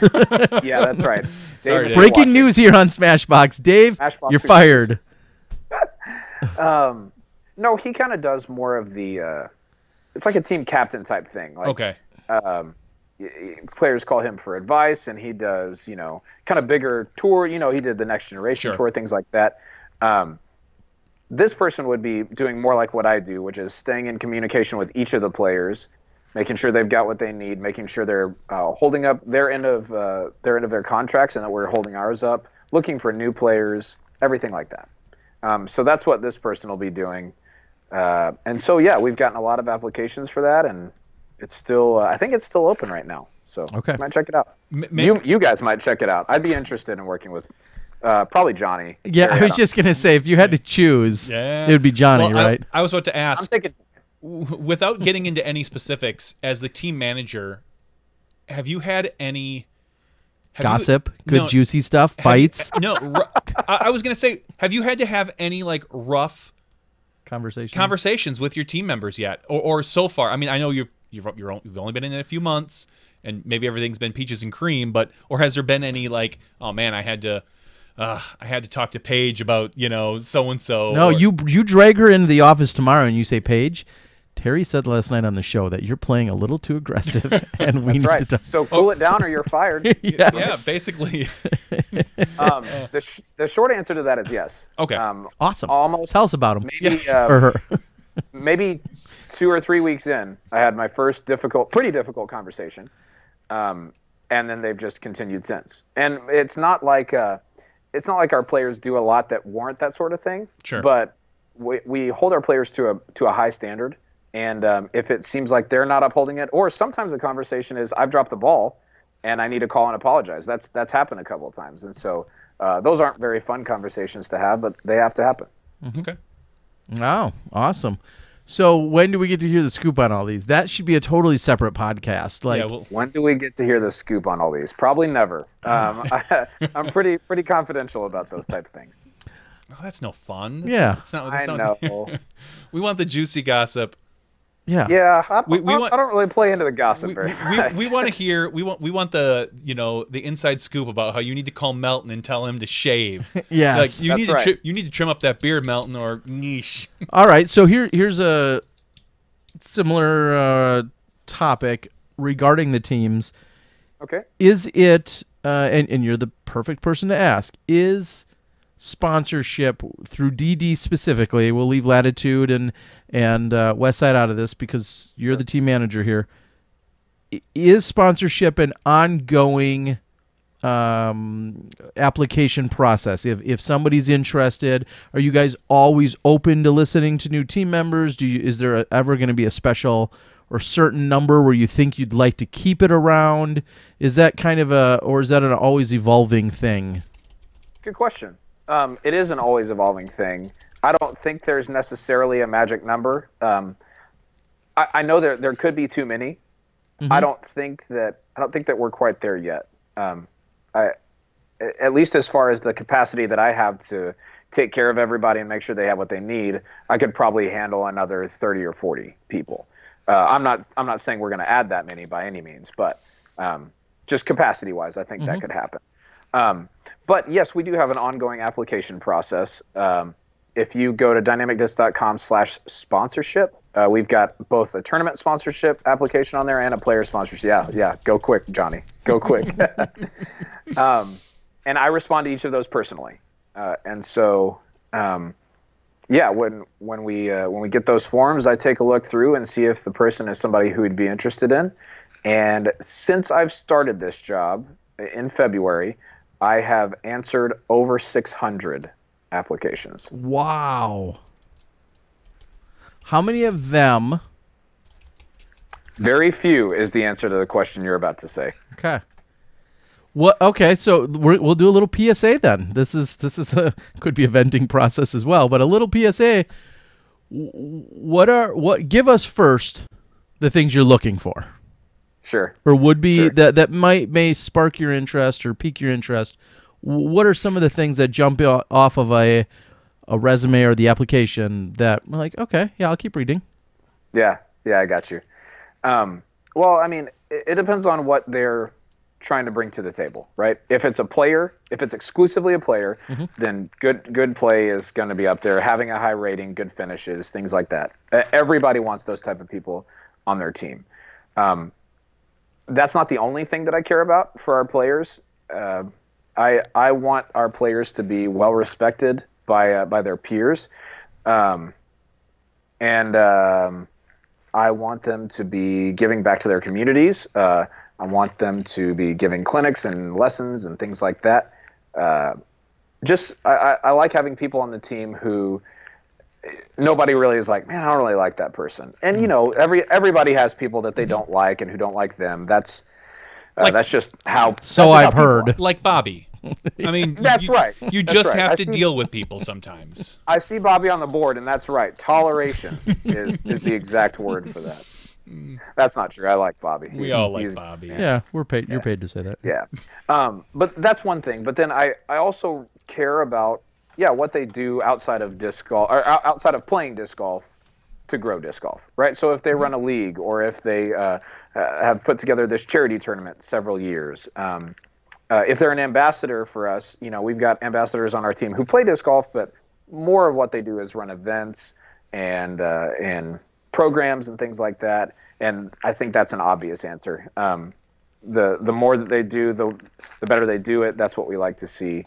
Yeah, that's right. Sorry, breaking news here on Smashbox. Dave, you're fired. No, he kind of does more of the. It's like a team captain type thing. Like, players call him for advice, and he does, kind of bigger tour. He did the Next Generation tour, things like that. This person would be doing more like what I do, which is staying in communication with each of the players, making sure they've got what they need, making sure they're holding up their end of their contracts, and that we're holding ours up, looking for new players, everything like that. So that's what this person will be doing. And so, yeah, we've gotten a lot of applications for that, and it's still, I think it's still open right now. So you might check it out. You guys might check it out. I'd be interested in working with probably Johnny. Yeah, I was just going to say, if you had to choose, it would be Johnny, right? I was about to ask, I'm thinking, without getting into any specifics, as the team manager, have you had any... Gossip, juicy stuff, fights? I was going to say, have you had to have any rough conversations with your team members yet, or so far? I mean, I know you've only been in it a few months, and maybe everything's been peaches and cream, or has there been any oh man, I had to talk to Paige about so and so? No, you drag her into the office tomorrow and you say, Paige, Terry said last night on the show that you're playing a little too aggressive, and we need to talk. So cool it down, or you're fired. Yes. Yeah, basically. The short answer to that is yes. Okay. Awesome. Almost. Tell us about him. Maybe, or her. Maybe 2 or 3 weeks in, I had my first pretty difficult conversation, and then they've just continued since. And it's not like our players do a lot that warrant that sort of thing. Sure. But we hold our players to a high standard. And if it seems like they're not upholding it, or sometimes the conversation is I've dropped the ball and I need to call and apologize. That's happened a couple of times. And so those aren't very fun conversations to have, but they have to happen. Okay. Wow, awesome. So when do we get to hear the scoop on all these? That should be a totally separate podcast. When do we get to hear the scoop on all these? Probably never. I'm pretty confidential about those type of things. Oh, that's no fun. That's I know. We want the juicy gossip. Yeah. Yeah, I want, don't really play into the gossip very much. We want to hear. We want the the inside scoop about how you need to call Melton and tell him to shave. Yes. Like you That's right. You need to trim up that beard, Melton, or niche. All right. So here's a similar topic regarding the teams. Okay. Is it and you're the perfect person to ask, is sponsorship through DD specifically, we'll leave Latitude and Westside out of this because you're the team manager here, is sponsorship an ongoing application process? If somebody's interested, are you guys always open to listening to new team members? Is there ever going to be a special or certain number where you think you'd like to keep it around? Is that kind of or is that an always evolving thing? Good question. It is an always evolving thing. I don't think there's necessarily a magic number. I know there could be too many. Mm-hmm. I don't think that we're quite there yet. At least as far as the capacity that I have to take care of everybody and make sure they have what they need, I could probably handle another 30 or 40 people. I'm not saying we're going to add that many by any means, but just capacity wise, I think that could happen. But yes, we do have an ongoing application process. If you go to dynamicdisc.com/sponsorship, we've got both a tournament sponsorship application on there and a player sponsorship. Yeah, go quick, Johnny. Go quick. And I respond to each of those personally. And so, yeah, when we get those forms, I take a look through and see if the person is somebody who would be interested in. And since I've started this job in February, I have answered over 600 applications. Wow. How many of them? Very few is the answer to the question you're about to say. Okay. What? Okay, so we'll do a little PSA then. This is could be a venting process as well, but a little PSA. Give us first the things you're looking for. Sure. Or would be Sure. that may spark your interest or pique your interest. What are some of the things that jump off of a resume or the application that I'm like, okay, yeah, I'll keep reading? Yeah, I got you. Well, I mean, it depends on what they're trying to bring to the table, right? If it's exclusively a player, then good play is going to be up there. Having a high rating, good finishes, things like that. Everybody wants those type of people on their team. That's not the only thing that I care about for our players. I want our players to be well respected by their peers, and I want them to be giving back to their communities. I want them to be giving clinics and lessons and things like that. I like having people on the team who nobody really is like, man, I don't really like that person. And everybody has people that they don't like and who don't like them. That's just how. So I've heard. Like Bobby. I mean, that's right. You That's just right. have to deal with people sometimes. I see Bobby on the board, and that's right. Toleration is the exact word for that. That's not true. I like Bobby. We all like Bobby. Yeah, we're paid. You're paid to say that. Yeah. But that's one thing. But then I also care about what they do outside of disc golf or outside of playing disc golf to grow disc golf, right? So if they run a league or if they have put together this charity tournament several years. If they're an ambassador for us, we've got ambassadors on our team who play disc golf, but more of what they do is run events and programs and things like that. And I think that's an obvious answer. The more that they do, the better they do it. That's what we like to see.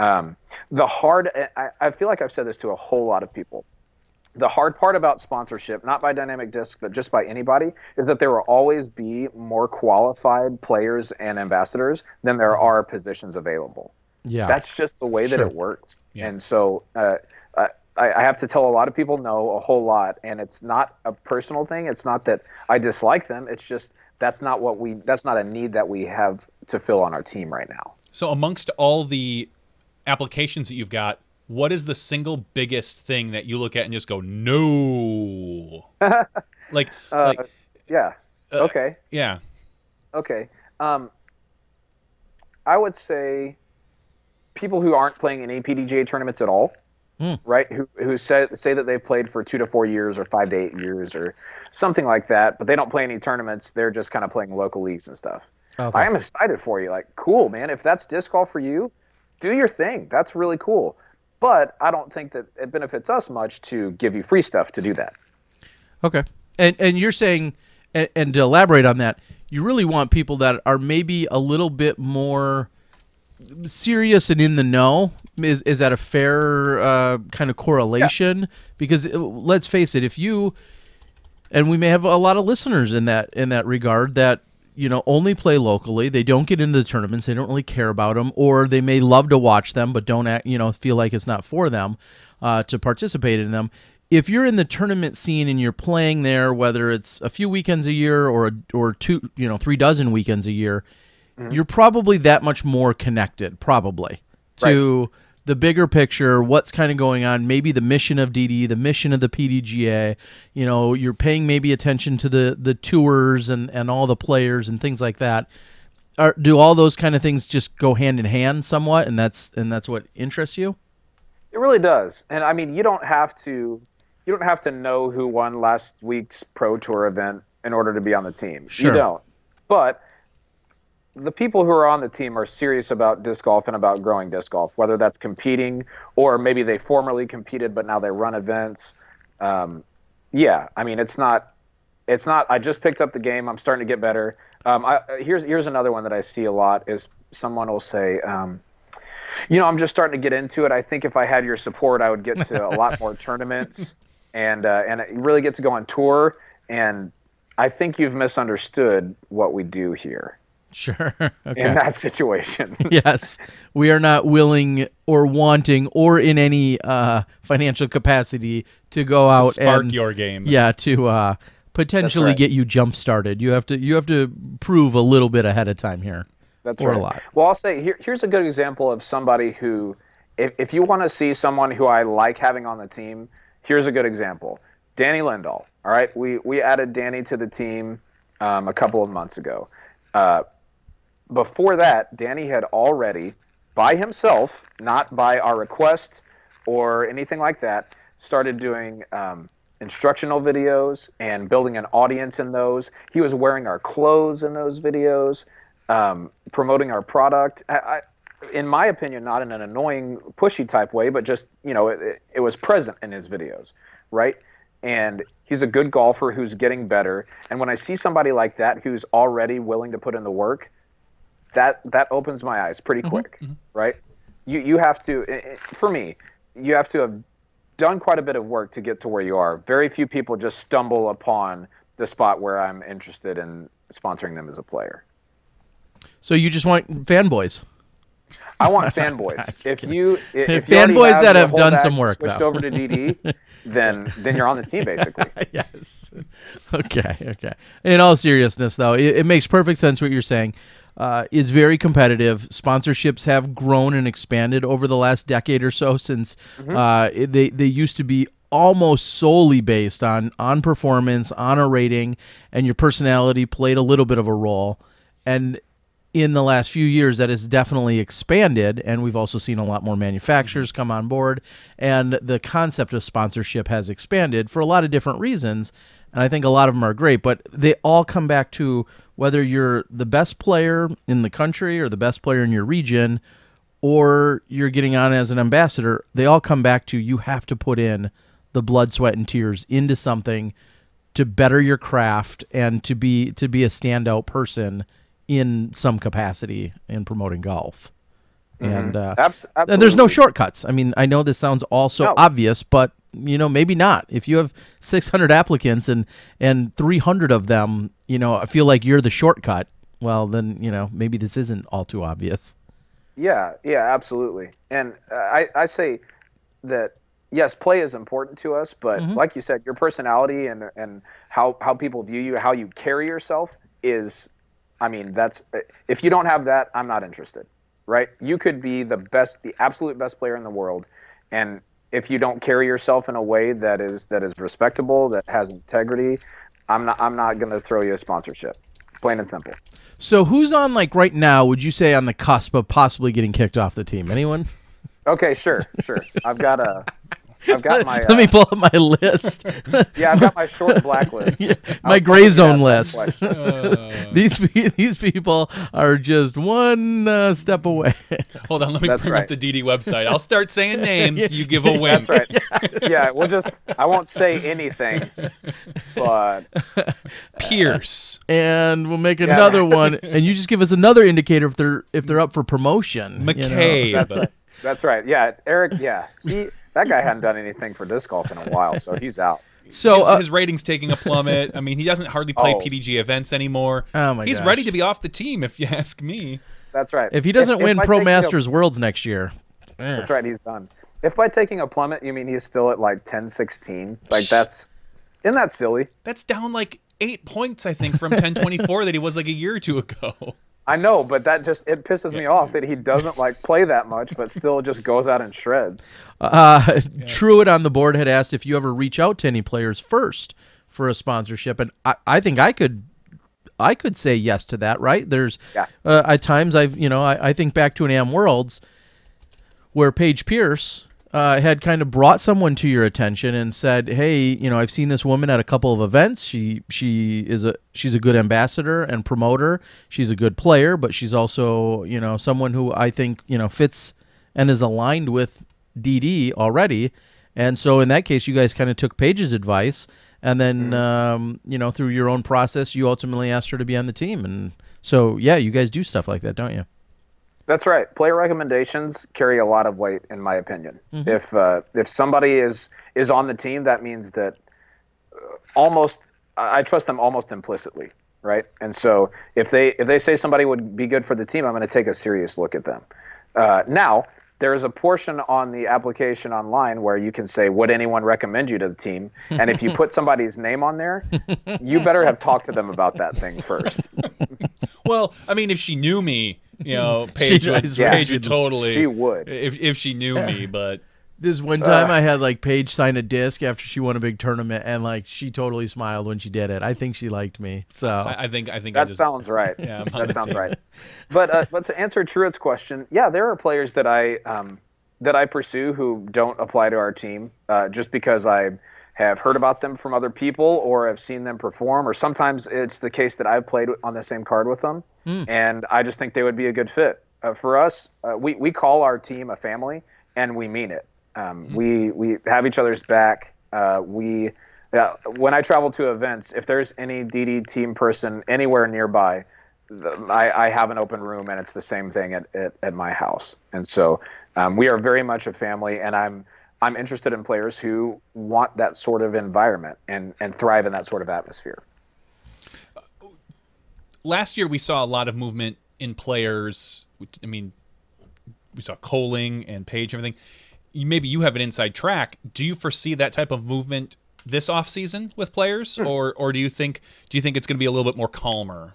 I feel like I've said this to a whole lot of people. The hard part about sponsorship, not by Dynamic Disc, but just by anybody, is that there will always be more qualified players and ambassadors than there are positions available. Yeah, that's just the way that it works. Yeah. And so I have to tell a lot of people no a whole lot, and it's not a personal thing. It's not that I dislike them. It's just that's not a need that we have to fill on our team right now. So amongst all the applications that you've got, what is the single biggest thing that you look at and just go, no? Yeah. Okay. Yeah. Okay. I would say people who aren't playing any PDGA tournaments at all. right? Who say that they've played for 2 to 4 years or 5 to 8 years or something like that, but they don't play any tournaments. They're just kind of playing local leagues and stuff. Okay. I am excited for you. Like, cool, man. If that's disc golf for you, do your thing. That's really cool. But I don't think that it benefits us much to give you free stuff to do that. Okay. And you're saying, and to elaborate on that, you really want people that are maybe a little bit more serious and in the know. Is that a fair kind of correlation? Yeah. Because let's face it, if you, and we may have a lot of listeners in that regard that, you know, only play locally, they don't get into the tournaments, they don't really care about them, or they may love to watch them but don't feel like it's not for them to participate in them. If you're in the tournament scene and you're playing there, whether it's a few weekends a year or 3 dozen weekends a year, you're probably that much more connected, probably, to the bigger picture, what's kind of going on, maybe the mission of DD, the mission of the PDGA. You know, you're paying maybe attention to the tours and all the players and things like that. Do all those kind of things just go hand in hand somewhat, and that's what interests you? It really does. And I mean, you don't have to know who won last week's Pro Tour event in order to be on the team. Sure. You don't. But the people who are on the team are serious about disc golf and about growing disc golf, whether that's competing or maybe they formerly competed but now they run events. Yeah, I mean, it's not. I just picked up the game. I'm starting to get better. Here's another one that I see a lot is someone will say, I'm just starting to get into it. I think if I had your support, I would get to a lot more tournaments and really get to go on tour. And I think you've misunderstood what we do here. Sure. Okay. In that situation. Yes. We are not willing or wanting or in any financial capacity to go out to spark and your game. Yeah, to potentially get you jump started. You have to prove a little bit ahead of time here. That's or right. A lot. Well, I'll say here's a good example of somebody who, if you want to see someone who I like having on the team, here's a good example. Danny Lindahl. All right, we added Danny to the team a couple of months ago. Before that, Danny had already, by himself, not by our request or anything like that, started doing instructional videos and building an audience in those. He was wearing our clothes in those videos, promoting our product. In my opinion, not in an annoying, pushy type way, but just, it was present in his videos, right? And he's a good golfer who's getting better. And when I see somebody like that who's already willing to put in the work, that opens my eyes pretty quick, right? You have to, for me, you have to have done quite a bit of work to get to where you are. Very few people just stumble upon the spot where I'm interested in sponsoring them as a player. So you just want fanboys? I want fanboys. If fanboys that have done some work, switched over to DD, then you're on the team basically. Yes. Okay. In all seriousness, though, it makes perfect sense what you're saying. It's very competitive. Sponsorships have grown and expanded over the last decade or so since they used to be almost solely based on performance, on a rating, and your personality played a little bit of a role. And in the last few years, that has definitely expanded, and we've also seen a lot more manufacturers come on board, and the concept of sponsorship has expanded for a lot of different reasons, and I think a lot of them are great, but they all come back to whether you're the best player in the country or the best player in your region or you're getting on as an ambassador, they all come back to you have to put in the blood, sweat, and tears into something to better your craft and to be a standout person in some capacity in promoting golf. And and there's no shortcuts. I mean, I know this sounds also obvious, but maybe not. If you have 600 applicants and 300 of them, I feel like you're the shortcut. Well, then, maybe this isn't all too obvious. Yeah, absolutely. And I say that, yes, play is important to us, but like you said, your personality and how people view you, how you carry yourself is, that's, if you don't have that, I'm not interested, right? You could be the absolute best player in the world, and if you don't carry yourself in a way that is respectable, that has integrity, I'm not going to throw you a sponsorship. Plain and simple. So who's on, right now, would you say, on the cusp of possibly getting kicked off the team? Anyone? Okay, sure. I've got I've got my. Let me pull up my list. Yeah, I've got my short blacklist. Yeah, my gray zone list. These people are just one step away. Hold on, let me bring up the DD website. I'll start saying names. You give a wink. That's right. Yeah, I won't say anything, but Pierce, and we'll make another one, and you just give us another indicator if they're up for promotion. McCabe. That's right. Yeah, Eric. Yeah, that guy hadn't done anything for disc golf in a while, so he's out. So his rating's taking a plummet. I mean, he doesn't hardly play PDG events anymore. Oh my He's ready to be off the team, if you ask me. That's right. If he doesn't win Pro Masters Worlds next year. That's right, he's done. If by taking a plummet you mean he's still at like 10-16, like isn't that silly? That's down like 8 points, I think, from 10-24 that he was like a year or two ago. I know, but it pisses me off that he doesn't like play that much, but still just goes out and shreds. Truitt on the board had asked if you ever reach out to any players first for a sponsorship, and I think I could say yes to that. Right? There's at times I think back to an AM Worlds where Paige Pierce had kind of brought someone to your attention and said, "Hey, I've seen this woman at a couple of events. She's a good ambassador and promoter. She's a good player, but she's also someone who I think fits and is aligned with DD already." And so in that case, you guys kind of took Paige's advice, and then through your own process, you ultimately asked her to be on the team. And so you guys do stuff like that, don't you? That's right. Player recommendations carry a lot of weight, in my opinion. Mm-hmm. If somebody is on the team, that means that I trust them almost implicitly, right? And so if they say somebody would be good for the team, I'm going to take a serious look at them. Now, there is a portion on the application online where you can say, would anyone recommend you to the team? And if you put somebody's name on there, you better have talked to them about that thing first. Well, I mean, if she knew me, Paige would totally. She would. If she knew me, but. This one time I had Paige sign a disc after she won a big tournament, and she totally smiled when she did it. I think she liked me. So I think that sounds right. Yeah, that sounds right. But to answer Truitt's question, there are players that I pursue who don't apply to our team just because I have heard about them from other people or have seen them perform, or sometimes it's the case that I've played on the same card with them, and I just think they would be a good fit. For us, we call our team a family, and we mean it. We have each other's back. When I travel to events, if there's any DD team person anywhere nearby, I have an open room, and it's the same thing at my house. And so we are very much a family, and I'm interested in players who want that sort of environment and thrive in that sort of atmosphere. Last year, we saw a lot of movement in players. I mean, we saw Coling and Paige and everything. Maybe you have an inside track. Do you foresee that type of movement this offseason with players, or do you think it's going to be a little bit more calmer?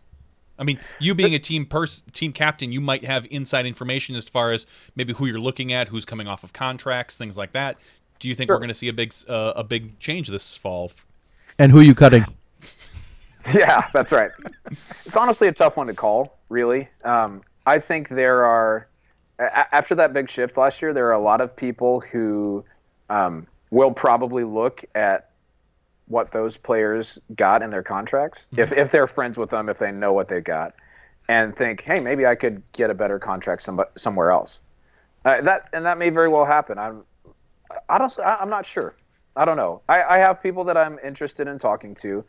I mean, you being a team captain, you might have inside information as far as maybe who you're looking at, who's coming off of contracts, things like that. Do you think we're going to see a big change this fall? And who are you cutting? Yeah, that's right. It's honestly a tough one to call, really. I think there are. After that big shift last year, there are a lot of people who will probably look at what those players got in their contracts, if they're friends with them, if they know what they got, and think, hey, maybe I could get a better contract somewhere else. That may very well happen. I'm not sure. I don't know. I have people that I'm interested in talking to.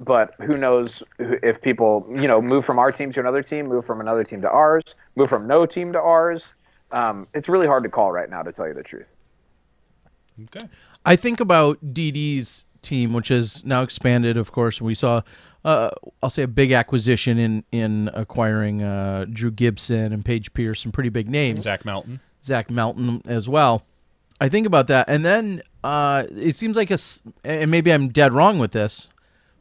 But who knows if people, move from our team to another team, move from another team to ours, move from no team to ours. It's really hard to call right now, to tell you the truth. Okay. I think about DD's team, which has now expanded, of course. We saw, I'll say, a big acquisition in acquiring Drew Gibson and Paige Pierce, some pretty big names. Zach Melton as well. I think about that. And then it seems like and maybe I'm dead wrong with this,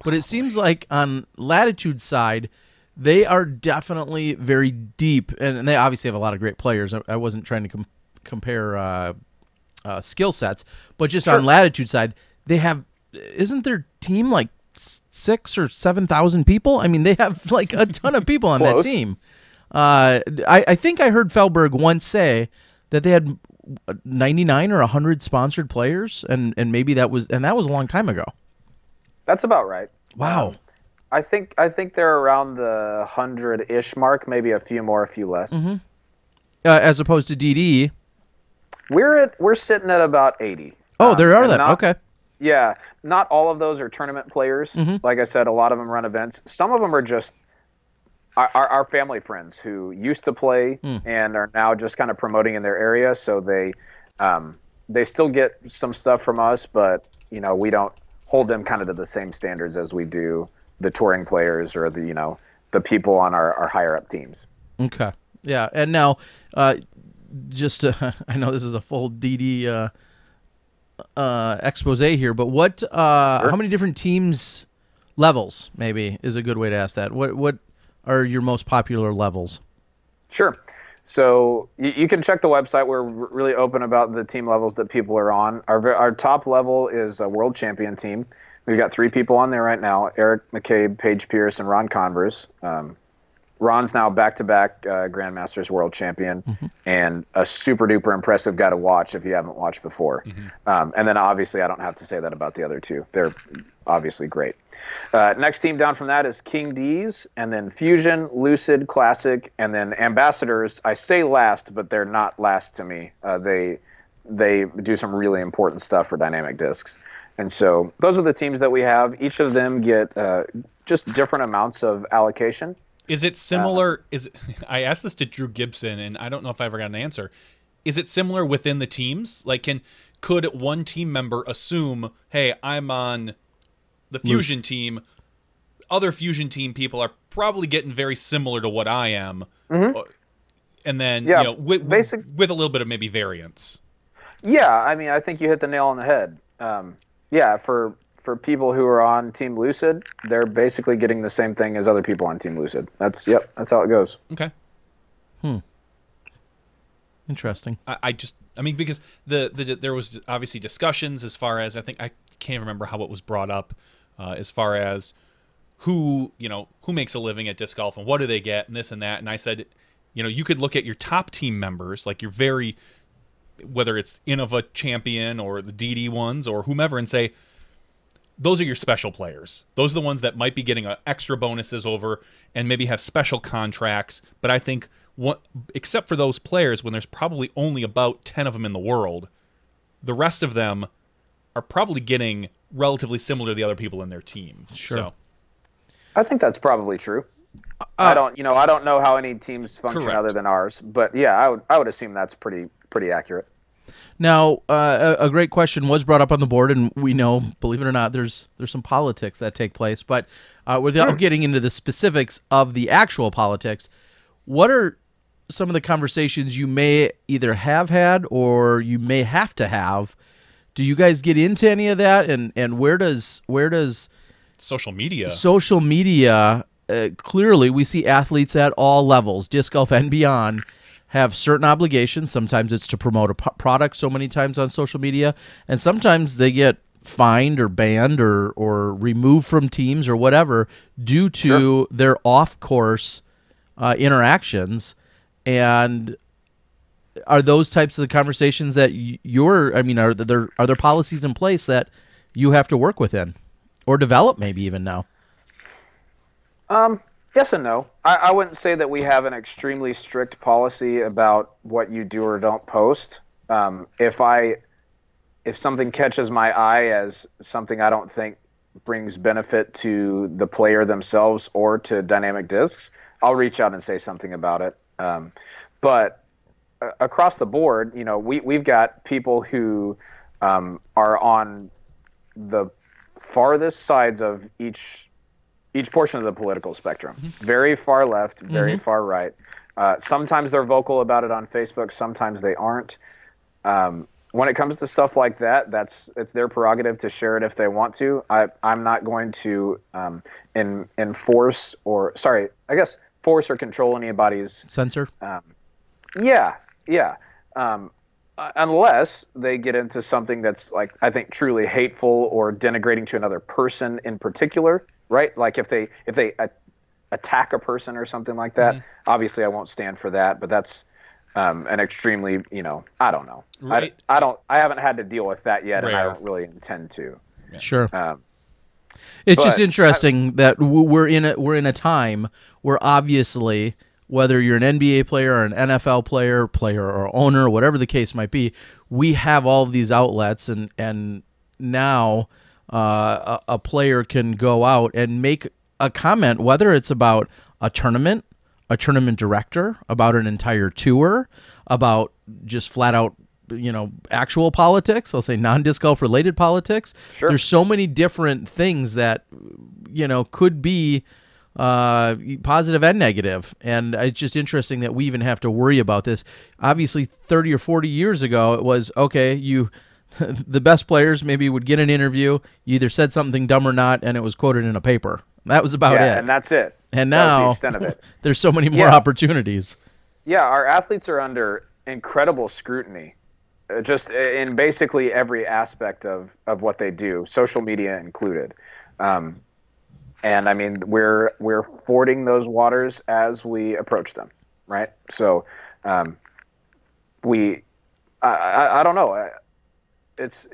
but it seems like on Latitude's side, they are definitely very deep, and they obviously have a lot of great players. I wasn't trying to compare skill sets, but just on Latitude's side, they have, isn't their team like 6,000 or 7,000 people? I mean, they have like a ton of people on that team. I think I heard Felberg once say that they had 99 or 100 sponsored players, and maybe that was a long time ago. That's about right. Wow. I think they're around the 100-ish mark, maybe a few more, a few less. As opposed to DD. We're sitting at about 80. Oh, there are that. Okay. Yeah, not all of those are tournament players. Like I said, a lot of them run events. Some of them are just our family friends who used to play and are now just kind of promoting in their area. So they still get some stuff from us, but we don't hold them kind of to the same standards as we do the touring players or the people on our higher up teams. Okay. Yeah. And now, I know this is a full DD expose here, but what? Sure. How many different teams levels? Maybe is a good way to ask that. What are your most popular levels? Sure. So you can check the website. We're really open about the team levels that people are on. Our top level is a world champion team. We've got 3 people on there right now: Eric McCabe, Paige Pierce, and Ron Converse. Ron's now back-to-back Grandmasters world champion and a super-duper impressive guy to watch if you haven't watched before. And then obviously I don't have to say that about the other 2. They're obviously great. Next team down from that is King D's, and then Fusion, Lucid, Classic, and then Ambassadors. I say last, but they're not last to me. They do some really important stuff for dynamic discs. And so those are the teams that we have. Each of them get just different amounts of allocation. Is it similar? I asked this to Drew Gibson, and I don't know if I ever got an answer. Is it similar within the teams? Like, could one team member assume, hey, I'm on the Fusion team. Other Fusion team people are probably getting very similar to what I am. And then, with a little bit of maybe variance. Yeah, I mean, I think you hit the nail on the head. For people who are on Team Lucid, they're basically getting the same thing as other people on Team Lucid. That's how it goes. Okay. Interesting. I mean, because there was obviously discussions as far as, I can't remember how it was brought up, as far as who makes a living at disc golf and what do they get and this and that. And I said, you could look at your top team members, like your whether it's Innova champion or the DD ones or whomever, and say, those are your special players. Those are the ones that might be getting extra bonuses over and maybe have special contracts. But I think, except for those players, when there's probably only about 10 of them in the world, the rest of them are probably getting relatively similar to the other people in their team. Sure. So, I think that's probably true. I don't know how any teams function Correct. other than ours, but yeah, I would assume that's pretty accurate. Now, a great question was brought up on the board, and we know, believe it or not, there's some politics that take place. But without getting into the specifics of the actual politics, what are some of the conversations you may either have had or you may have to have? Do you guys get into any of that? And where does social media? Clearly, we see athletes at all levels, disc golf and beyond, have certain obligations. Sometimes it's to promote a product so many times on social media, and sometimes they get fined or banned or removed from teams or whatever due to their off-course interactions. And are those types of conversations that are there policies in place that you have to work within or develop maybe even now? Yes and no. I wouldn't say that we have an extremely strict policy about what you do or don't post. If something catches my eye as something I don't think brings benefit to the player themselves or to dynamic discs, I'll reach out and say something about it. But across the board, we've got people who are on the farthest sides of each portion of the political spectrum. Very far left, very far right. Sometimes they're vocal about it on Facebook, sometimes they aren't. When it comes to stuff like that, it's their prerogative to share it if they want to. I'm not going to force or control anybody's censor. Unless they get into something that's, like, I think truly hateful or denigrating to another person in particular, right? Like if they attack a person or something like that, obviously I won't stand for that. But that's an extremely, I don't know. Right. I haven't had to deal with that yet, and I Rare. don't really intend to. Sure. Um, It's just but interesting that we're in a time where obviously whether you're an NBA player or an NFL player or owner, whatever the case might be, we have all of these outlets, and now a player can go out and make a comment, whether it's about a tournament director, about an entire tour, about just flat out, actual politics. I'll say non-disc golf related politics. Sure. There's so many different things that, could be positive and negative. And it's just interesting that we even have to worry about this. Obviously, 30 or 40 years ago, it was, okay, the best players maybe would get an interview. You either said something dumb or not, and it was quoted in a paper. That was about it. And that's it. And that was now the extent of it. There's so many more opportunities. Yeah, our athletes are under incredible scrutiny, just in basically every aspect of what they do, social media included. And I mean, we're fording those waters as we approach them, right? So, I don't know. It's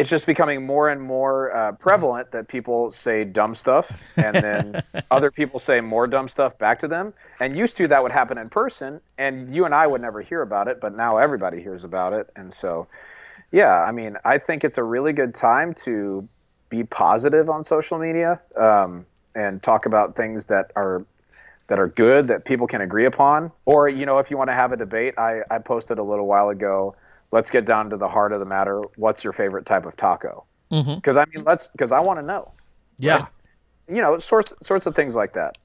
just becoming more and more prevalent that people say dumb stuff, and then other people say more dumb stuff back to them. And used to, that would happen in person, and you and I would never hear about it, but now everybody hears about it. And so, yeah, I mean, I think it's a really good time to be positive on social media, and talk about things that are good, that people can agree upon. Or, if you want to have a debate, I posted a little while ago, let's get down to the heart of the matter. What's your favorite type of taco? Because because I want to know. Yeah. Right? Sorts of things like that.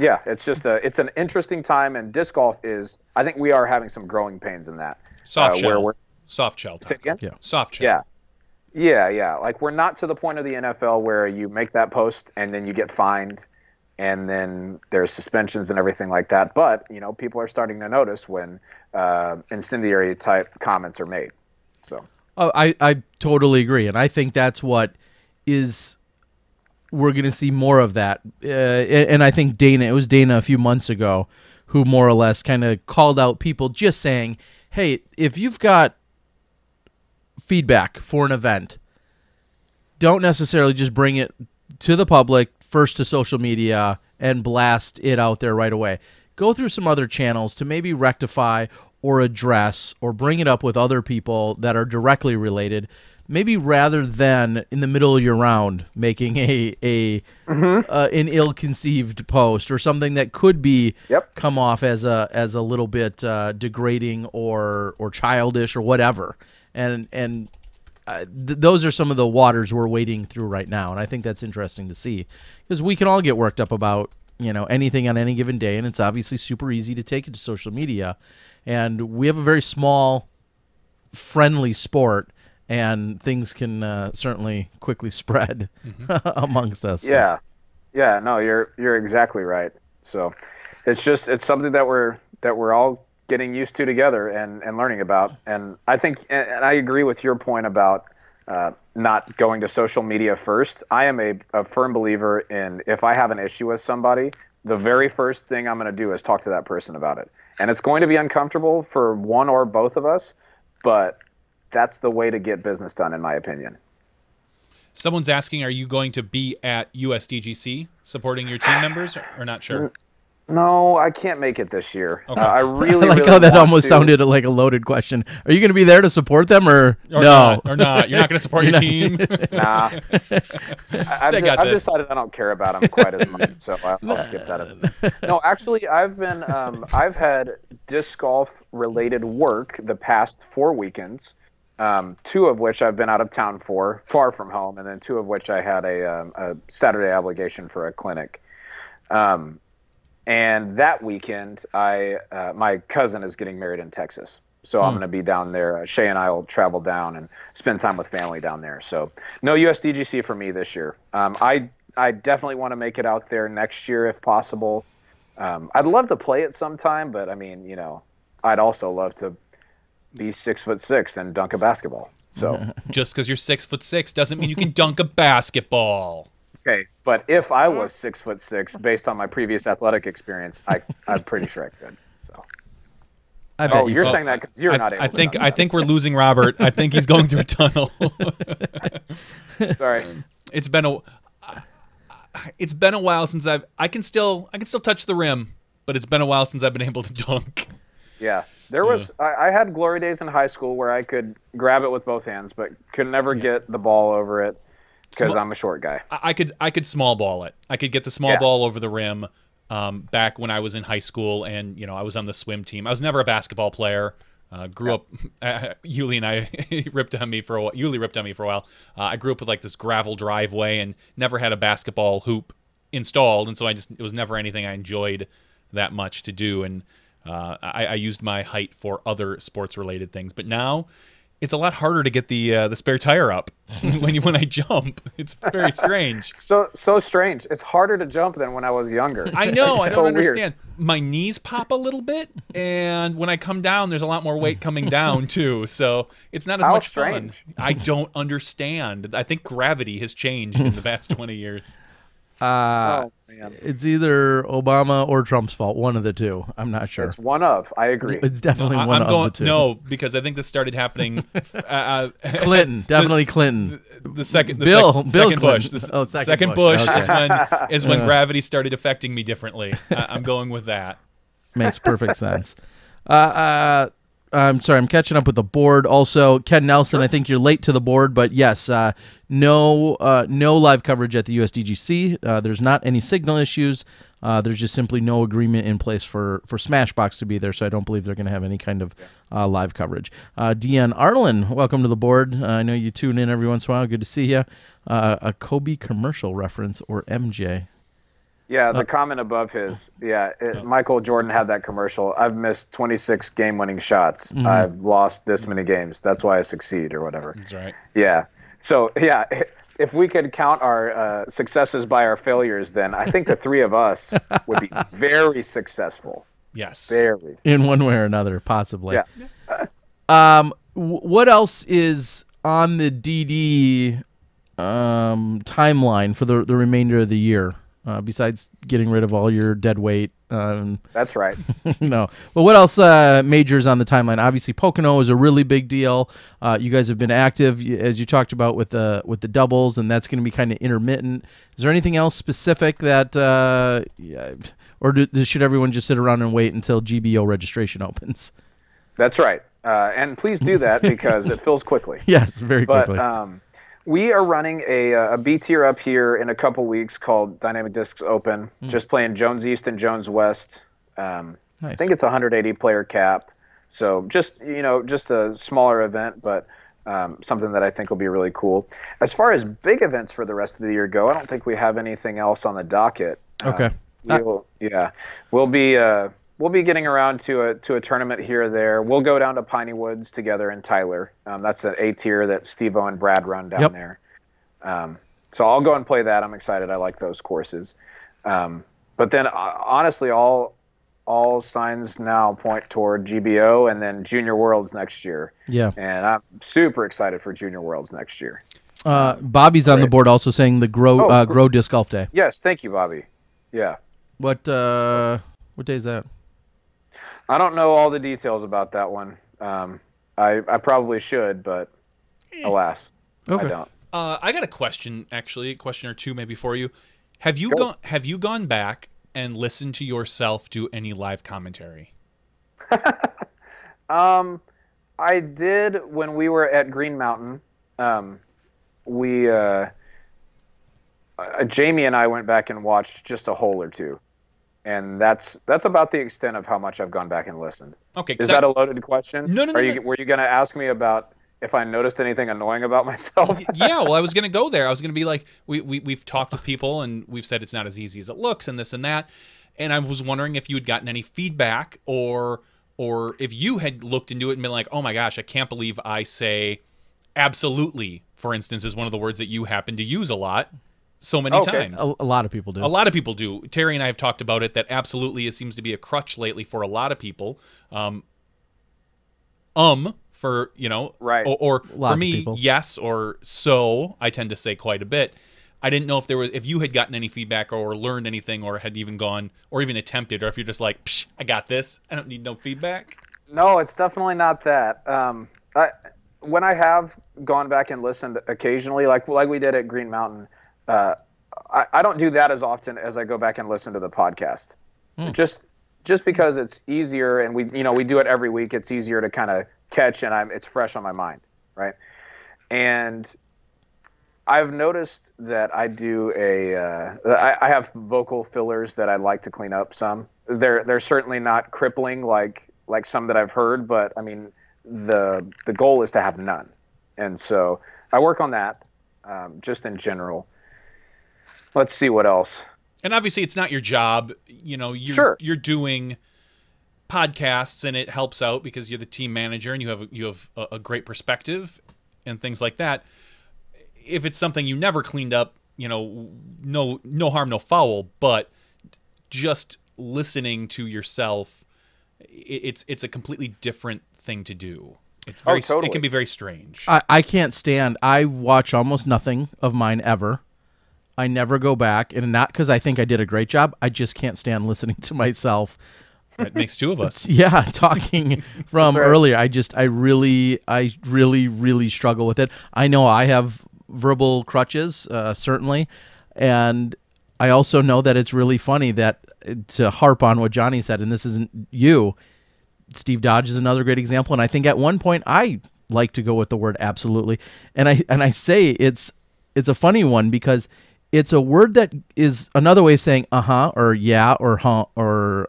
Yeah, it's just it's an interesting time, and disc golf is. I think we are having some growing pains in that. Soft shell. Where Soft shell. Say again? Yeah. Soft shell. Yeah. Like, we're not to the point of the NFL where you make that post and then you get fined, and then there's suspensions and everything like that. But, people are starting to notice when incendiary type comments are made. So. Oh, I totally agree. And I think that's what we're going to see more of that. And I think it was Dana a few months ago who more or less kind of called out people just saying, hey, if you've got feedback for an event, don't necessarily just bring it to the public, first to social media, and blast it out there right away. Go through some other channels to maybe rectify or address or bring it up with other people that are directly related, maybe rather than in the middle of your round making an ill-conceived post or something that could be come off as a little bit degrading or childish or whatever. And those are some of the waters we're wading through right now, and I think that's interesting to see because we can all get worked up about anything on any given day, and it's obviously super easy to take it to social media, and we have a very small, friendly sport, and things can certainly quickly spread amongst us. Yeah, no, you're exactly right. So it's something that we're all getting used to together and learning about. And I think, and I agree with your point about not going to social media first. I am a firm believer in, if I have an issue with somebody, the very first thing I'm going to do is talk to that person about it. And it's going to be uncomfortable for one or both of us, but that's the way to get business done, in my opinion. Someone's asking, are you going to be at USDGC supporting your team members or not sure? No, I can't make it this year. Okay. I really like really how that want almost to. sounded like a loaded question. Are you going to be there to support them or no? Not, or not? You're not going to support your team? Nah. I've decided I don't care about them quite as much, so I'll skip that. No, actually, I've had disc golf related work the past 4 weekends. 2 of which I've been out of town for, far from home, and then 2 of which I had a Saturday obligation for a clinic. And that weekend, my cousin is getting married in Texas, so I'm going to be down there. Shay and I will travel down and spend time with family down there. So no USDGC for me this year. I definitely want to make it out there next year if possible. I'd love to play it sometime, but I mean, I'd also love to be 6'6" and dunk a basketball. So just because you're 6'6" doesn't mean you can dunk a basketball. Okay, but if I was 6'6", based on my previous athletic experience, I'm pretty sure I could. So I bet Oh, you're saying that because you're not able I to think dunk I think we're losing Robert. I think he's going through a tunnel. Sorry. It's been a while since I can still touch the rim, but it's been a while since I've been able to dunk. Yeah. There was I had glory days in high school where I could grab it with both hands, but could never get the ball over it because I'm a short guy. I could small ball it. I could get the small ball over the rim. Back when I was in high school, and I was on the swim team. I was never a basketball player. Grew up. Yuli and I ripped on me for a while. Yuli ripped on me for a while. I grew up with like this gravel driveway and never had a basketball hoop installed, and so it was never anything I enjoyed that much to do. And I used my height for other sports related things. But now it's a lot harder to get the spare tire up when I jump. It's very strange. So strange. It's harder to jump than when I was younger. I know. I don't so understand. My knees pop a little bit, and when I come down, there's a lot more weight coming down too. So it's not as How much strange. fun. I don't understand. I think gravity has changed in the past 20 years. Oh, man. It's either Obama or Trump's fault. One of the two. I'm not sure. It's one of. I agree. It's definitely one I'm of going the two. no, because I think this started happening. Clinton, definitely Clinton. The second Bill second Bush. Clinton. The Oh, second Bush Bush. is when gravity started affecting me differently. I'm going with that. Makes perfect sense. I'm sorry, I'm catching up with the board. Also, Ken Nelson, I think you're late to the board, but yes, no live coverage at the USDGC. There's not any signal issues. There's just simply no agreement in place for SmashBoxx to be there, so I don't believe they're going to have any kind of live coverage. Deanne Arlen, welcome to the board. I know you tune in every once in a while. Good to see you. A Kobe commercial reference or MJ. Yeah, the comment above his. Yeah, Michael Jordan had that commercial. I've missed 26 game-winning shots. Mm-hmm. I've lost this many games. That's why I succeed, or whatever. That's right. Yeah. So, yeah, if we could count our successes by our failures, then I think the three of us would be very successful. Yes. Very. In one way or another, possibly. Yeah. What else is on the DD timeline for the remainder of the year? Besides getting rid of all your dead weight. That's right. No. But what else majors on the timeline? Obviously, Pocono is a really big deal. You guys have been active, as you talked about, with the doubles, and that's going to be kind of intermittent. Is there anything else specific that, should everyone just sit around and wait until GBO registration opens? That's right. And please do that because it fills quickly. Yes, very quickly. We are running a B tier up here in a couple weeks called Dynamic Discs Open, just playing Jones East and Jones West. Nice. I think it's a 180 player cap. So just a smaller event, but something that I think will be really cool. As far as big events for the rest of the year go, I don't think we have anything else on the docket. Okay. We'll be getting around to a tournament here or there. We'll go down to Piney Woods together in Tyler. That's an A tier that Steve-O and Brad run down there. So I'll go and play that. I'm excited. I like those courses. But then honestly, all signs now point toward GBO and then Junior Worlds next year. Yeah. And I'm super excited for Junior Worlds next year. Bobby's on the board also saying the Grow Disc Golf Day. Yes, thank you, Bobby. Yeah. What day is that? I don't know all the details about that one. I probably should, but alas, I don't. I got a question or two maybe for you. Have you gone back and listened to yourself do any live commentary? I did when we were at Green Mountain. Jamie and I went back and watched just a hole or two. And that's about the extent of how much I've gone back and listened. Okay. Is that a loaded question? No. Were you going to ask me about if I noticed anything annoying about myself? Yeah, well, I was going to go there. I was going to be like, we've talked with people, and we've said it's not as easy as it looks, and this and that. And I was wondering if you had gotten any feedback or if you had looked into it and been like, oh, my gosh, I can't believe I say absolutely, for instance, is one of the words that you happen to use a lot. So many times. A lot of people do. A lot of people do. Terry and I have talked about it, that absolutely seems to be a crutch lately for a lot of people. For, right. Or for me, yes, or so, I tend to say quite a bit. I didn't know if you had gotten any feedback or learned anything or had even gone or even attempted, or if you're just like, psh, I got this. I don't need no feedback. No, it's definitely not that. When I have gone back and listened occasionally, like we did at Green Mountain, uh, I don't do that as often as I go back and listen to the podcast. Just because it's easier, and we do it every week. It's easier to kind of catch, and it's fresh on my mind, right? And I've noticed that I do I have vocal fillers that I like to clean up some. They're certainly not crippling like some that I've heard, but I mean the goal is to have none, and so I work on that just in general. Let's see what else. And obviously, it's not your job. You're doing podcasts, and it helps out because you're the team manager, and you have a great perspective and things like that. If it's something you never cleaned up, no harm, no foul. But just listening to yourself, it's a completely different thing to do. It's very totally. It can be very strange. I can't stand. I watch almost nothing of mine ever. I never go back, and not because I think I did a great job. I just can't stand listening to myself. It makes two of us. Yeah, talking from right. earlier. I really struggle with it. I know I have verbal crutches, certainly, and I also know that it's really funny that, to harp on what Johnny said, and this isn't you, Steve Dodge is another great example, and I think at one point I like to go with the word absolutely, and I say it's a funny one because it's a word that is another way of saying uh-huh or yeah or huh or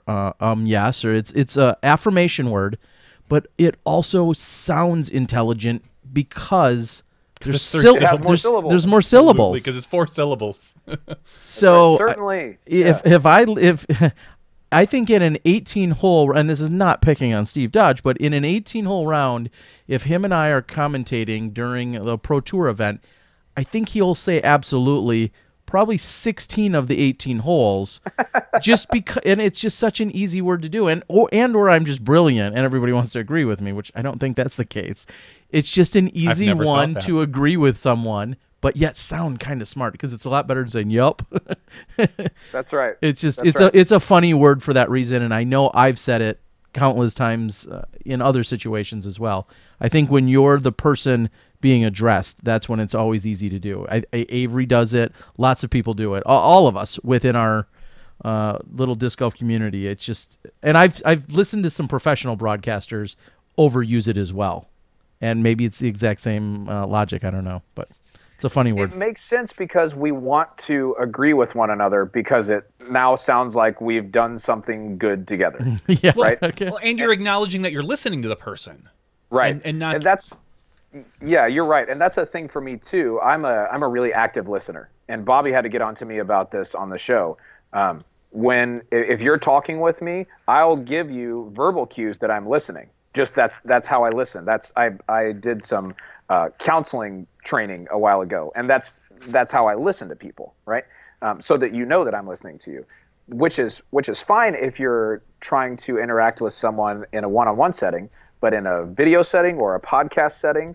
yes, or it's a affirmation word, but it also sounds intelligent because there's more syllables because it's 4 syllables. So certainly, if I think in an 18-hole, and this is not picking on Steve Dodge, but in an 18-hole round, if him and I are commentating during the Pro Tour event, I think he'll say absolutely probably 16 of the 18 holes, just because, and it's just such an easy word to do, or I'm just brilliant and everybody wants to agree with me, which I don't think that's the case. It's just an easy one to agree with someone, but yet sound kind of smart, because it's a lot better than saying yup. That's right. It's just it's a funny word for that reason, and I know I've said it countless times in other situations as well. I think when you're the person being addressed, that's when it's always easy to do. Avery does it. Lots of people do it. All of us within our little disc golf community. It's just, and I've listened to some professional broadcasters overuse it as well, and maybe it's the exact same logic. I don't know, but it's a funny word. It makes sense because we want to agree with one another, because it now sounds like we've done something good together. Yeah, right. Okay. Well, and you're acknowledging that you're listening to the person, right? And not. And that's. Yeah, you're right, and that's a thing for me too. I'm a really active listener, and Bobby had to get on to me about this on the show. If you're talking with me, I'll give you verbal cues that I'm listening. Just that's how I listen. I did some counseling training a while ago, and that's how I listen to people, right? So that you know that I'm listening to you, which is fine if you're trying to interact with someone in a one-on-one setting. But in a video setting or a podcast setting,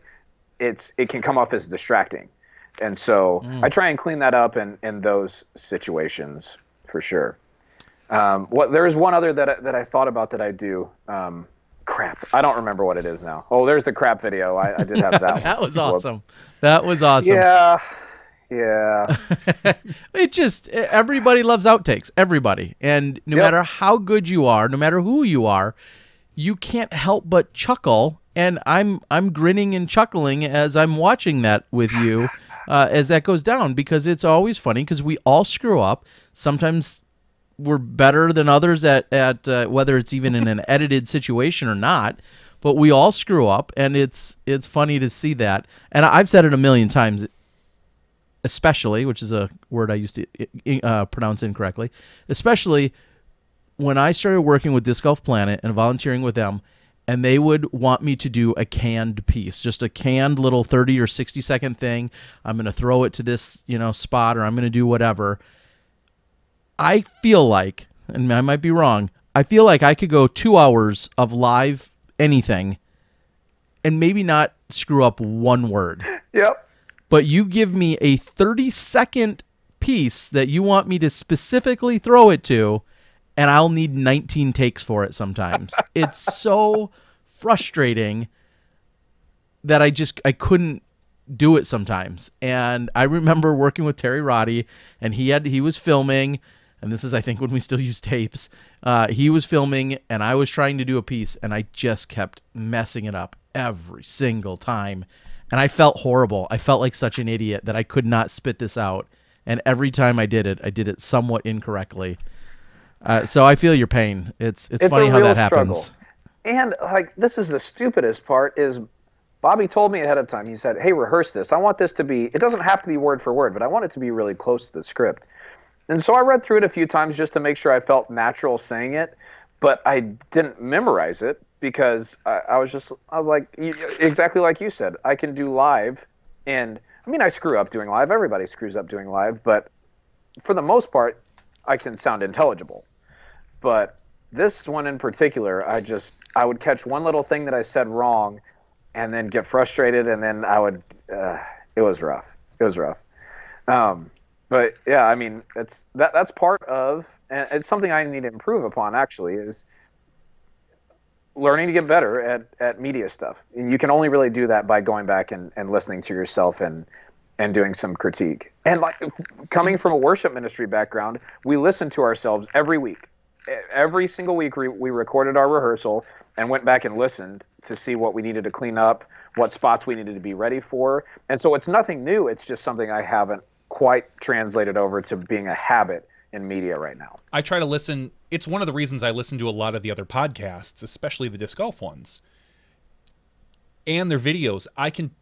it can come off as distracting. And so I try and clean that up in those situations for sure. There is one other that I thought about that I do. Crap. I don't remember what it is now. Oh, there's the crap video. I did have that one. That was awesome. That was awesome. Yeah. It just, everybody loves outtakes. Everybody. And no matter how good you are, no matter who you are, you can't help but chuckle, and I'm grinning and chuckling as I'm watching that with you as that goes down, because it's always funny, because we all screw up. Sometimes we're better than others at whether it's even in an edited situation or not, but we all screw up, and it's funny to see that. And I've said it a million times, especially, which is a word I used to pronounce incorrectly, especially when I started working with Disc Golf Planet and volunteering with them, and they would want me to do a canned piece, just a canned little 30 or 60 second thing. I'm going to throw it to this, spot, or I'm going to do whatever. I feel like, and I might be wrong, I feel like I could go 2 hours of live anything and maybe not screw up one word. Yep. But you give me a 30-second piece that you want me to specifically throw it to, and I'll need 19 takes for it sometimes. It's so frustrating that I couldn't do it sometimes. And I remember working with Terry Roddy, and he was filming, and this is, I think, when we still use tapes. He was filming, and I was trying to do a piece, and I just kept messing it up every single time. And I felt horrible. I felt like such an idiot that I could not spit this out. And every time I did it somewhat incorrectly. So I feel your pain. It's funny how that happens. And like, this is the stupidest part is Bobby told me ahead of time. He said, "Hey, rehearse this. I want this to be, it doesn't have to be word for word, but I want it to be really close to the script." And so I read through it a few times just to make sure I felt natural saying it, but I didn't memorize it because I was like, exactly like you said, I can do live. And I mean, I screw up doing live. Everybody screws up doing live, but for the most part, I can sound intelligible. But this one in particular, I would catch one little thing that I said wrong and then get frustrated, and then I would, it was rough. It was rough. But yeah, I mean, that's part of, and it's something I need to improve upon actually, is learning to get better at media stuff. And you can only really do that by going back and listening to yourself and doing some critique. And like, coming from a worship ministry background, we listen to ourselves every week. Every single week we recorded our rehearsal and went back and listened to see what we needed to clean up, what spots we needed to be ready for. And so it's nothing new. It's just something I haven't quite translated over to being a habit in media right now. I try to listen. It's one of the reasons I listen to a lot of the other podcasts, especially the disc golf ones, and their videos. I can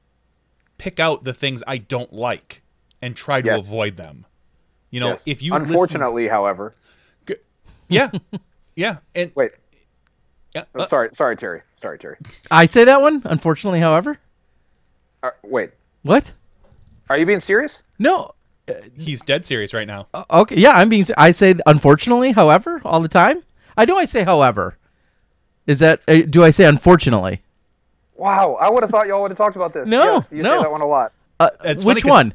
pick out the things I don't like and try to avoid them. You know, if you unfortunately, however. Yeah. Yeah. And wait. Yeah. Sorry, Terry. Sorry, Terry. I say that one, unfortunately, however. Wait. What? Are you being serious? No. He's dead serious right now. Okay. Yeah, I'm being. I say unfortunately, however, all the time. I say however. Is that? Do I say unfortunately? Wow, I would have thought y'all would have talked about this. No, yes, you say that one a lot. Which one?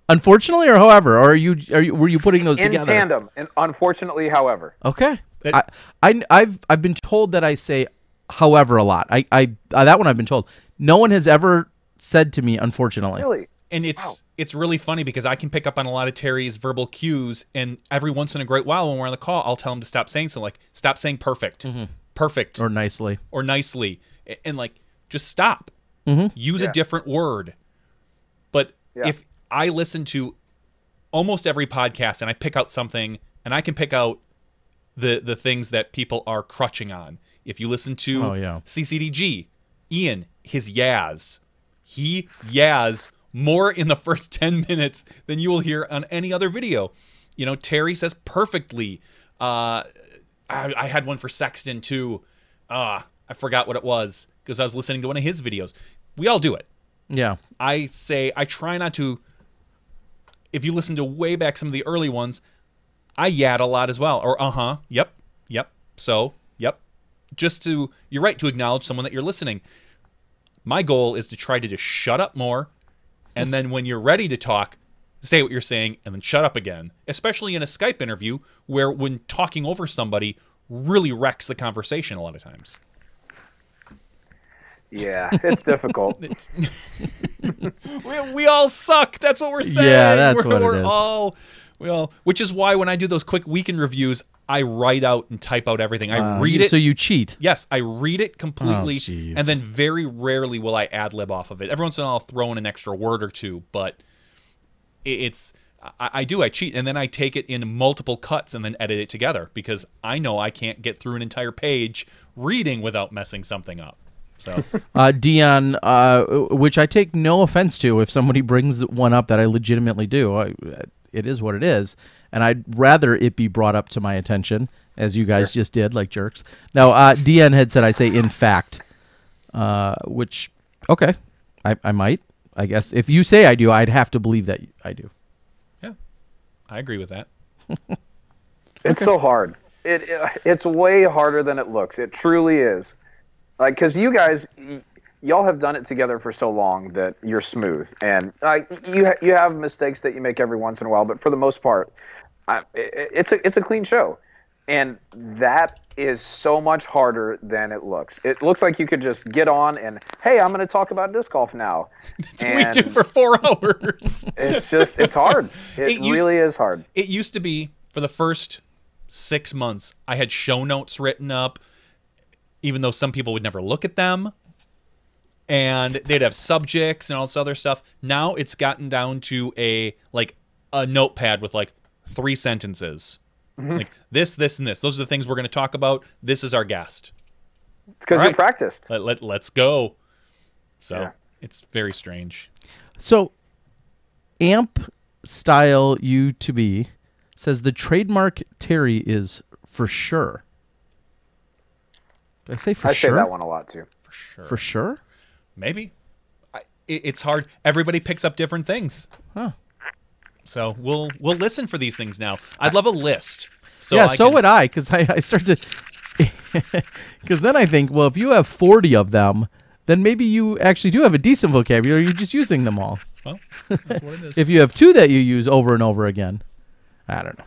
Unfortunately, or however, or were you putting those together in tandem? And unfortunately, however. Okay. I've been told that I say however a lot. I that one I've been told. No one has ever said to me unfortunately. Really? And it's really funny because I can pick up on a lot of Terry's verbal cues, and every once in a great while when we're on the call, I'll tell him to stop saying something like, stop saying perfect, perfect, or nicely, and like, just stop. Use a different word. But if I listen to almost every podcast and I pick out something, and I can pick out the things that people are crutching on. If you listen to CCDG, Ian, his yaz, he yaz more in the first 10 minutes than you will hear on any other video. You know, Terry says perfectly. I had one for Sexton too. I forgot what it was because I was listening to one of his videos. We all do it. Yeah. I try not to. If you listen to way back some of the early ones, I yad a lot as well. Or yep, so, yep. You're right to acknowledge someone that you're listening. My goal is to try to just shut up more, and then when you're ready to talk, say what you're saying, and then shut up again. Especially in a Skype interview, where when talking over somebody really wrecks the conversation a lot of times. Yeah, it's difficult. We all suck. That's what we're saying. Yeah, that's what it is. Which is why when I do those quick weekend reviews, I write out and type out everything. I read it. So you cheat. Yes, I read it completely, and then very rarely will I ad-lib off of it. Every once in a while I'll throw in an extra word or two, but I cheat, and then I take it in multiple cuts and then edit it together because I know I can't get through an entire page reading without messing something up. So, Dion, which I take no offense to if somebody brings one up that I legitimately do. It is what it is, and I'd rather it be brought up to my attention, as you guys just did, like jerks. Now, Dion had said I say in fact, which, okay, I might. I guess if you say I do, I'd have to believe that I do. Yeah, I agree with that. It's so hard. It's way harder than it looks. It truly is. Like, because you guys, y'all have done it together for so long that you're smooth, and you have mistakes that you make every once in a while, but for the most part, it's a clean show. And that is so much harder than it looks. It looks like you could just get on and, hey, I'm going to talk about disc golf now. That's what we do for 4 hours. It's hard. It really is hard. It used to be, for the first 6 months, I had show notes written up, even though some people would never look at them. And they'd have subjects and all this other stuff. Now it's gotten down to a notepad with 3 sentences. Mm-hmm. Like this, and this. Those are the things we're going to talk about. This is our guest. It's because you practiced. Let's go. So Yeah. It's very strange. So, Amp Style U to be says the trademark Terry is for sure. Did I say for sure? I say that one a lot too. For sure. For sure? Maybe. It's hard. Everybody picks up different things. Huh. So we'll listen for these things now. I'd love a list. So would I, because I start to... Because then I think, well, if you have 40 of them, then maybe you actually do have a decent vocabulary. You're just using them all. Well, that's what it is. If you have 2 that you use over and over again. I don't know.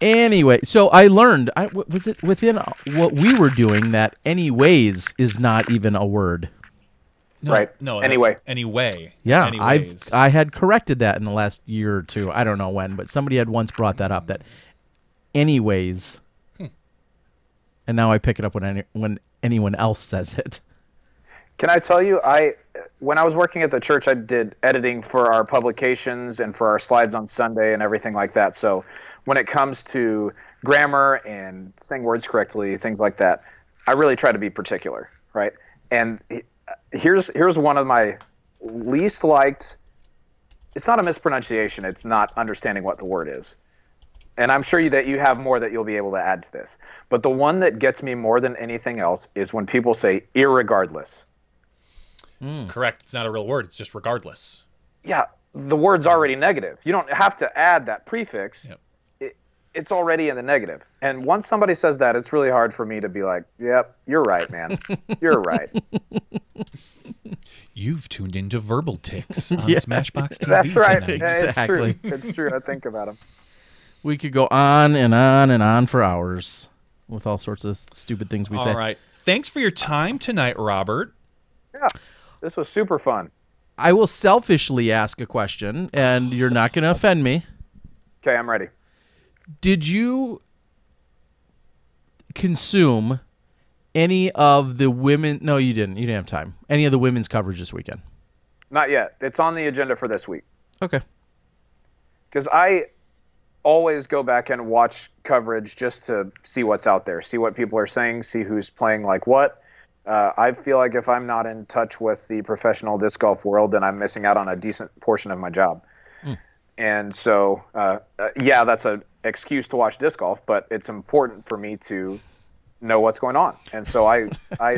Anyway, so I learned, was it within what we were doing that anyways is not even a word? No, right. No. Anyway. Anyway. Yeah, Anyways. I had corrected that in the last year or 2. I don't know when, but somebody had once brought that up, that anyways. And now I pick it up when anyone else says it. Can I tell you, when I was working at the church, I did editing for our publications and for our slides on Sunday and everything like that. So when it comes to grammar and saying words correctly, things like that, I really try to be particular, right? And here's one of my least liked. It's not a mispronunciation. It's not understanding what the word is. And I'm sure that you have more that you'll be able to add to this. But the one that gets me more than anything else is when people say irregardless. Correct. It's not a real word. It's just regardless. Yeah, the word's already negative. You don't have to add that prefix. Yep. It's already in the negative. And once somebody says that, it's really hard for me to be like, yep, you're right, man. You're right. You've tuned into Verbal Ticks on Yeah. SmashBoxxTV That's right. tonight. Yeah, Exactly. It's true. It's true. I think about them. We could go on and on and on for hours with all sorts of stupid things we say. All right. Thanks for your time tonight, Robert. Yeah, this was super fun. I will selfishly ask a question, and you're not going to offend me. Okay, I'm ready. Did you consume any of the women? No, you didn't. You didn't have time. Any of the women's coverage this weekend? Not yet. It's on the agenda for this week. Okay. Because I always go back and watch coverage just to see what's out there, see what people are saying, see who's playing like what. I feel like if I'm not in touch with the professional disc golf world, then I'm missing out on a decent portion of my job. And so, yeah, that's an excuse to watch disc golf, but it's important for me to know what's going on. And so I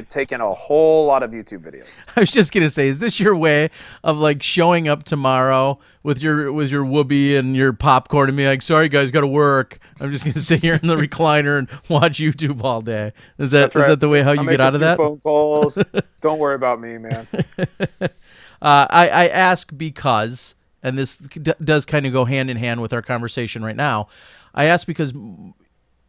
take in a whole lot of YouTube videos. I was just gonna say, is this your way of like showing up tomorrow with your whoopee and your popcorn and be like, sorry guys, got to work. I'm just gonna sit here in the recliner and watch YouTube all day. Is that That's right. is that the way how you I'll get make out a of few that? phone calls. Don't worry about me, man. I ask because, and this does kind of go hand in hand with our conversation right now. I ask because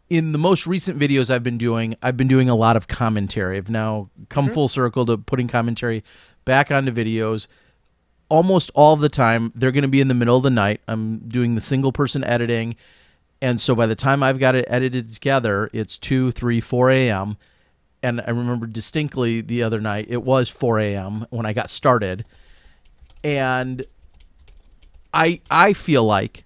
in the most recent videos I've been doing a lot of commentary. I've now come full circle to putting commentary back onto videos. Almost all the time, they're going to be in the middle of the night. I'm doing the single person editing. And so by the time I've got it edited together, it's 2, 3, 4 a.m. And I remember distinctly the other night, it was 4 a.m. when I got started. And I feel like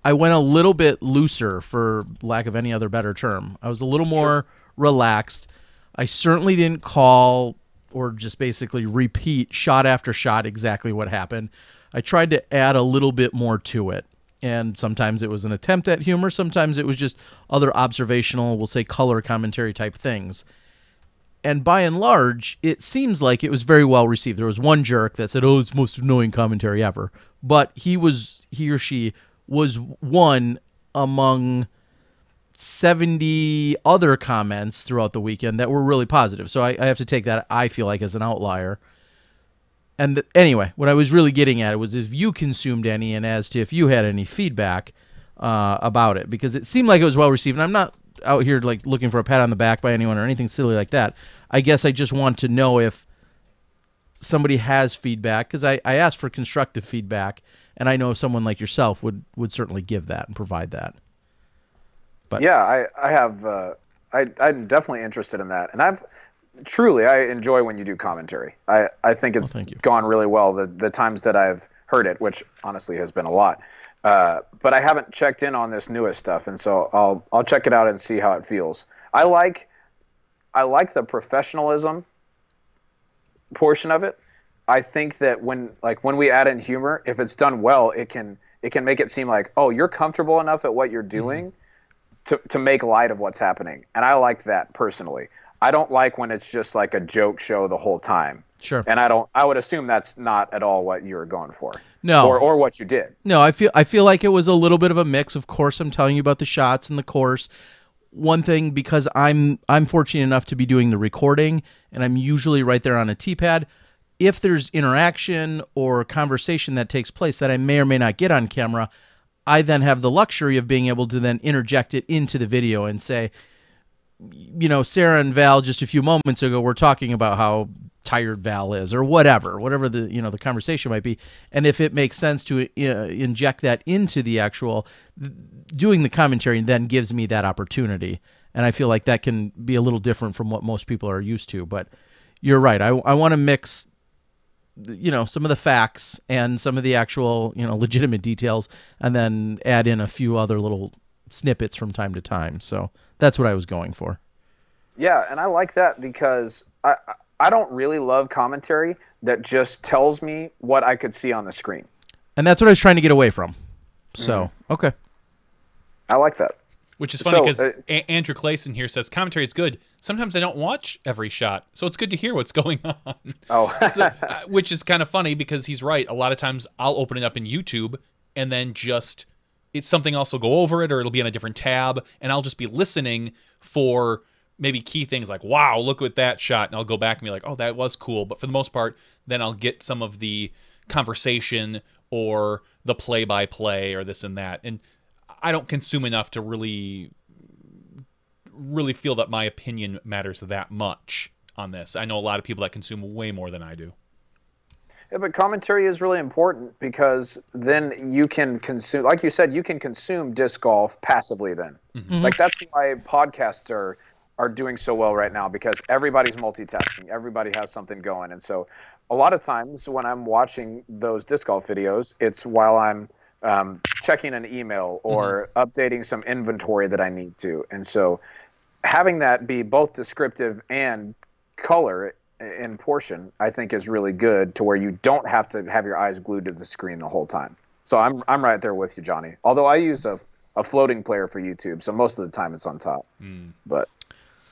I went a little bit looser, for lack of any other better term. I was a little more relaxed. I certainly didn't call or just basically repeat shot after shot exactly what happened. I tried to add a little bit more to it. And sometimes it was an attempt at humor. Sometimes it was just other observational, we'll say color commentary type things. And by and large, it seems like it was very well received. There was one jerk that said, oh, it's the most annoying commentary ever. But he or she was one among 70 other comments throughout the weekend that were really positive. So I have to take that, I feel like, as an outlier. And anyway, what I was really getting at was if you consumed any, and as to if you had any feedback, about it, because it seemed like it was well received. And I'm not out here like looking for a pat on the back by anyone or anything silly like that. I guess I just want to know if somebody has feedback, because I asked for constructive feedback, and I know someone like yourself would certainly give that and provide that. But yeah, I have I'm definitely interested in that, and I enjoy when you do commentary. I think it's gone really well the times that I've heard it, which honestly has been a lot. But I haven't checked in on this newest stuff, and so I'll check it out and see how it feels. I like the professionalism portion of it. I think that when we add in humor, if it's done well, it can make it seem like, oh, you're comfortable enough at what you're doing to make light of what's happening. And I like that personally. I don't like when it's just like a joke show the whole time. Sure. And I would assume that's not at all what you were going for. No. Or what you did. No, I feel like it was a little bit of a mix. Of course, I'm telling you about the shots and the course. One thing, because I'm fortunate enough to be doing the recording, and I'm usually right there on a T-pad. If there's interaction or conversation that takes place that I may or may not get on camera, I then have the luxury of being able to then interject it into the video and say, you know, Sarah and Val just a few moments ago were talking about how tired Val is, or whatever the conversation might be. And if it makes sense to inject that into the actual doing the commentary, then gives me that opportunity. And I feel like that can be a little different from what most people are used to. But you're right. I want to mix, some of the facts and some of the actual, legitimate details, and then add in a few other little snippets from time to time. So that's what I was going for. Yeah, and I like that because I don't really love commentary that just tells me what I could see on the screen. And that's what I was trying to get away from. So, okay. I like that. Which is funny because Andrew Clayson here says, commentary is good. Sometimes I don't watch every shot, so it's good to hear what's going on. Oh. Which is kind of funny because he's right. A lot of times I'll open it up in YouTube and then it's something else will go over it, or it'll be on a different tab, and I'll just be listening for maybe key things like, wow, look at that shot, and I'll go back and be like, oh, that was cool. But for the most part, then I'll get some of the conversation or the play-by-play or this and that. And I don't consume enough to really feel that my opinion matters that much on this. I know a lot of people that consume way more than I do. Yeah, but commentary is really important because then you can consume, like you said, you can consume disc golf passively then. Mm-hmm. Like that's why podcasts are doing so well right now, because everybody's multitasking. Everybody has something going. And so a lot of times when I'm watching those disc golf videos, it's while I'm checking an email or updating some inventory that I need to. And so having that be both descriptive and color in portion, I think is really good, to where you don't have to have your eyes glued to the screen the whole time. So I'm right there with you, Johnny. Although I use a floating player for YouTube, so most of the time it's on top. But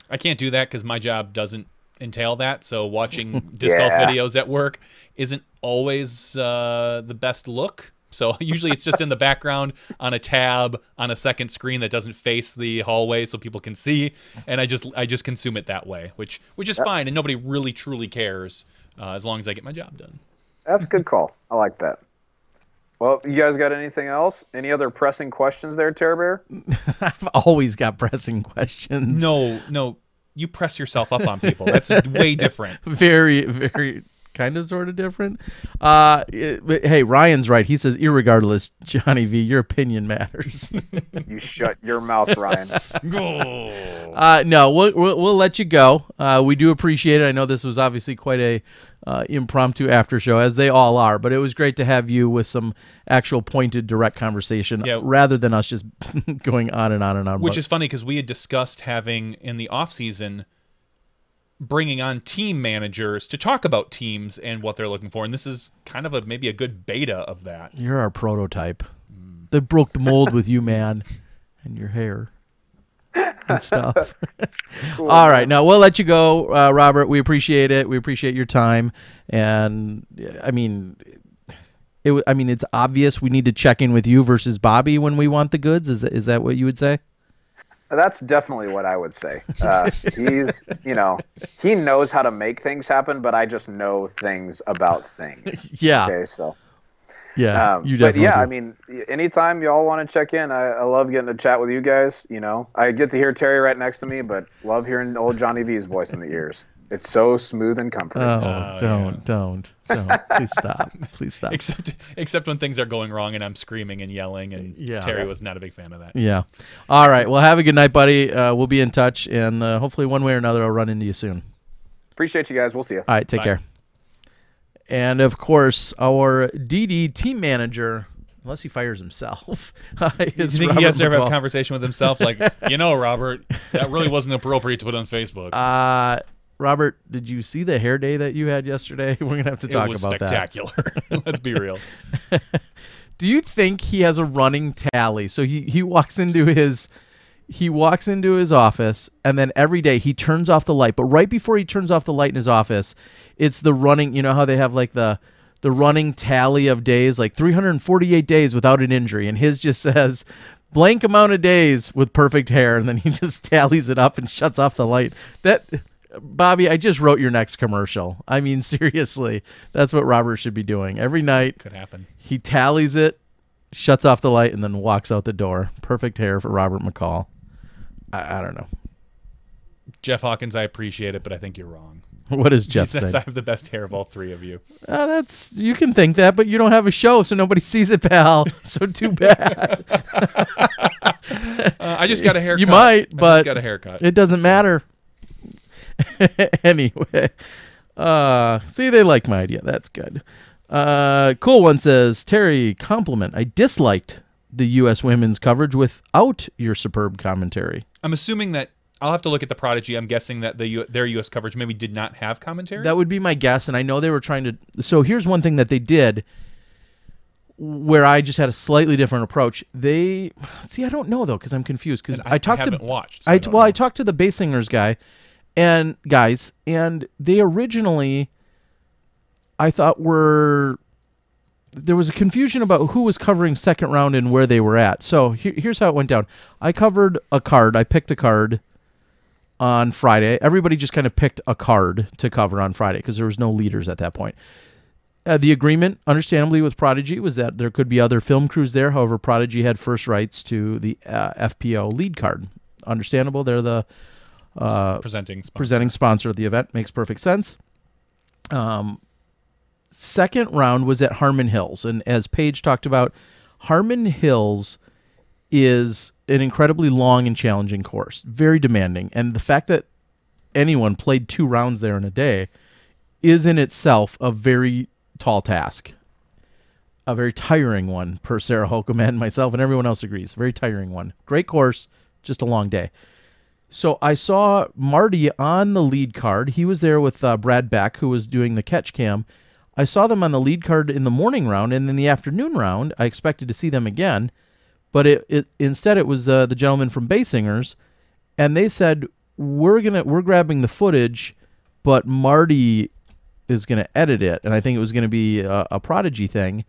I can't do that because my job doesn't entail that. So watching disc golf videos at work isn't always the best look. So usually it's just in the background on a tab on a second screen that doesn't face the hallway so people can see, and I just consume it that way, which is fine, and nobody really truly cares as long as I get my job done. That's a good call. I like that. Well, you guys got anything else? Any other pressing questions there, Terror Bear? I've always got pressing questions. No, you press yourself up on people. That's way different. Very, very kind of sort of different. Hey, Ryan's right. He says, irregardless, Johnny V, your opinion matters. You shut your mouth, Ryan. No, we'll let you go. We do appreciate it. I know this was obviously quite a impromptu after show, as they all are, but it was great to have you with some actual pointed, direct conversation, rather than us just going on and on and on. Which is funny because we had discussed having in the off season bringing on team managers to talk about teams and what they're looking for, and this is kind of maybe a good beta of that. You're our prototype. They broke the mold with you, man, and your hair and stuff. Cool, all right, now we'll let you go, Robert. We appreciate it. We appreciate your time, and I mean, it's obvious we need to check in with you versus Bobby when we want the goods. Is that what you would say? That's definitely what I would say. He's, he knows how to make things happen, but I just know things about things. Yeah. Okay, so Yeah, you but definitely yeah, do. I mean, anytime y'all want to check in, I love getting to chat with you guys. You know, I get to hear Terry right next to me, but love hearing old Johnny V's voice in the ears. It's so smooth and comforting. Oh, don't. Please stop. Please stop. Except when things are going wrong and I'm screaming and yelling, and Yeah. Terry was not a big fan of that. Yeah. All right. Well, have a good night, buddy. We'll be in touch, and hopefully one way or another I'll run into you soon. Appreciate you guys. We'll see you. All right. Take Bye. care. And, of course, our DD team manager, unless he fires himself, You is think he has to ever have a McCall. conversation with himself? Like, Robert, that really wasn't appropriate to put on Facebook. Robert, did you see the hair day that you had yesterday? We're going to have to talk it was about spectacular. Let's be real. that. Do you think he has a running tally? So he walks into his office, and then every day he turns off the light. But right before he turns off the light in his office, it's the running. You know how they have like the running tally of days, like 348 days without an injury, and his just says blank amount of days with perfect hair, and then he just tallies it up and shuts off the light. That, Bobby, I just wrote your next commercial. I mean, seriously, that's what Robert should be doing every night. Could happen. He tallies it, shuts off the light, and then walks out the door. Perfect hair for Robert McCall. I don't know. Jeff Hawkins, I appreciate it, but I think you're wrong. What does He Jeff says say? I have the best hair of all three of you. You can think that, but you don't have a show, so nobody sees it, pal. So too bad. I just got a haircut. You might, I but just got a haircut. it doesn't matter. Anyway, see, they like my idea. That's good. Cool One says, Terry, compliment. I disliked the U.S. women's coverage without your superb commentary. I'm assuming that I'll have to look at the Prodigy. I'm guessing that their U.S. coverage maybe did not have commentary. That would be my guess, and I know they were trying to. So here's one thing that they did, where I just had a slightly different approach. I don't know though, because I'm confused. Because I haven't watched. So I talked to the Bass Singers guy, and they originally, I thought there was a confusion about who was covering second round and where they were at. So here's how it went down. I covered a card. I picked a card on Friday. Everybody just kind of picked a card to cover on Friday because there was no leaders at that point. The agreement, understandably, with Prodigy was that there could be other film crews there. However, Prodigy had first rights to the FPO lead card. Understandable. They're the presenting sponsor of the event. Makes perfect sense. Second round was at Harmon Hills, and as Paige talked about, Harmon Hills is an incredibly long and challenging course, very demanding, and the fact that anyone played 2 rounds there in a day is in itself a very tall task, a very tiring one, per Sarah Holcomb and myself, and everyone else agrees. Very tiring one. Great course, just a long day. So I saw Marty on the lead card. He was there with Brad Beck, who was doing the catch cam. I saw them on the lead card in the morning round, and in the afternoon round, I expected to see them again, but instead it was the gentleman from Bass Singers, and they said we're grabbing the footage, but Marty is gonna edit it, and I think it was gonna be a Prodigy thing.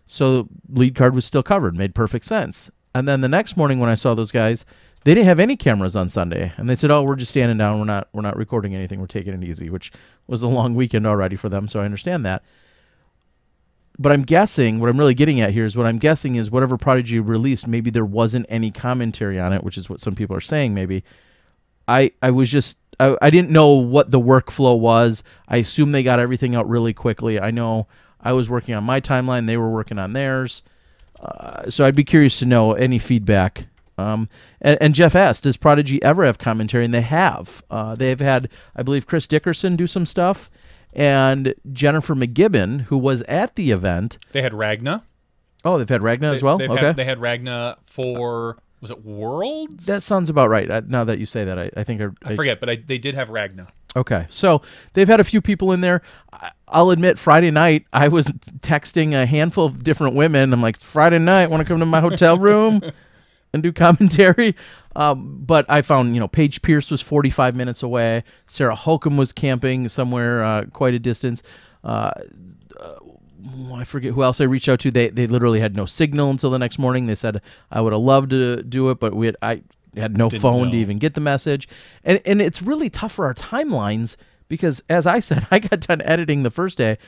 So lead card was still covered, made perfect sense. And then the next morning when I saw those guys, they didn't have any cameras on Sunday, and they said, "Oh, we're just standing down. We're not recording anything. We're taking it easy," which was a long weekend already for them, so I understand that. But I'm guessing, what I'm really getting at here is whatever Prodigy released, maybe there wasn't any commentary on it, which is what some people are saying. Maybe I didn't know what the workflow was. I assume they got everything out really quickly. I know I was working on my timeline; they were working on theirs. So I'd be curious to know any feedback. And Jeff asked, does Prodigy ever have commentary? And they have. They've had, I believe, Chris Dickerson do some stuff, and Jennifer McGibbon, who was at the event. They had Ragna. Oh, they've had Ragna as well? Okay. They had Ragna for, was it Worlds? That sounds about right. Now that you say that, I think I forget, but they did have Ragna. Okay, so they've had a few people in there. I'll admit, Friday night, I was texting a handful of different women. I'm like, Friday night, want to come to my hotel room and do commentary? But I found, Paige Pierce was 45 minutes away. Sarah Holcomb was camping somewhere quite a distance. I forget who else I reached out to. They literally had no signal until the next morning. They said, I would have loved to do it, but I had no phone to even get the message. And it's really tough for our timelines because, as I said, I got done editing the first day.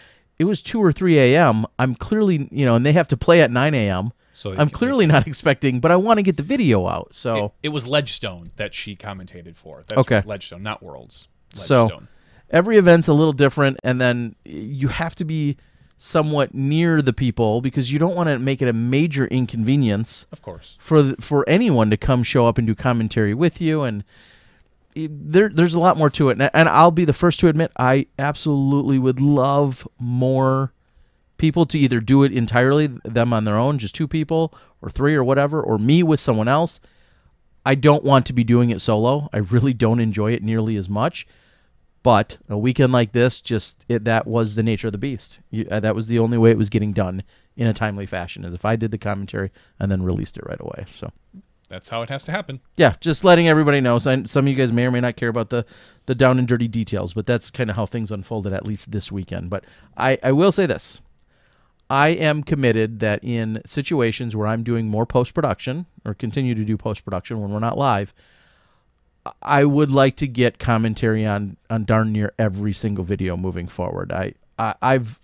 it was 2 or 3 a.m. I'm clearly, and they have to play at 9 a.m. So I'm clearly not expecting, but I want to get the video out. So it was Ledgestone that she commentated for. That's okay. Ledgestone, not Worlds. Ledgestone. So every event's a little different, and then you have to be somewhat near the people because you don't want to make it a major inconvenience. Of course. For anyone to come show up and do commentary with you, and there's a lot more to it. And I'll be the first to admit I absolutely would love more people to either do it entirely, them on their own, just 2 people or 3 or whatever, or me with someone else. I don't want to be doing it solo. I really don't enjoy it nearly as much. But a weekend like this, that was the nature of the beast. That was the only way it was getting done in a timely fashion, is if I did the commentary and then released it right away. So that's how it has to happen. Yeah, just letting everybody know. Some of you guys may or may not care about the down and dirty details, but that's kind of how things unfolded, at least this weekend. But I will say this. I am committed that in situations where I'm doing more post-production or continue to do post-production when we're not live, I would like to get commentary on darn near every single video moving forward. I've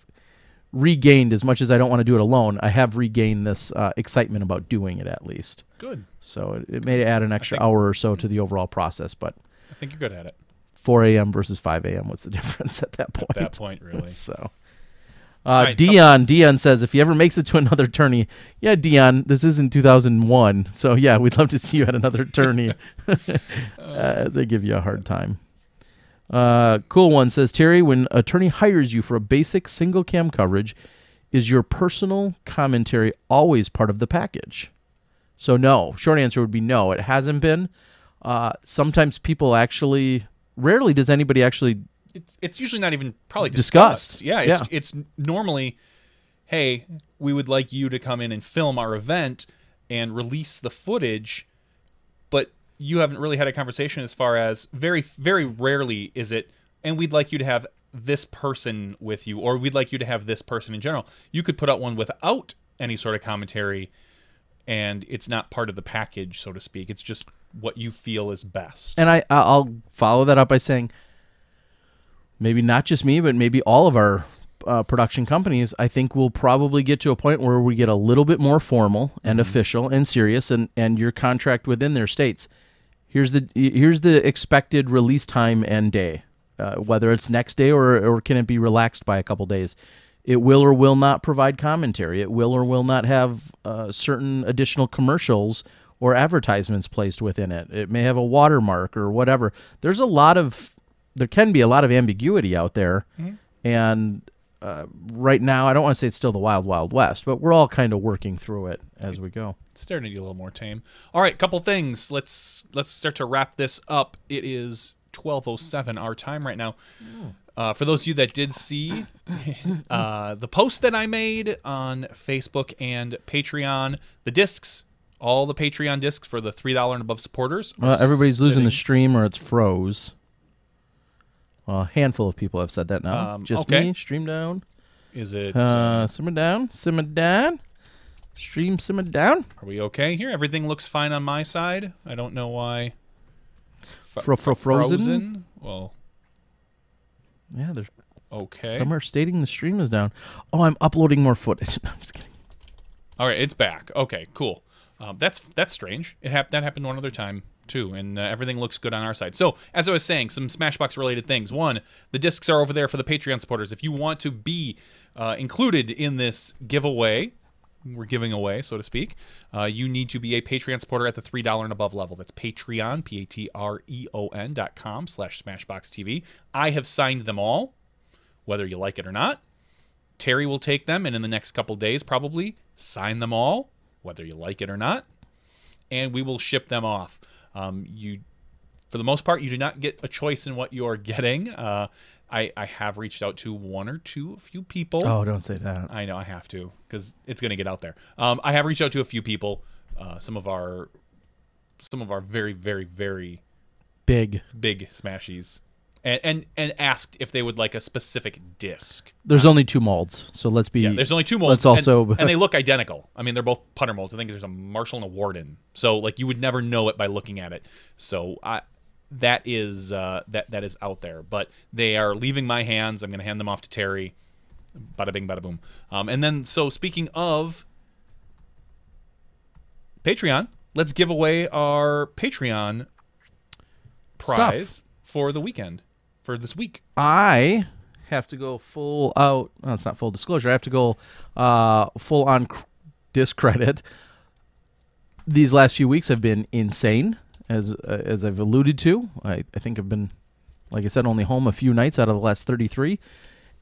regained, as much as I don't want to do it alone, I have regained this excitement about doing it at least. Good. So it may add an extra hour or so to the overall process, but I think you're good at it. 4 a.m. versus 5 a.m. What's the difference at that point? At that point, really. So. Right, Dion says, if he ever makes it to another tourney, yeah, Dion, this isn't 2001, so yeah, we'd love to see you at another tourney. They give you a hard time. Cool One says, Terry, when a tourney hires you for a basic single cam coverage, is your personal commentary always part of the package? So no. Short answer would be no. It hasn't been. Sometimes people actually, rarely does anybody actually It's usually not even probably discussed. Yeah, it's normally, hey, we would like you to come in and film our event and release the footage, but you haven't really had a conversation as far as very, very rarely is it, and we'd like you to have this person with you, or we'd like you to have this person in general. You could put out one without any sort of commentary, and it's not part of the package, so to speak. It's just what you feel is best. And I'll follow that up by saying, maybe not just me, but maybe all of our production companies, I think we'll probably get to a point where we get a little bit more formal and official and serious, and your contract within there states, here's the expected release time and day, whether it's next day or can it be relaxed by a couple days. It will or will not provide commentary. It will or will not have certain additional commercials or advertisements placed within it. It may have a watermark or whatever. There can be a lot of ambiguity out there, and right now, I don't want to say it's still the wild, wild west, but we're all kind of working through it as we go. It's starting to get a little more tame. All right, couple things. Let's start to wrap this up. It is 12:07 our time right now. For those of you that did see the post that I made on Facebook and Patreon, the discs, all the Patreon discs for the $3 and above supporters. Everybody's losing the stream or it's froze. Well, a handful of people have said that now. Just me. Stream down. Is it? Simmer down. Simmer down. Stream simmer down. Are we okay here? Everything looks fine on my side. I don't know why. Frozen? Well. Yeah, there's. Okay. Some are stating the stream is down. Oh, I'm uploading more footage. No, I'm just kidding. All right, it's back. Okay, cool. That's strange. That happened one other time too, and everything looks good on our side. So, as I was saying, some Smashbox related things. One, the discs are over there for the Patreon supporters. If you want to be included in this giveaway, we're giving away, so to speak, you need to be a Patreon supporter at the $3 and above level. That's Patreon, patreon.com/SmashBoxxTV. I have signed them all, whether you like it or not. Terry will take them, and in the next couple days, probably sign them all, whether you like it or not, and we will ship them off. For the most part, you do not get a choice in what you're getting. I have reached out to a few people. Oh, don't say that. I know I have to, because it's going to get out there. I have reached out to a few people, some of our very, very, very big Smashies, and asked if they would like a specific disc. There's only 2 molds, so let's be. Yeah, there's only 2 molds. Let's also and they look identical. I mean, they're both putter molds. I think there's a Marshall and a Warden, so like you would never know it by looking at it. So that is out there, but they are leaving my hands. I'm going to hand them off to Terry, Bada bing, bada boom. And then, so speaking of Patreon, let's give away our Patreon prize for the weekend, for this week. I have to go full out. Well, it's not full disclosure. I have to go full on discredit. These last few weeks have been insane, as I've alluded to. I think I've been, like I said, only home a few nights out of the last 33.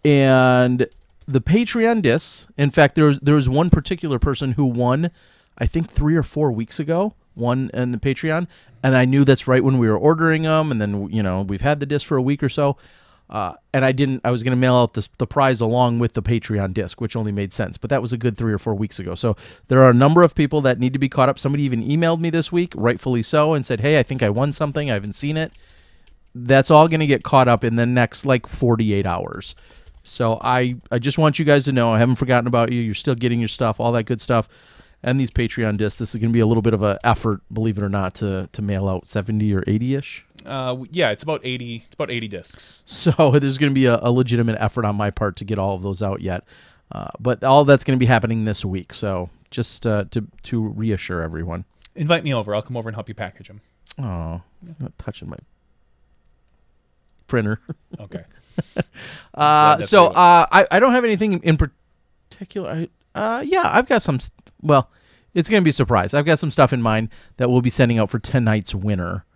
And the Patreon discs, in fact, there was one particular person who won, I think 3 or 4 weeks ago, won in the Patreon, and I knew that's right when we were ordering them, and then, you know, we've had the disc for a week or so, and I was going to mail out the prize along with the Patreon disc, which only made sense, but that was a good 3 or 4 weeks ago. So there are a number of people that need to be caught up. Somebody even emailed me this week, rightfully so, and said, hey, I think I won something. I haven't seen it. That's all going to get caught up in the next, 48 hours. So I just want you guys to know I haven't forgotten about you. You're still getting your stuff, all that good stuff. And these Patreon discs, this is going to be a little bit of an effort, believe it or not, to mail out 70 or 80-ish. Yeah, it's about 80. It's about 80 discs. So there's going to be a legitimate effort on my part to get all of those out yet. But all that's going to be happening this week. So just to reassure everyone. Invite me over. I'll come over and help you package them. Oh, I'm not touching my printer. Okay. I don't have anything in particular. Yeah, I've got some. Well, it's going to be a surprise. I've got some stuff in mind that we'll be sending out for tonight's winner,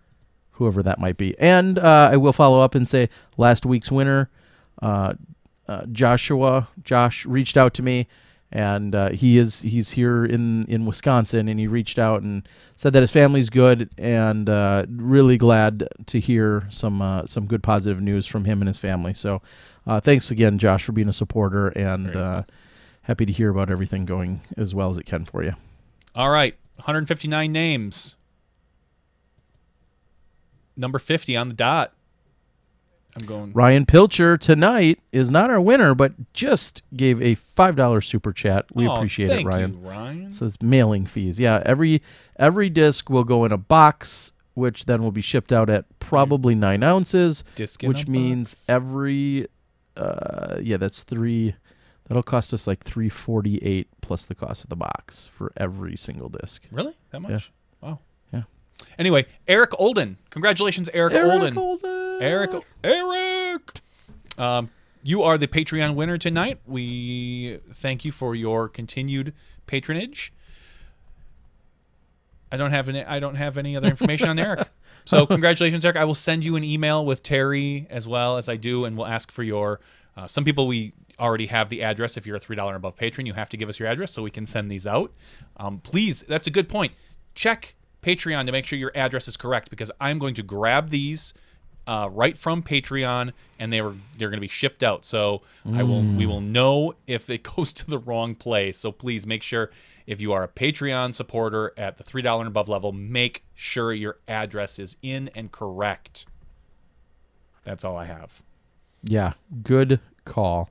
whoever that might be. And I will follow up and say last week's winner, Josh reached out to me, and he's here in Wisconsin, and he reached out and said that his family's good, and really glad to hear some good positive news from him and his family. So thanks again, Josh, for being a supporter, and happy to hear about everything going as well as it can for you. All right, 159 names. Number 50 on the dot. I'm going. Ryan Pilcher tonight is not our winner, but just gave a $5 super chat. We appreciate it, Ryan. Thank you, Ryan. So it's mailing fees. Yeah, every disc will go in a box, which then will be shipped out at probably 9 ounces, which means every that's 3. That'll cost us like $348 plus the cost of the box for every single disc. Really? That much? Yeah. Wow. Yeah. Anyway, Eric Olden. Congratulations, Eric Olden. Eric. You are the Patreon winner tonight. We thank you for your continued patronage. I don't have any other information on Eric. So congratulations, Eric. I will send you an email with Terry as well as I do, and we'll ask for your. Some people we already have the address. If you're a $3 and above patron, you have to give us your address so we can send these out. Please, that's a good point. Check Patreon to make sure your address is correct, because I'm going to grab these right from Patreon, and they're going to be shipped out. So we will know if it goes to the wrong place. So please make sure, if you are a Patreon supporter at the $3 and above level, make sure your address is in and correct. That's all I have. Yeah, good call.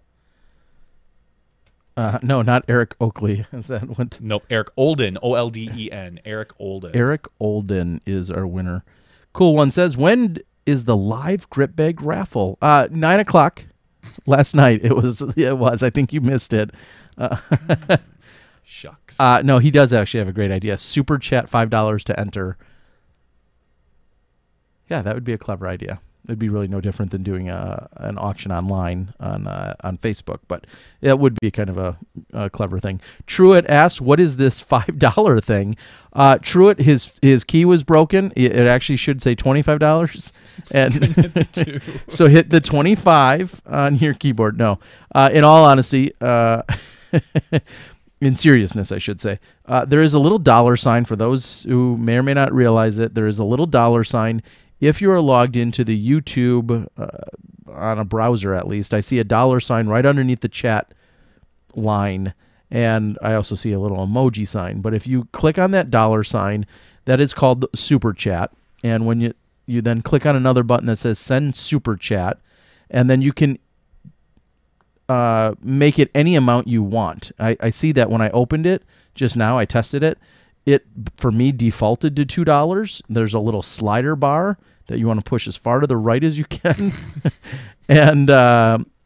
No, not Eric Oakley. Is that what? Nope, Eric Olden, Olden. Eric Olden. Eric Olden is our winner. Cool One says, when is the live grip bag raffle? 9:00 last night. It was. I think you missed it. Shucks. No, he does actually have a great idea. Super chat $5 to enter. Yeah, that would be a clever idea. It'd be really no different than doing an auction online on Facebook, but it would be kind of a clever thing. Truett asked, "What is this $5 thing?" Truett, his key was broken. It actually should say $25, and so hit the 25 on your keyboard. No, in all honesty, in seriousness, I should say, there is a little $ for those who may or may not realize it. There is a little $. If you are logged into the YouTube on a browser, at least, I see a $ right underneath the chat line, and I also see a little emoji sign. But if you click on that $, that is called Super Chat, and when you then click on another button that says Send Super Chat, and then you can make it any amount you want. I see that when I opened it just now, I tested it. It, for me, defaulted to $2. There's a little slider bar that you want to push as far to the right as you can. And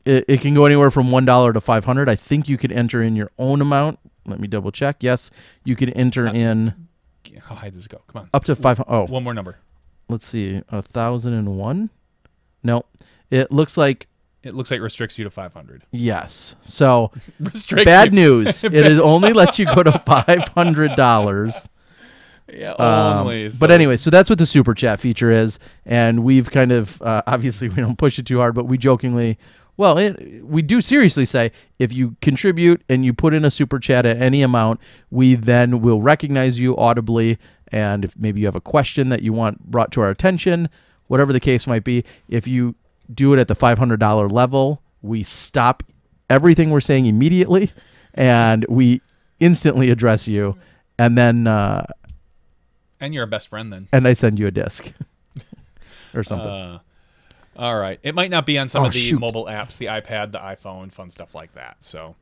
It can go anywhere from $1 to $500. I think you could enter in your own amount. Let me double check. Yes, you can enter in. How high does it go? Come on. Up to 500. Oh, one more number. Let's see. 1,001. No, it looks like. It looks like it restricts you to 500. Yes. So bad news. It is only lets you go to $500. Yeah, only. But anyway, so that's what the super chat feature is, and we've kind of obviously we don't push it too hard, but we jokingly, we do seriously say if you contribute and you put in a super chat at any amount, we then will recognize you audibly, and if maybe you have a question that you want brought to our attention, whatever the case might be, if you do it at the $500 level, we stop everything we're saying immediately, and we instantly address you, and then. And you're a best friend then. And I send you a disc or something. All right. It might not be on some of the mobile apps, the iPad, the iPhone, fun stuff like that. So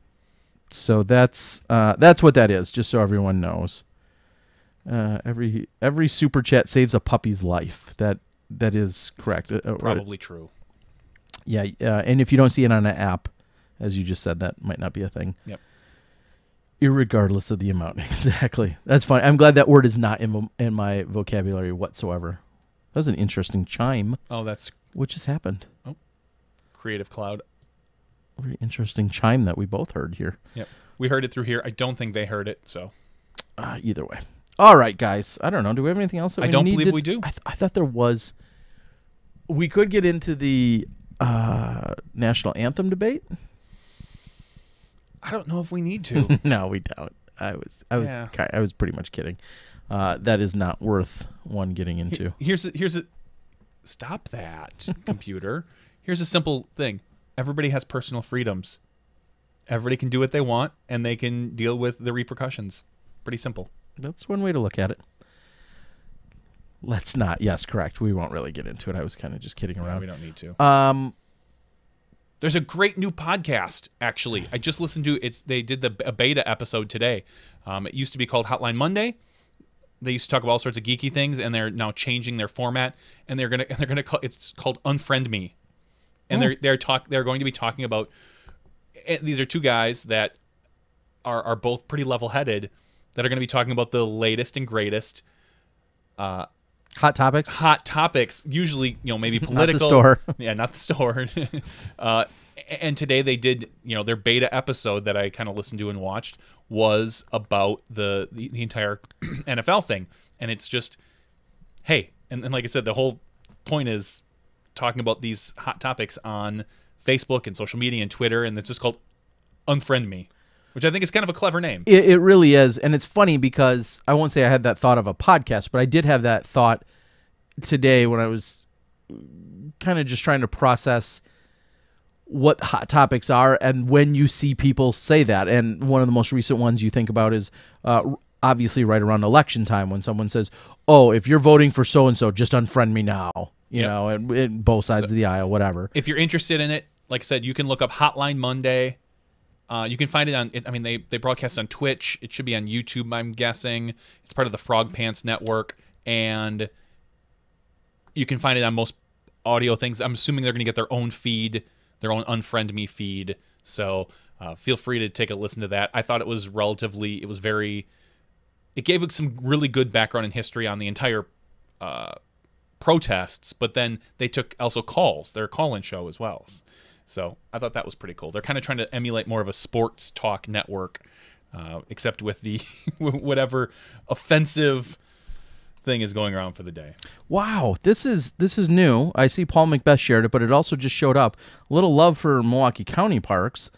that's what that is, just so everyone knows. Every super chat saves a puppy's life. That is correct. Probably true. Yeah, and if you don't see it on an app, as you just said, that might not be a thing. Yep. Irregardless of the amount. Exactly. That's fine. I'm glad that word is not in my vocabulary whatsoever. That was an interesting chime. Oh, that's... What just happened? Oh, Creative Cloud. Very interesting chime that we both heard here. Yep. We heard it through here. I don't think they heard it, so... Either way. All right, guys. I don't know. Do we have anything else that I don't believe we do. I thought there was... We could get into the national anthem debate. I don't know if we need to. No, we don't. I was pretty much kidding. That is not worth one getting into. Here's a stop that, computer. Here's a simple thing. Everybody has personal freedoms. Everybody can do what they want, and they can deal with the repercussions. Pretty simple. That's one way to look at it. Let's not. Yes, correct. We won't really get into it. I was kind of just kidding around. No, we don't need to. There's a great new podcast, actually. I just listened to it. They did a beta episode today. It used to be called Hotline Monday. They used to talk about all sorts of geeky things, and they're now changing their format. And they're gonna call it's called Unfriend Me, and they're going to be talking about. These are two guys that are both pretty level-headed that are going to be talking about the latest and greatest. Hot topics, usually, maybe political. Not the store. Yeah, not the store. And today they did, their beta episode that I kind of listened to and watched was about the entire NFL thing. And it's just, hey, and like I said, the whole point is talking about these hot topics on Facebook and social media and Twitter, and it's just called Unfriend Me, which I think is kind of a clever name. It really is, and it's funny because I won't say I had that thought of a podcast, but I did have that thought today when I was kind of just trying to process what hot topics are and when you see people say that. And one of the most recent ones you think about is obviously right around election time when someone says, oh, if you're voting for so-and-so, just unfriend me now, you know, and both sides of the aisle, whatever. If you're interested in it, like I said, you can look up Hotline Monday. You can find it on, they broadcast on Twitch. It should be on YouTube, I'm guessing. It's part of the Frog Pants Network. And you can find it on most audio things. I'm assuming they're going to get their own feed, their own Unfriend Me feed. So feel free to take a listen to that. I thought it was it gave some really good background and history on the entire protests. But then they took also calls, their call-in show as well. So I thought that was pretty cool. They're kind of trying to emulate more of a sports talk network, except with the whatever offensive thing is going around for the day. Wow, this is new. I see Paul Macbeth shared it, but it also just showed up. A little love for Milwaukee County parks,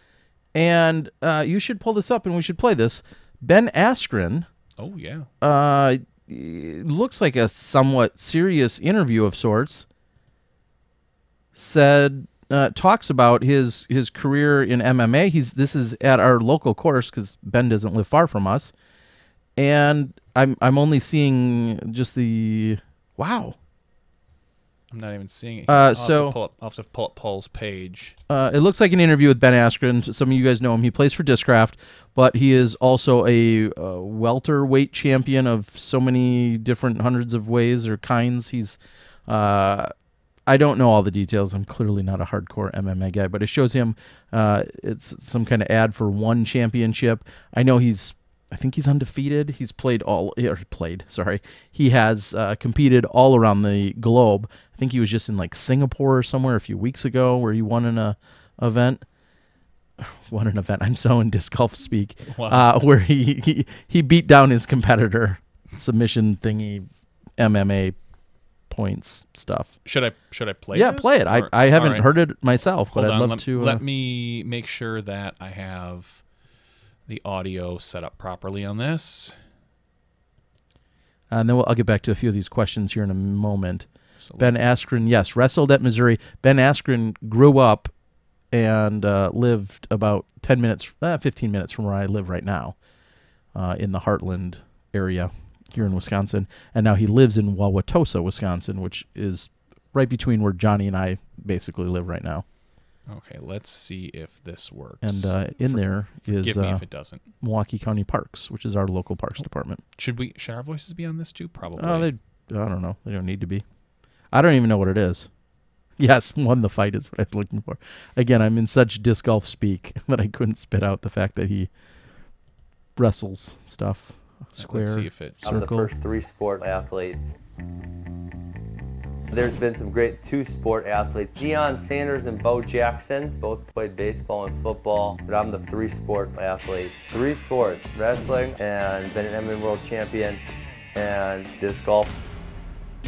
and you should pull this up and we should play this. Ben Askren. Oh yeah. Looks like a somewhat serious interview of sorts. Talks about his career in MMA. This is at our local course because Ben doesn't live far from us, and I'm only seeing just the wow. I'm not even seeing it. I'll have to pull up Paul's page. It looks like an interview with Ben Askren. Some of you guys know him. He plays for Discraft, but he is also a welterweight champion of so many different hundreds of ways or kinds. He's I don't know all the details. I'm clearly not a hardcore MMA guy, but it shows him. It's some kind of ad for one championship. I know I think he's undefeated. He's He has competed all around the globe. I think he was just in like Singapore or somewhere a few weeks ago where he won an event. Won an event. I'm so in disc golf speak. Wow. Where he beat down his competitor. Submission thingy, MMA points stuff. Should I play? Yeah, this? play it. Or- I haven't all right. heard it myself, but Hold I'd on, love to. Let me make sure that I have the audio set up properly on this. And then I'll get back to a few of these questions here in a moment. So Ben Askren, yes, wrestled at Missouri. Ben Askren grew up and lived about 15 minutes from where I live right now, in the Heartland area here in Wisconsin. And now he lives in Wauwatosa, Wisconsin, which is right between where Johnny and I basically live right now. Okay, let's see if this works. And there is Forgive me if it doesn't. Milwaukee County Parks, which is our local parks department. Should our voices be on this too? Probably. I don't know. They don't need to be. I don't even know what it is. Yes, won the fight is what I was looking for. Again, I'm in such disc golf speak that I couldn't spit out the fact that he wrestles stuff. Square, Let's see if it. circle. I'm the first three-sport athlete. There's been some great two-sport athletes. Deion Sanders and Bo Jackson both played baseball and football, but I'm the three-sport athlete. Three sports, wrestling, and been an MMA world champion, and disc golf.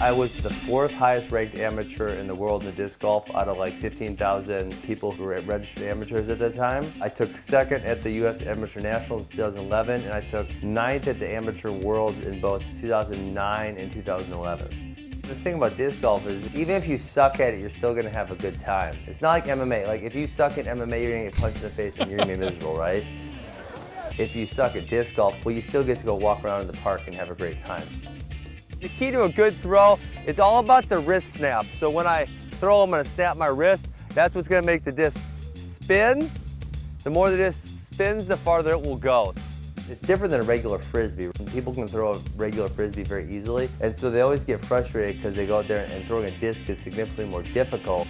I was the fourth highest ranked amateur in the world in the disc golf out of like 15,000 people who were registered amateurs at that time. I took second at the U.S. Amateur Nationals in 2011, and I took ninth at the Amateur World in both 2009 and 2011. The thing about disc golf is even if you suck at it, you're still going to have a good time. It's not like MMA. Like if you suck at MMA, you're going to get punched in the face and you're going to be miserable, right? If you suck at disc golf, well, you still get to go walk around in the park and have a great time. The key to a good throw, it's all about the wrist snap. So when I throw, I'm going to snap my wrist. That's what's going to make the disc spin. The more the disc spins, the farther it will go. It's different than a regular frisbee. People can throw a regular frisbee very easily, and so they always get frustrated because they go out there and throwing a disc is significantly more difficult.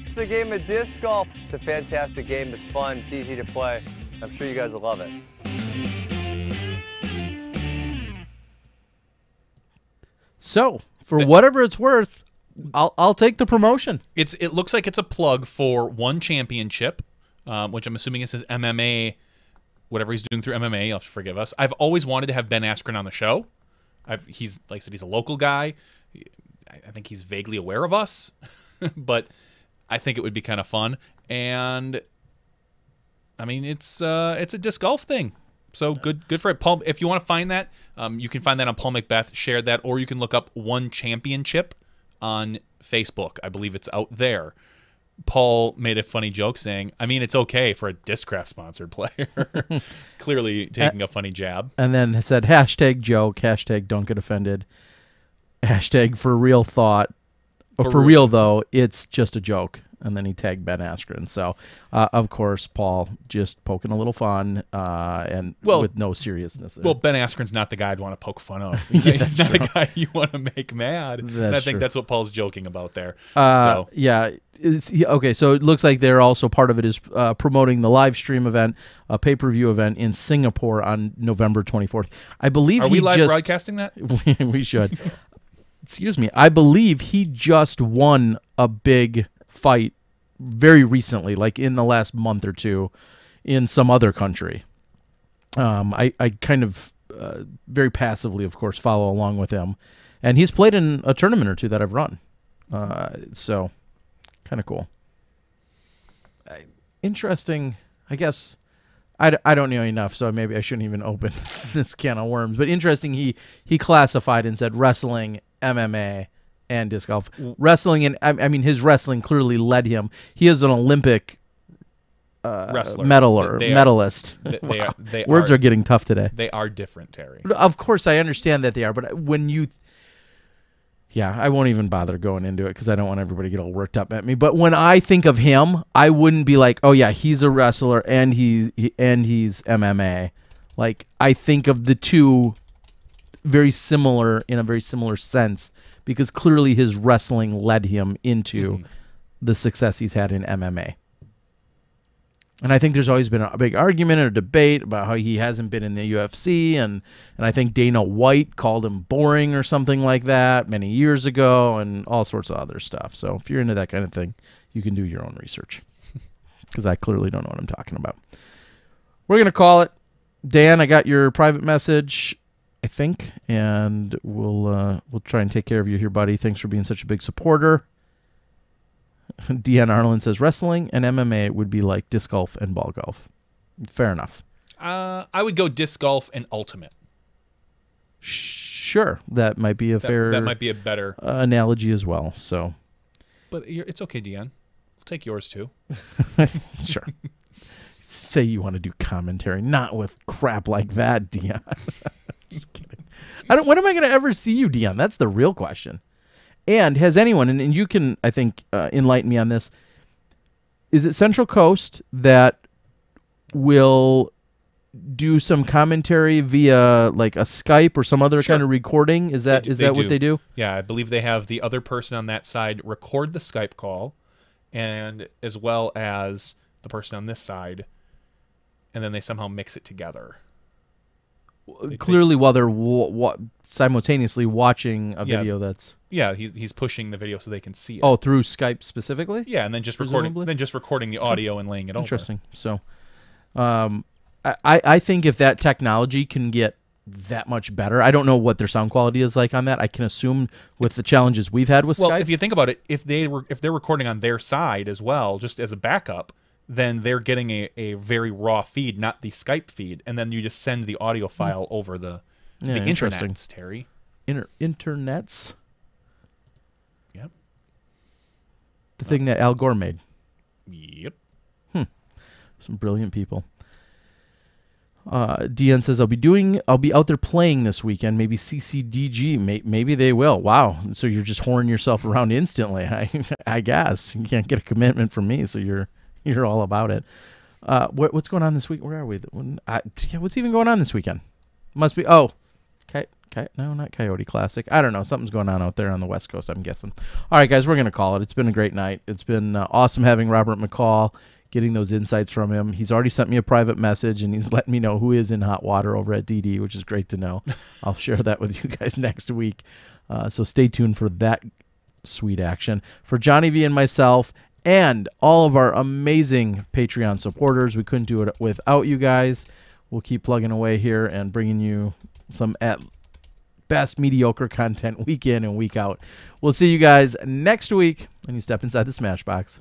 It's a game of disc golf. It's a fantastic game. It's fun. It's easy to play. I'm sure you guys will love it. So, for whatever it's worth, I'll take the promotion. It looks like it's a plug for one championship, which I'm assuming it says MMA. Whatever he's doing through MMA, you'll have to forgive us. I've always wanted to have Ben Askren on the show. He's like I said, he's a local guy. I think he's vaguely aware of us, but I think it would be kind of fun. And I mean, it's a disc golf thing, so good for it. Paul, if you want to find that, you can find that on Paul Macbeth. Shared that, or you can look up One Championship on Facebook. I believe it's out there. Paul made a funny joke saying, I mean, it's okay for a Discraft sponsored player. Clearly taking a funny jab. And then it said, hashtag joke, hashtag don't get offended, hashtag for real thought. Or for real, though, it's just a joke. And then he tagged Ben Askren. So, of course, Paul just poking a little fun and with no seriousness there. Well, Ben Askren's not the guy I'd want to poke fun of. He's not a guy you want to make mad. And I think that's what Paul's joking about there. Yeah. Okay, so it looks like they're also part of it is promoting the live stream event, a pay-per-view event in Singapore on November 24th. I believe Are we live broadcasting that? We should. Excuse me. I believe he just won a big fight very recently, like in the last month or two, in some other country. I kind of very passively, of course, follow along with him, and he's played in a tournament or two that I've run. So kind of cool. Interesting. I guess I don't know enough, so maybe I shouldn't even open this can of worms. But interesting, he classified and said wrestling, MMA, and disc golf. Wrestling, and I mean, his wrestling clearly led him. He is an Olympic wrestler, medalist. Words are getting tough today. They are different, Terry. Of course, I understand that they are, but when you... Yeah, I won't even bother going into it because I don't want everybody to get all worked up at me. But when I think of him, I wouldn't be like, oh yeah, he's a wrestler and he's MMA. Like, I think of the two very similar in a very similar sense because clearly his wrestling led him into the success he's had in MMA. And I think there's always been a big argument or debate about how he hasn't been in the UFC, and I think Dana White called him boring or something like that many years ago, and all sorts of other stuff. So if you're into that kind of thing, you can do your own research, because I clearly don't know what I'm talking about. We're going to call it. Dan, I got your private message, I think, and we'll try and take care of you here, buddy. Thanks for being such a big supporter. Deanne Arlen says wrestling and MMA would be like disc golf and ball golf. Fair enough. I would go disc golf and ultimate. Sure, that might be that might be a better analogy as well. So, but it's okay, Deanne. We'll take yours too. Sure. Say you want to do commentary, not with crap like that, Deanne. Just kidding. When am I going to ever see you, Deanne? That's the real question. And has anyone, and you can, I think, enlighten me on this, is it Central Coast that will do some commentary via like a Skype or some other kind of recording? Is that what they do? Yeah, I believe they have the other person on that side record the Skype call, and as well as the person on this side, and then they somehow mix it together. Clearly, while they're simultaneously watching a video that's... Yeah, he's pushing the video so they can see it. Oh, through Skype specifically? Yeah, and then just recording the audio and laying it over. Interesting. So, I think if that technology can get that much better, I don't know what their sound quality is like on that. I can assume with the challenges we've had with Skype. Well, if you think about it, if they're recording on their side as well, just as a backup, then they're getting a very raw feed, not the Skype feed, and then you just send the audio file over the internets, Terry. Internets? Yep. The thing that Al Gore made. Yep. Some brilliant people. Deanne says, I'll be out there playing this weekend. Maybe CCDG. Maybe they will. Wow. So you're just whoring yourself around instantly. I guess. You can't get a commitment from me, so you're all about it. What's going on this week? Where are we? What's even going on this weekend? Must be, no, not Coyote Classic. I don't know. Something's going on out there on the West Coast, I'm guessing. All right, guys, we're going to call it. It's been a great night. It's been awesome having Robert McCall, getting those insights from him. He's already sent me a private message, and he's letting me know who is in hot water over at DD, which is great to know. I'll share that with you guys next week. So stay tuned for that sweet action. For Johnny V and myself, and all of our amazing Patreon supporters. We couldn't do it without you guys. We'll keep plugging away here and bringing you some at best mediocre content week in and week out. We'll see you guys next week when you step inside the Smashbox.